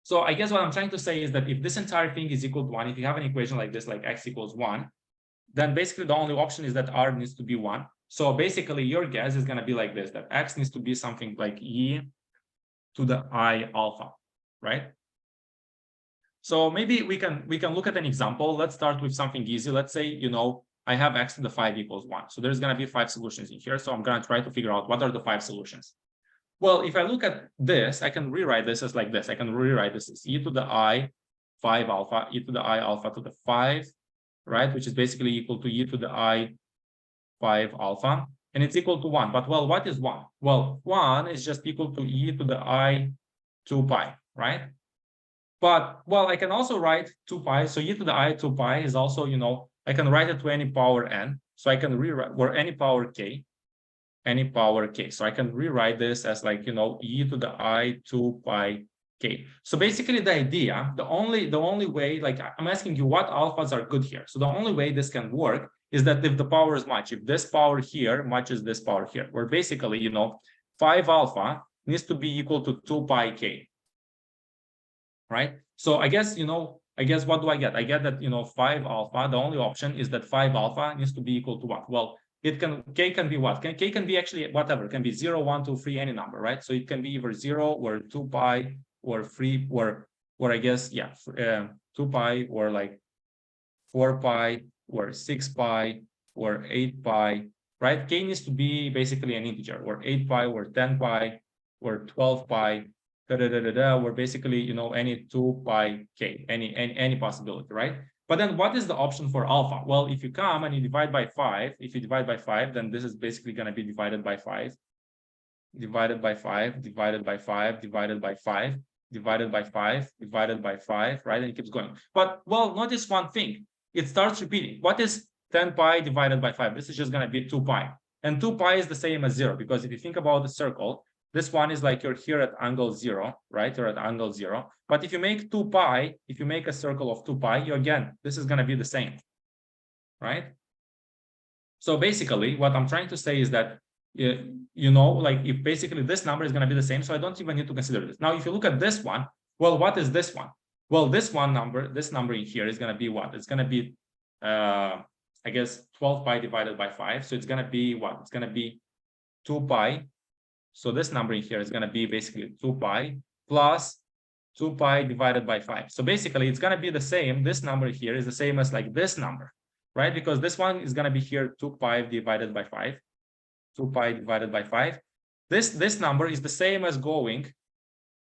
So I guess what I'm trying to say is that if this entire thing is equal to 1, if you have an equation like this, like x equals 1, then basically the only option is that r needs to be 1. So basically your guess is going to be like this, that x needs to be something like e to the I alpha, right? So maybe we can look at an example. Let's start with something easy. Let's say, I have x to the 5 equals 1. So there's going to be 5 solutions in here. So I'm going to try to figure out what are the 5 solutions. Well, if I look at this, I can rewrite this as like this. I can rewrite this as e to the I 5 alpha, e to the I alpha to the 5, right? Which is basically equal to e to the I 5 alpha. And it's equal to 1. But, well, what is 1? Well, 1 is just equal to e to the I 2 pi, right? But, well, I can also write 2 pi. So e to the I 2 pi is also, I can write it to any power n. So I can rewrite, or any power k. So I can rewrite this as like, e to the I 2 pi k. So basically the idea, the only way, like I'm asking you what alphas are good here. So the only way this can work is that if the powers match, if this power here matches this power here, where basically, 5 alpha needs to be equal to 2 pi k, right? So I guess, what do I get? I get that, 5 alpha, the only option is that 5 alpha needs to be equal to what? Well, k can be what? K can be actually whatever. It can be 0, 1, 2, 3, any number, right? So it can be either 0 or 2 pi or 3 or I guess, yeah, 2 pi or like 4 pi or 6 pi or 8 pi, right? K needs to be basically an integer, or 8 pi or 10 pi or 12 pi, or basically, any 2 pi k, any possibility, right? But then what is the option for alpha? Well, if you come and you divide by 5, if you divide by 5, then this is basically going to be divided by 5, divided by 5, divided by 5, divided by 5, divided by 5, divided by 5, right? And it keeps going. But, well, notice one thing. It starts repeating. What is 10 pi divided by 5? This is just going to be 2 pi. And 2 pi is the same as 0, because if you think about the circle, this one is like you're here at angle 0, right? You're at angle 0. But if you make 2 pi, if you make a circle of 2 pi, this is going to be the same, right? So basically, what I'm trying to say is that, like if basically this number is going to be the same, so I don't even need to consider this. Now, if you look at this one, well, what is this one? Well, this number in here is going to be what? It's going to be, I guess, 12 pi divided by 5. So it's going to be what? It's going to be 2 pi. So this number in here is going to be basically 2 pi plus 2 pi divided by 5. So basically, it's going to be the same. This number here is the same as like this number, right? Because this one is going to be here 2 pi divided by 5. 2 pi divided by 5. This number is the same as going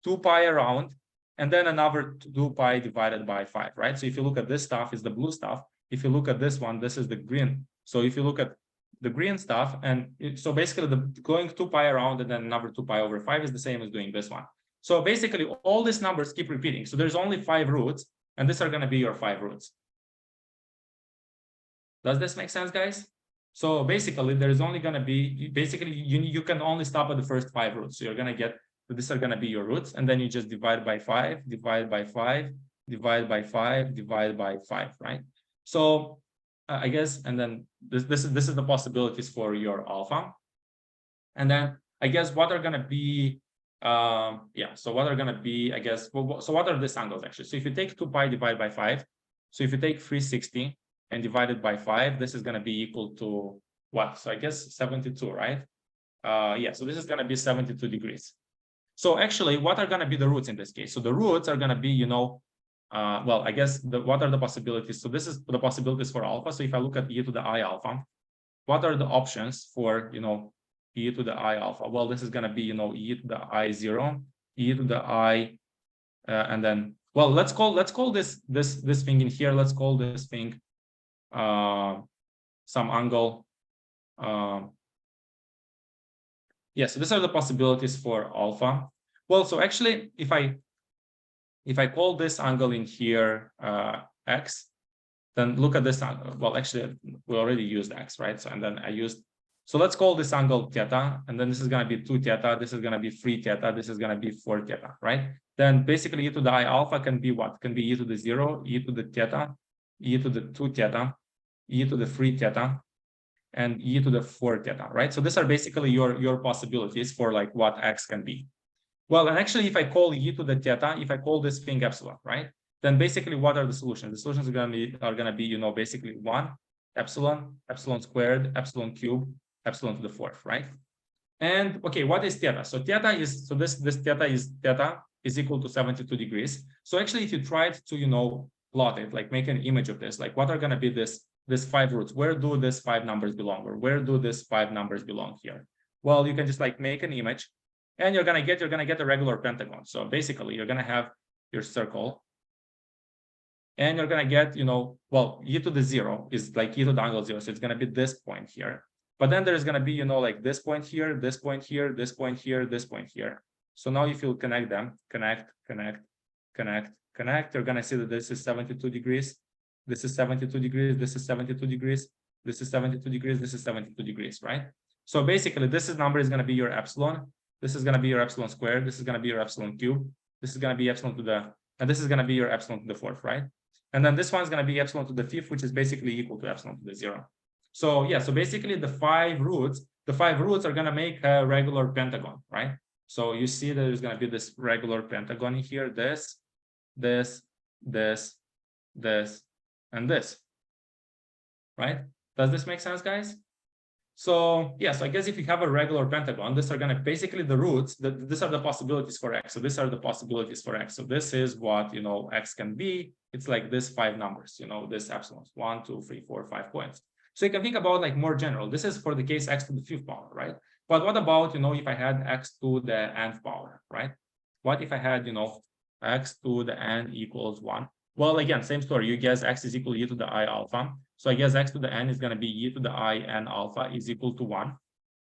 2 pi around and then another 2 pi divided by 5, right? So if you look at this stuff, is the blue stuff. If you look at this one, this is the green. So if you look at the green stuff. And so basically the going 2 pi around and then number 2 pi over 5 is the same as doing this one. So basically all these numbers keep repeating. So there's only 5 roots, and these are going to be your 5 roots. Does this make sense, guys? So basically there's only going to be, basically you can only stop at the first 5 roots. So you're going to get, these are going to be your roots, and then you just divide by 5, divide by 5, divide by 5, divide by 5, right? So I guess, and then this is the possibilities for your alpha. And then I guess what are going to be, so what are going to be, I guess, so what are these angles actually? So if you take 2 pi divided by 5, so if you take 360 and divide it by 5, this is going to be equal to what? So I guess 72, right? So this is going to be 72 degrees. So actually, what are going to be the roots in this case? So the roots are going to be, you know, well, I guess what are the possibilities? So this is the possibilities for alpha. So if I look at e to the I alpha, what are the options for, you know, e to the I alpha? Well, this is going to be, you know, e to the I0, e to the I, and then, well, let's call this thing in here. Let's call this thing some angle. So these are the possibilities for alpha. Well, so actually, if I call this angle in here x, then look at this angle. Well, actually, we already used x, right? So, and then I used, so let's call this angle theta, and then this is going to be 2 theta, this is going to be 3 theta, this is going to be 4 theta, right? Then basically e to the I alpha can be what? Can be e to the 0, e to the theta, e to the 2 theta, e to the 3 theta, and e to the 4 theta, right? So these are basically your possibilities for like what x can be. Well, and actually, if I call e to the theta, if I call this thing epsilon, right? Then basically, what are the solutions? The solutions are gonna be, you know, basically 1 epsilon, epsilon squared, epsilon cubed, epsilon to the 4th, right? And okay, what is theta? So theta is, so this theta is equal to 72 degrees. So actually, if you tried to, you know, plot it, like make an image of this, like what are gonna be this 5 roots? Where do these 5 numbers belong, or where do these 5 numbers belong here? Well, you can just like make an image, and you're gonna get a regular pentagon. So basically, you're gonna have your circle, and you're gonna get, you know, well, e to the 0 is like e to the angle 0, so it's gonna be this point here. But then there's gonna be, you know, like this point here, this point here, this point here, this point here. So now if you connect them, connect, you're gonna see that this is 72 degrees, this is 72 degrees, this is 72 degrees, this is 72 degrees, this is 72 degrees, right? So basically, this number is gonna be your epsilon. This is going to be your epsilon squared. This is going to be your epsilon cube. This is going to be epsilon to the, and this is going to be your epsilon to the 4th, right? And then this one is going to be epsilon to the 5th, which is basically equal to epsilon to the 0. So yeah, so basically the 5 roots are going to make a regular pentagon, right? So you see that there's going to be this regular pentagon here, this, and this, right? Does this make sense, guys? So yeah, so I guess if you have a regular pentagon, these are going to basically the roots, these are the possibilities for x. So these are the possibilities for x. So this is what, you know, x can be. It's like this 5 numbers, you know, this epsilons, 1, 2, 3, 4, 5 points. So you can think about like more general. This is for the case x to the 5th power, right? But what about, you know, if I had x to the nth power, right? What if I had, you know, x to the n equals 1? Well, again, same story. You guess x is equal to e to the I alpha. So I guess x to the n is going to be e to the I n alpha is equal to 1.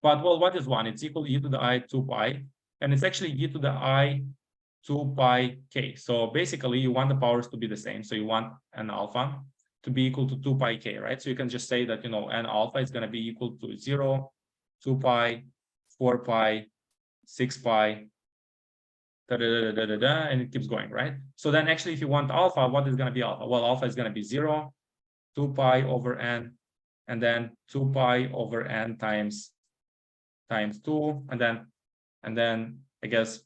But well, what is 1? It's equal to e to the I 2 pi. And it's actually e to the I 2 pi k. So basically, you want the powers to be the same. So you want n alpha to be equal to 2 pi k, right? So you can just say that, you know, n alpha is going to be equal to 0, 2 pi, 4 pi, 6 pi, and it keeps going, right? So then actually, if you want alpha, what is going to be alpha? Well, alpha is going to be 0, 2 pi over n, and then 2 pi over n times 2, and then I guess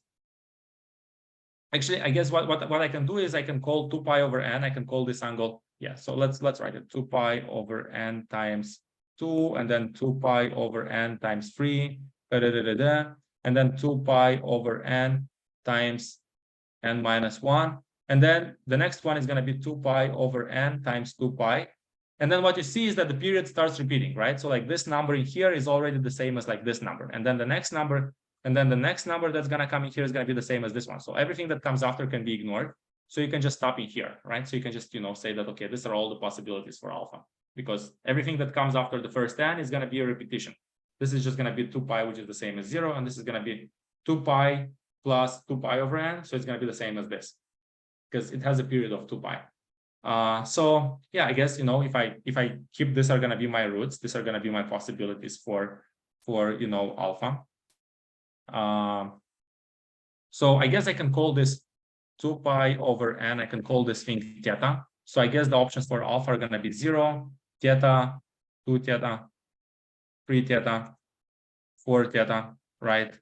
actually, I guess what I can do is I can call 2 pi over n. I can call this angle. Yeah, so let's write it 2 pi over n times 2, and then 2 pi over n times 3, and then 2 pi over n times n minus 1. And then the next one is going to be 2 pi over n times 2 pi. And then what you see is that the period starts repeating, right? So like this number in here is already the same as like this number. And then the next number, that's going to come in here is going to be the same as this one. So everything that comes after can be ignored. So you can just stop in here, right? So you can just, you know, say that, okay, these are all the possibilities for alpha. because everything that comes after the first n is going to be a repetition. This is just going to be 2 pi, which is the same as 0, and this is going to be 2 pi plus 2 pi over n, so it's going to be the same as this, because it has a period of 2 pi. So yeah, I guess, if I keep this are going to be my roots, these are going to be my possibilities for alpha. So I guess I can call this 2 pi over n. I can call this thing theta. So I guess the options for alpha are going to be 0, theta, 2 theta, 3 theta, 4 theta, right?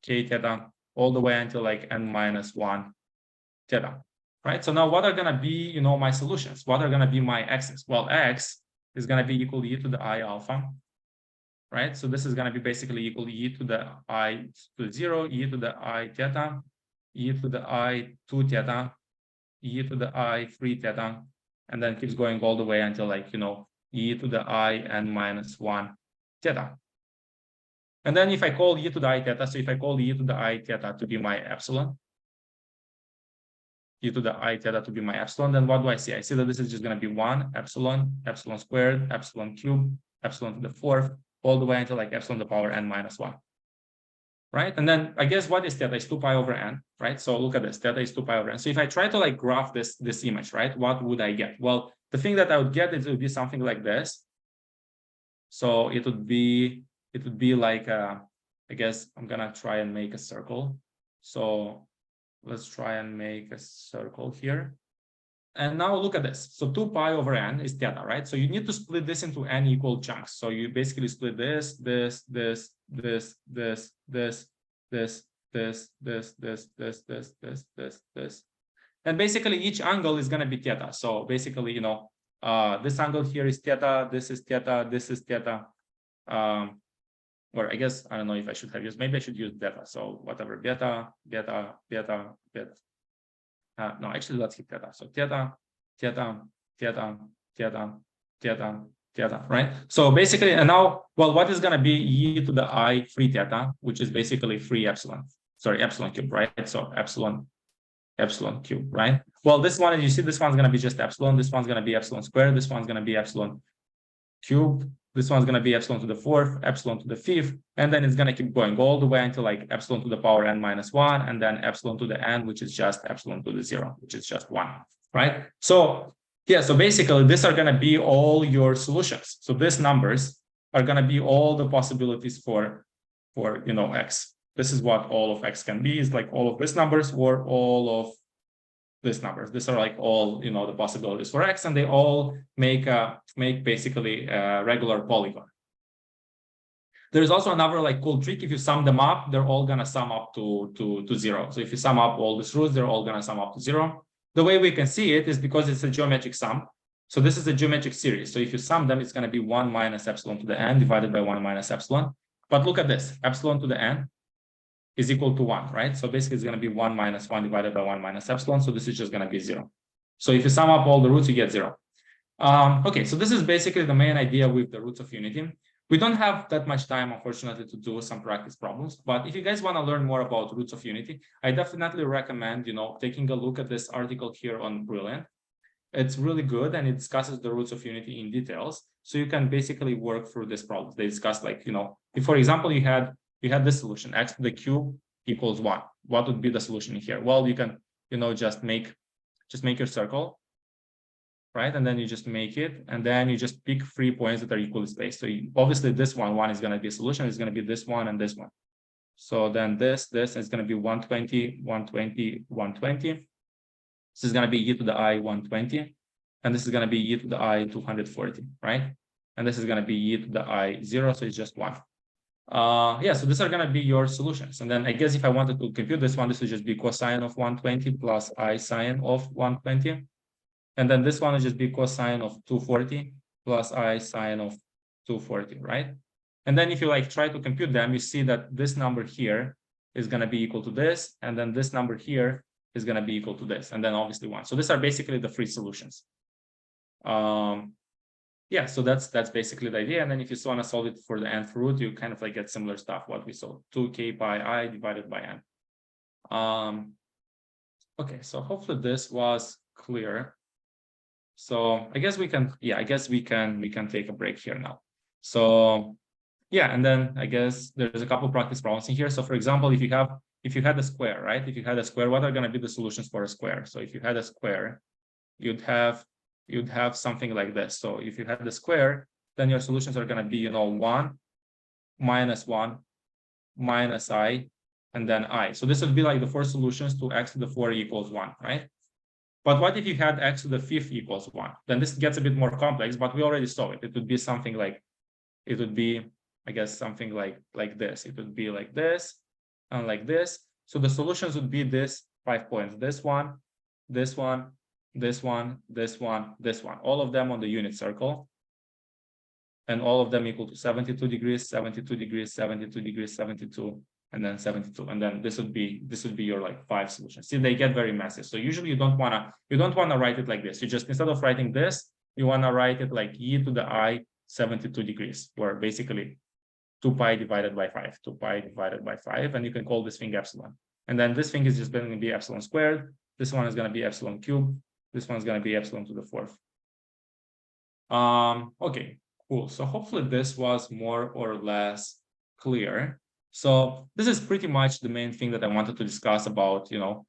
K theta, all the way until like n minus 1 theta, right? So now what are going to be, my solutions? What are going to be my x's? Well, x is going to be equal to e to the I alpha, right? So this is going to be basically equal to e to the I to 0, e to the I theta, e to the I 2 theta, e to the I 3 theta, and then keeps going all the way until like, e to the I n minus 1 theta. And then if I call e to the I theta, so if I call e to the I theta to be my epsilon, e to the I theta to be my epsilon, then what do I see? I see that this is just going to be 1 epsilon, epsilon squared, epsilon cubed, epsilon to the 4th, all the way until like epsilon to the power n minus 1. Right? And then I guess what is theta is 2 pi over n, right? So look at this, theta is 2 pi over n. So if I try to like graph this image, right, what would I get? Well, the thing that I would get is it would be something like this. So it would be like, I guess I'm gonna try and make a circle. So let's try and make a circle here. And now look at this. So 2 pi over n is theta, right? So you need to split this into n equal chunks. So you basically split this, this, this, this, this, this, this, this, this, this, this, this, this, this, this. And basically each angle is going to be theta. So basically, this angle here is theta, this is theta, this is theta. Or I guess, I don't know if I should have used, maybe I should use beta. So whatever, beta, beta, beta, beta. No, actually, let's hit theta. So theta, theta, theta, theta, theta, theta, right? So basically, and now, well, what is going to be e to the I 3 theta, which is basically 3 epsilon. Sorry, epsilon cube, right? So epsilon cube, right? Well, this one, you see, this one's going to be just epsilon. This one's going to be epsilon squared. This one's going to be epsilon cube. This one's going to be epsilon to the 4th, epsilon to the 5th, and then it's going to keep going all the way until like epsilon to the power n minus 1, and then epsilon to the n, which is just epsilon to the 0, which is just 1, right? So yeah, so basically these are going to be all your solutions. So these numbers are going to be all the possibilities for x. This is what all of x can be, is like all of these numbers or all of these numbers. These are like all, the possibilities for x, and they all make basically a regular polygon. There's also another like cool trick. If you sum them up, they're all gonna sum up to 0. So if you sum up all these roots, they're all gonna sum up to 0. The way we can see it is because it's a geometric sum. So this is a geometric series. So if you sum them, it's gonna be 1 minus epsilon to the n divided by 1 minus epsilon. But look at this, epsilon to the n is equal to 1, right? So basically it's going to be 1 minus 1 divided by 1 minus epsilon. So this is just going to be 0. So if you sum up all the roots, you get 0. Okay, so this is basically the main idea with the roots of unity. We don't have that much time, unfortunately, to do some practice problems. But if you guys want to learn more about roots of unity, I definitely recommend, taking a look at this article here on Brilliant. It's really good, and it discusses the roots of unity in details. So you can basically work through this problem. They discuss, like, if, for example, you had this solution, x to the cube equals 1. What would be the solution here? Well, you can, just make your circle, right? And then you just make it, and then you just pick 3 points that are equally spaced. So obviously this one is going to be a solution. It's going to be this one and this one. So then this is going to be 120, 120, 120. This is going to be e to the I 120, and this is going to be e to the I 240, right? And this is going to be e to the I 0, so it's just 1. Yeah, so these are going to be your solutions. And then I guess if I wanted to compute this one, this would just be cosine of 120 plus I sine of 120. And then this one would just be cosine of 240 plus I sine of 240, right? And then if you like try to compute them, you see that this number here is going to be equal to this. And then this number here is going to be equal to this. And then obviously 1. So these are basically the 3 solutions. Yeah, so that's basically the idea. And then if you want to solve it for the nth root, you kind of like get similar stuff, what we saw, 2k pi I divided by n. Okay, so hopefully this was clear. So I guess we can, yeah, I guess we can take a break here now. So yeah, and then I guess there's a couple practice problems in here. So for example, if you had a square, right? If you had a square, what are going to be the solutions for a square? So if you had a square, you'd have something like this. So if you had the square, then your solutions are going to be, you know, 1 minus 1 minus I, and then I. So this would be like the four solutions to x to the 4 equals 1, right? But what if you had x to the 5th equals 1? Then this gets a bit more complex, but we already saw it. It would be something like, it would be, I guess, something like this. It would be like this and like this. So the solutions would be this 5 points. This one, this one, this one, this one, this one. All of them on the unit circle. And all of them equal to 72 degrees, 72 degrees, 72 degrees, 72, and then 72. And then this would be your like 5 solutions. See, they get very massive. So usually you don't wanna write it like this. You just, instead of writing this, you wanna write it like e to the I 72 degrees, where basically 2 pi divided by 5, 2 pi divided by 5, and you can call this thing epsilon. And then this thing is just going to be epsilon squared. This one is going to be epsilon cubed. This one's going to be epsilon to the 4th. Okay, cool. So hopefully this was more or less clear. So this is pretty much the main thing that I wanted to discuss about, you know,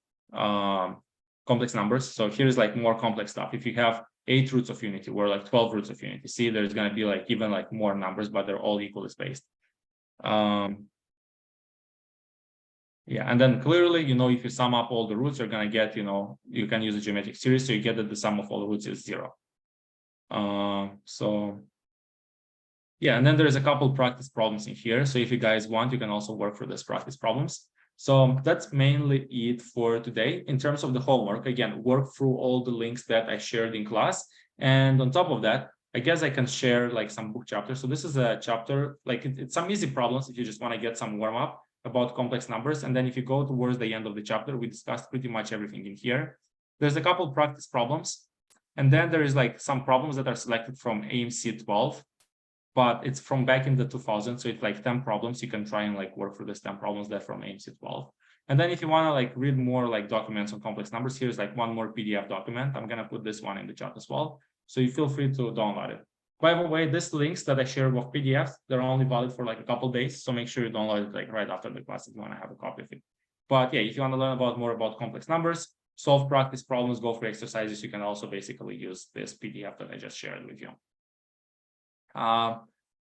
complex numbers. So here's like more complex stuff. If you have 8 roots of unity or like 12 roots of unity, see, there's going to be like even like more numbers, but they're all equally spaced. Yeah, and then clearly, you know, if you sum up all the roots, you're going to get, you know, you can use a geometric series, so you get that the sum of all the roots is 0. So yeah, and then there's a couple practice problems in here. So if you guys want, you can also work for this practice problems. So that's mainly it for today. In terms of the homework, again, work through all the links that I shared in class. And on top of that, I guess I can share like some book chapters. So this is a chapter, like it's some easy problems if you just want to get some warm up about complex numbers. And then if you go towards the end of the chapter, we discussed pretty much everything in here. There's a couple practice problems. And then there is like some problems that are selected from AMC 12. But it's from back in the 2000s, so it's like 10 problems. You can try and like work through these 10 problems that from AMC 12. And then if you want to like read more like documents on complex numbers, here's like one more PDF document. I'm gonna put this one in the chat as well, so you feel free to download it. By the way, these links that I shared with PDFs, they're only valid for like a couple days, so make sure you download it like right after the class if you want to have a copy of it. But yeah, if you want to learn more about complex numbers, solve practice problems, go through exercises, you can also basically use this PDF that I just shared with you.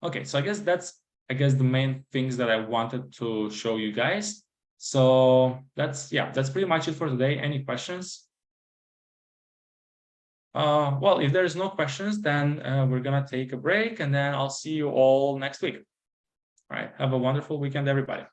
Okay, so I guess that's the main things that I wanted to show you guys. So that's pretty much it for today. Any questions? Well, if there's no questions, then we're gonna take a break, and then I'll see you all next week. All right, have a wonderful weekend, everybody.